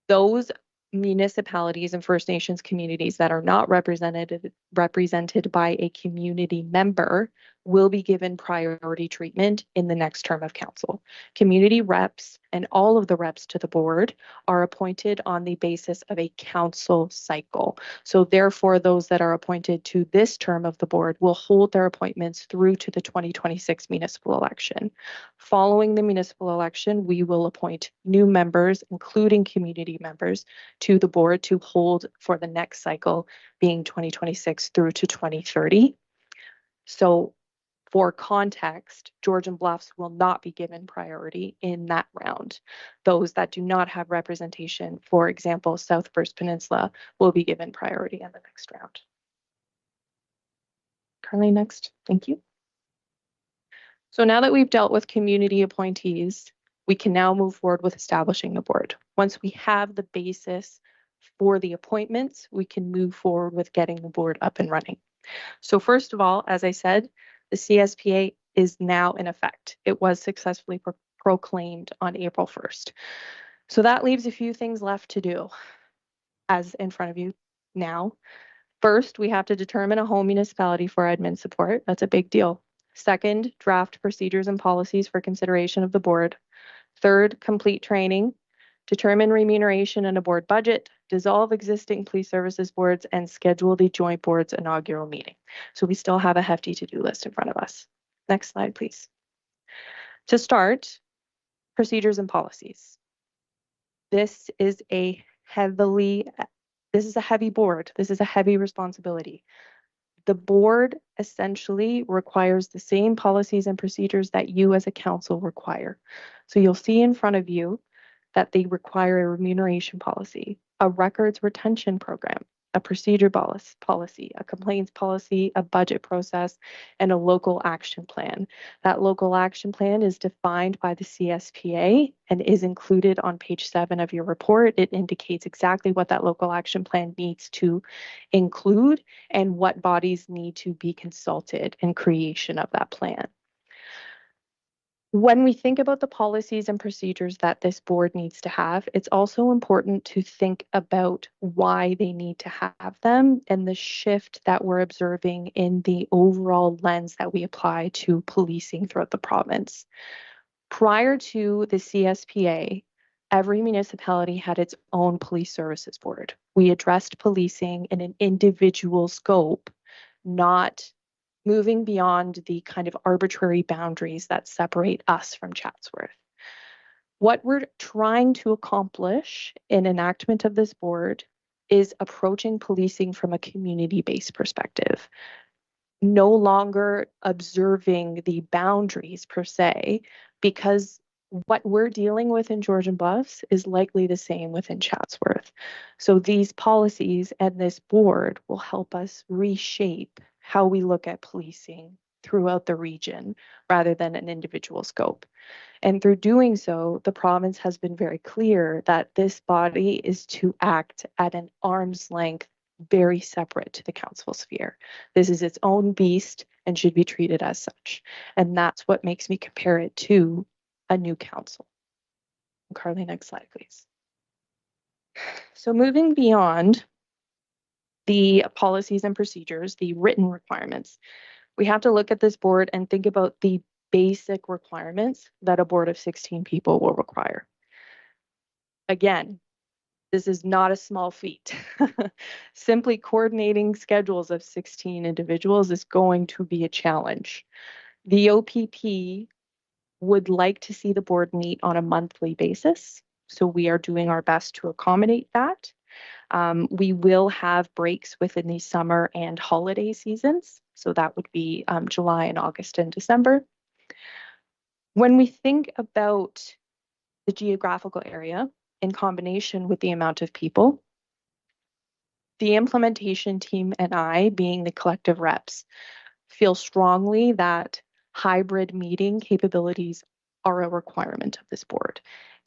those municipalities and First Nations communities that are not represented by a community member will be given priority treatment in the next term of council. Community reps and all of the reps to the board are appointed on the basis of a council cycle. So therefore, those that are appointed to this term of the board will hold their appointments through to the 2026 municipal election. Following the municipal election, we will appoint new members, including community members, to the board to hold for the next cycle, being 2026 through to 2030. So for context, Georgian Bluffs will not be given priority in that round. Those that do not have representation, for example, South Bruce Peninsula, will be given priority in the next round. Carly, next. Thank you. So now that we've dealt with community appointees, we can now move forward with establishing the board. Once we have the basis for the appointments, we can move forward with getting the board up and running. So first of all, as I said, the CSPA is now in effect. It was successfully proclaimed on April 1st. So that leaves a few things left to do as in front of you now. First, we have to determine a home municipality for admin support. That's a big deal. Second, draft procedures and policies for consideration of the board. Third, complete training, determine remuneration and a board budget, dissolve existing police services boards, and schedule the joint board's inaugural meeting. So we still have a hefty to-do list in front of us. Next slide, please. To start, procedures and policies. This is a heavy board. This is a heavy responsibility. The board essentially requires the same policies and procedures that you as a council require. So you'll see in front of you that they require a remuneration policy, a records retention program, a procedure policy, a complaints policy, a budget process, and a local action plan. That local action plan is defined by the CSPA and is included on page 7 of your report. It indicates exactly what that local action plan needs to include and what bodies need to be consulted in creation of that plan. When we think about the policies and procedures that this board needs to have, it's also important to think about why they need to have them and the shift that we're observing in the overall lens that we apply to policing throughout the province. Prior to the CSPA, every municipality had its own police services board. We addressed policing in an individual scope, not moving beyond the kind of arbitrary boundaries that separate us from Chatsworth. What we're trying to accomplish in enactment of this board is approaching policing from a community-based perspective, no longer observing the boundaries per se, because what we're dealing with in Georgian Bluffs is likely the same within Chatsworth. So these policies and this board will help us reshape how we look at policing throughout the region rather than an individual scope. And through doing so, the province has been very clear that this body is to act at an arm's length, very separate to the council sphere. This is its own beast and should be treated as such. And that's what makes me compare it to a new council. Carly, next slide, please. So moving beyond the policies and procedures, the written requirements, we have to look at this board and think about the basic requirements that a board of 16 people will require. Again, this is not a small feat. Simply coordinating schedules of 16 individuals is going to be a challenge. The OPP would like to see the board meet on a monthly basis, so we are doing our best to accommodate that. We will have breaks within the summer and holiday seasons. So that would be July and August and December. When we think about the geographical area in combination with the amount of people, the implementation team and I, being the collective reps, feel strongly that hybrid meeting capabilities are a requirement of this board,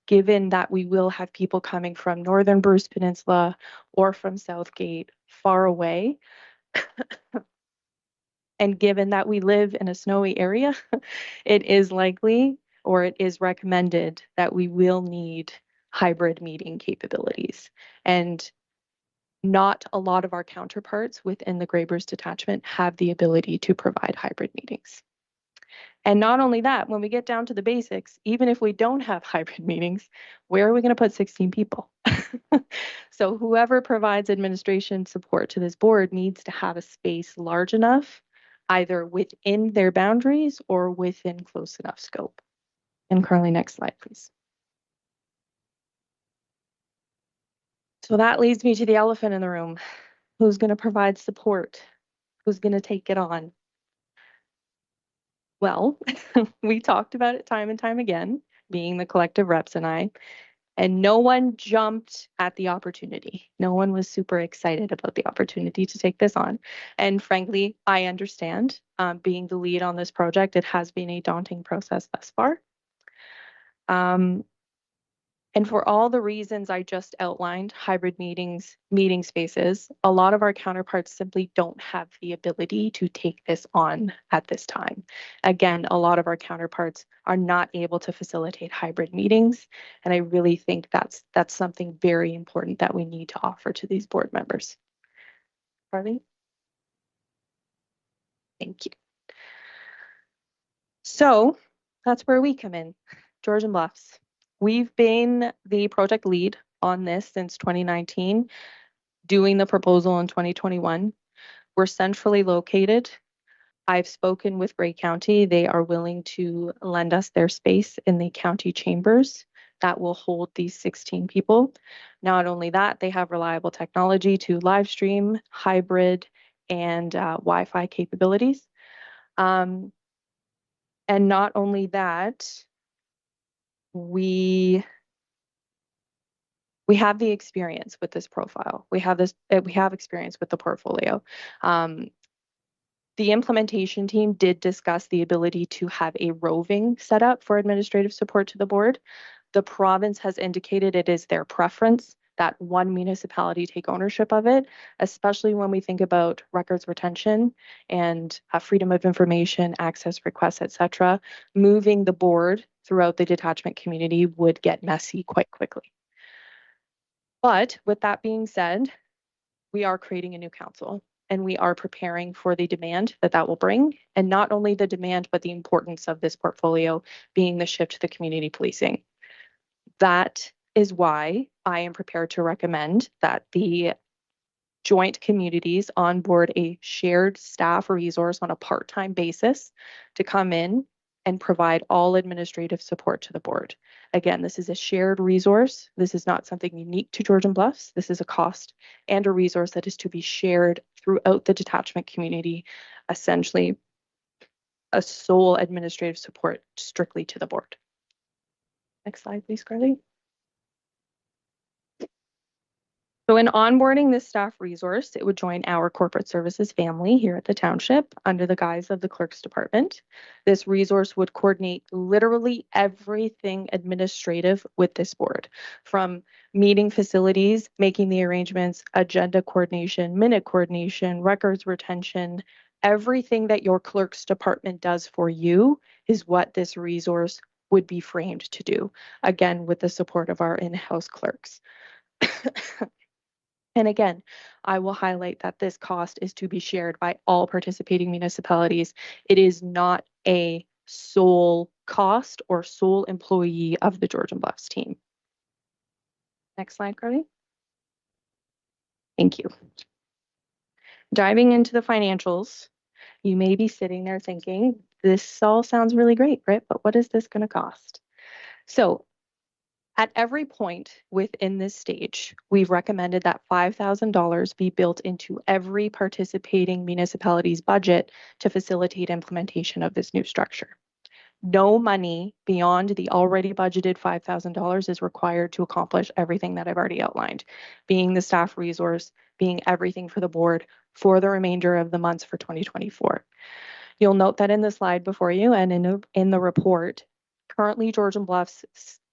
given that we will have people coming from Northern Bruce Peninsula or from Southgate far away. And given that we live in a snowy area, it is likely or it is recommended that we will need hybrid meeting capabilities. And not a lot of our counterparts within the Graybers detachment have the ability to provide hybrid meetings. And not only that, when we get down to the basics, even if we don't have hybrid meetings, where are we going to put 16 people? So whoever provides administration support to this board needs to have a space large enough, either within their boundaries or within close enough scope. And Carly, next slide, please. So that leads me to the elephant in the room. Who's going to provide support? Who's going to take it on? Well, we talked about it time and time again, being the collective reps and I, and no one jumped at the opportunity. No one was super excited about the opportunity to take this on. And frankly, I understand, being the lead on this project, it has been a daunting process thus far. And And for all the reasons I just outlined, hybrid meetings, meeting spaces, a lot of our counterparts simply don't have the ability to take this on at this time. Again, a lot of our counterparts are not able to facilitate hybrid meetings. And I really think that's something very important that we need to offer to these board members. Carly? Thank you. So that's where we come in, Georgian Bluffs. We've been the project lead on this since 2019, doing the proposal in 2021. We're centrally located. I've spoken with Grey County. They are willing to lend us their space in the county chambers that will hold these 16 people. Not only that, they have reliable technology to live stream, hybrid, and Wi-Fi capabilities. And not only that, we have the experience with this profile. We have experience with the portfolio. The implementation team did discuss the ability to have a roving setup for administrative support to the board. The province has indicated it is their preference that one municipality take ownership of it, especially when we think about records retention and freedom of information, access requests, etc. Moving the board throughout the detachment community would get messy quite quickly. But with that being said, we are creating a new council and we are preparing for the demand that will bring, and not only the demand, but the importance of this portfolio being the shift to community policing. That is why I am prepared to recommend that the joint communities onboard a shared staff resource on a part-time basis to come in and provide all administrative support to the board. Again, this is a shared resource. This is not something unique to Georgian Bluffs. This is a cost and a resource that is to be shared throughout the detachment community, essentially a sole administrative support strictly to the board. Next slide, please, Carly. So in onboarding this staff resource, it would join our corporate services family here at the township under the guise of the clerk's department. This resource would coordinate literally everything administrative with this board, from meeting facilities, making the arrangements, agenda coordination, minute coordination, records retention. Everything that your clerk's department does for you is what this resource would be framed to do, again, with the support of our in-house clerks. And again, I will highlight that this cost is to be shared by all participating municipalities. It is not a sole cost or sole employee of the Georgian Bluffs team. Next slide, Carly. Thank you. Diving into the financials, you may be sitting there thinking, this all sounds really great, right? But what is this going to cost? So at every point within this stage, we've recommended that $5,000 be built into every participating municipality's budget to facilitate implementation of this new structure. No money beyond the already budgeted $5,000 is required to accomplish everything that I've already outlined, being the staff resource, being everything for the board for the remainder of the months for 2024. You'll note that in the slide before you and in the report, currently Georgian Bluffs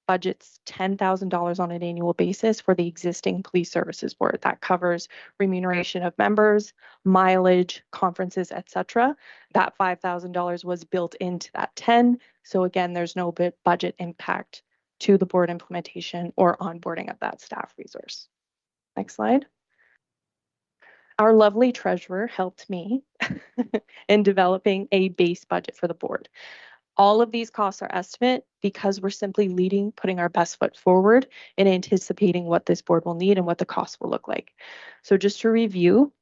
budgets $10,000 on an annual basis for the existing police services board. That covers remuneration of members, mileage, conferences, etc. That $5,000 was built into that 10. So again, there's no budget impact to the board implementation or onboarding of that staff resource. Next slide. Our lovely treasurer helped me in developing a base budget for the board. All of these costs are estimate because we're simply putting our best foot forward and anticipating what this board will need and what the cost will look like. So just to review,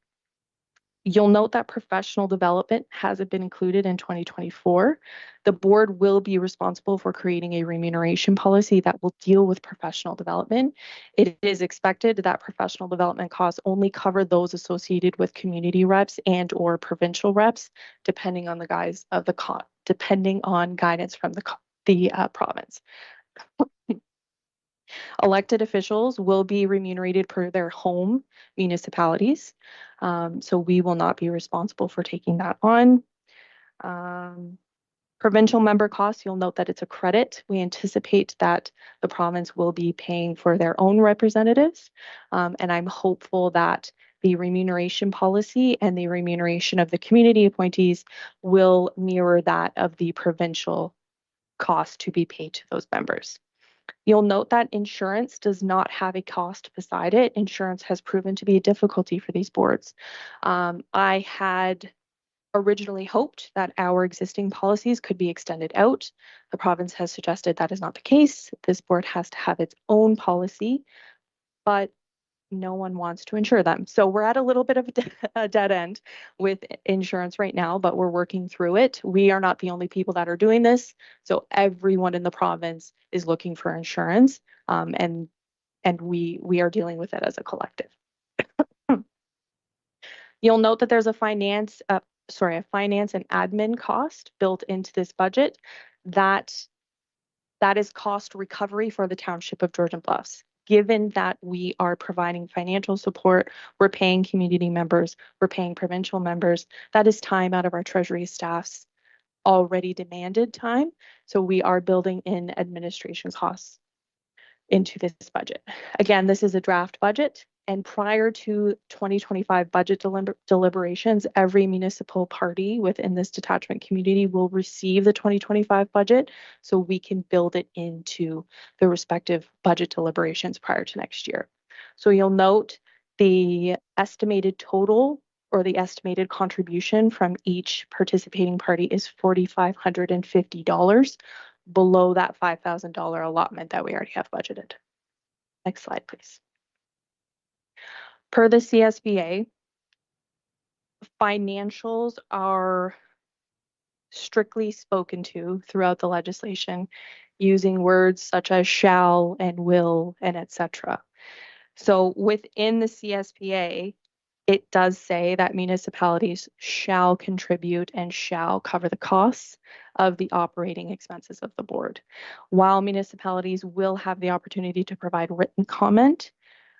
you'll note that professional development hasn't been included in 2024. The board will be responsible for creating a remuneration policy that will deal with professional development. It is expected that professional development costs only cover those associated with community reps and or provincial reps, depending on the depending on guidance from the province. Elected officials will be remunerated per their home municipalities. So we will not be responsible for taking that on. Provincial member costs, you'll note that it's a credit. We anticipate that the province will be paying for their own representatives. And I'm hopeful that the remuneration policy and the remuneration of the community appointees will mirror that of the provincial cost to be paid to those members. You'll note that insurance does not have a cost beside it. Insurance has proven to be a difficulty for these boards. I had originally hoped that our existing policies could be extended out. The province has suggested that is not the case. This board has to have its own policy, but no one wants to insure them. So we're at a little bit of a dead end with insurance right now, but we're working through it. We are not the only people that are doing this. So everyone in the province is looking for insurance, and we are dealing with it as a collective. You'll note that there's a finance and admin cost built into this budget. That is cost recovery for the township of Georgian Bluffs. Given that we are providing financial support, we're paying community members, we're paying provincial members, that is time out of our treasury staff's already demanded time. So we are building in administration costs into this budget. Again, this is a draft budget. And prior to 2025 budget deliberations, every municipal party within this detachment community will receive the 2025 budget so we can build it into the respective budget deliberations prior to next year. So you'll note the estimated total or the estimated contribution from each participating party is $4,550 below that $5,000 allotment that we already have budgeted. Next slide, please. Per the CSBA, financials are strictly spoken to throughout the legislation using words such as shall and will and etc. So within the CSBA, it does say that municipalities shall contribute and shall cover the costs of the operating expenses of the board. While municipalities will have the opportunity to provide written comment,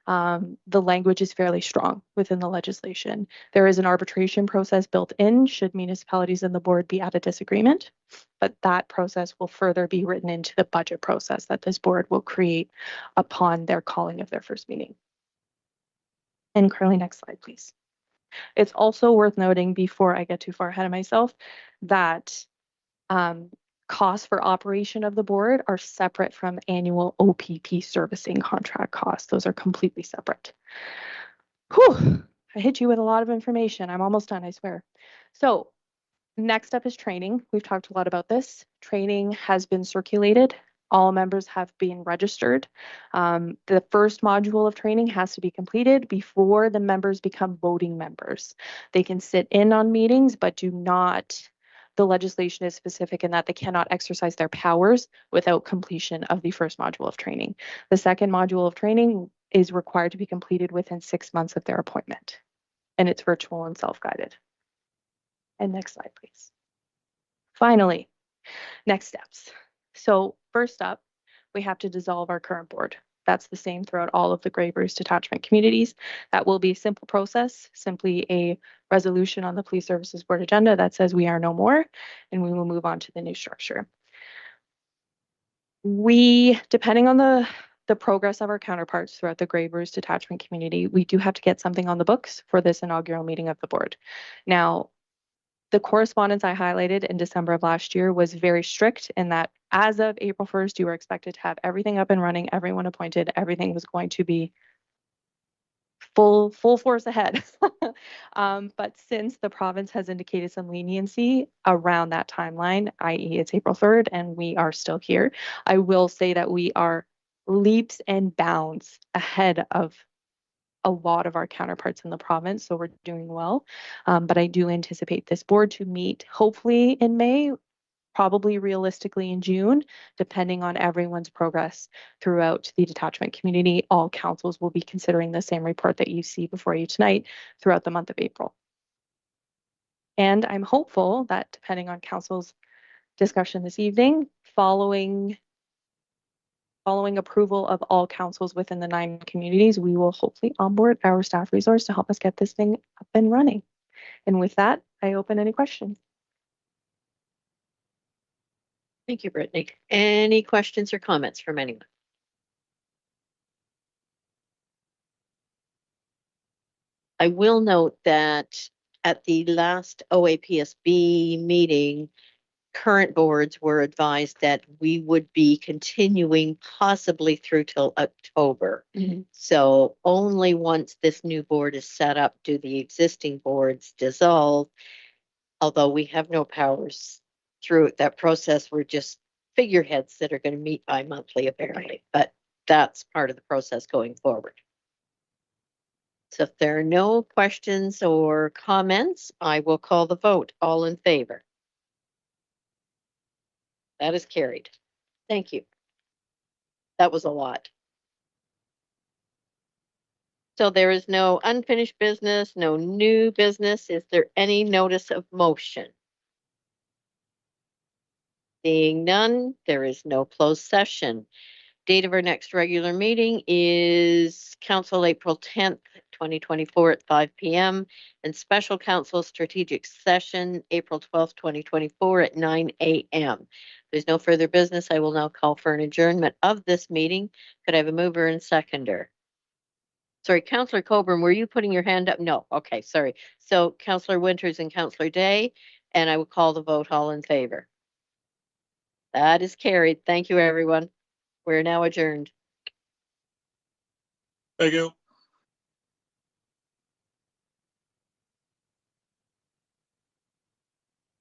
the language is fairly strong within the legislation. There is an arbitration process built in should municipalities and the board be at a disagreement, but that process will further be written into the budget process that this board will create upon their calling of their first meeting. And Carly, next slide, please. It's also worth noting before I get too far ahead of myself that costs for operation of the board are separate from annual OPP servicing contract costs. Those are completely separate. Whew, I hit you with a lot of information. I'm almost done, I swear. So next up is training. We've talked a lot about this. Training has been circulated. All members have been registered. The first module of training has to be completed before the members become voting members. They can sit in on meetings, but do not. The legislation is specific in that they cannot exercise their powers without completion of the first module of training. The second module of training is required to be completed within 6 months of their appointment, and it's virtual and self-guided. And next slide, please. Finally, next steps. So first up, we have to dissolve our current board. That's the same throughout all of the Grey Bruce detachment communities. That will be a simple process, simply a resolution on the Police Services Board agenda that says we are no more, and we will move on to the new structure. Depending on the progress of our counterparts throughout the Grey Bruce detachment community, we do have to get something on the books for this inaugural meeting of the board. Now, the correspondence I highlighted in December of last year was very strict in that as of April 1st, you were expected to have everything up and running, everyone appointed, everything was going to be full force ahead. But since the province has indicated some leniency around that timeline, i.e. it's April 3rd and we are still here, I will say that we are leaps and bounds ahead of a lot of our counterparts in the province, so we're doing well. But I do anticipate this board to meet hopefully in May, probably realistically in June, depending on everyone's progress throughout the detachment community. All councils will be considering the same report that you see before you tonight throughout the month of April. And I'm hopeful that depending on council's discussion this evening, following approval of all councils within the 9 communities, we will hopefully onboard our staff resource to help us get this thing up and running. And with that, I open any questions. Thank you, Brittany. Any questions or comments from anyone? I will note that at the last OAPSB meeting, current boards were advised that we would be continuing possibly through till October. So only once this new board is set up do the existing boards dissolve. Although we have no powers through that process, we're just figureheads that are going to meet bi-monthly apparently, but that's part of the process going forward. So if there are no questions or comments, I will call the vote. All in favor? That is carried. Thank you. That was a lot. So there is no unfinished business, no new business. Is there any notice of motion? Seeing none, there is no closed session. Date of our next regular meeting is Council April 10th, 2024 at 5 p.m. and Special Council Strategic Session April 12th, 2024 at 9 a.m. There's no further business. I will now call for an adjournment of this meeting. Could I have a mover and seconder? Sorry, Councillor Coburn, were you putting your hand up? No. Okay, sorry. So Councillor Winters and Councillor Day, and I will call the vote. All in favor. That is carried. Thank you, everyone. We're now adjourned. Thank you.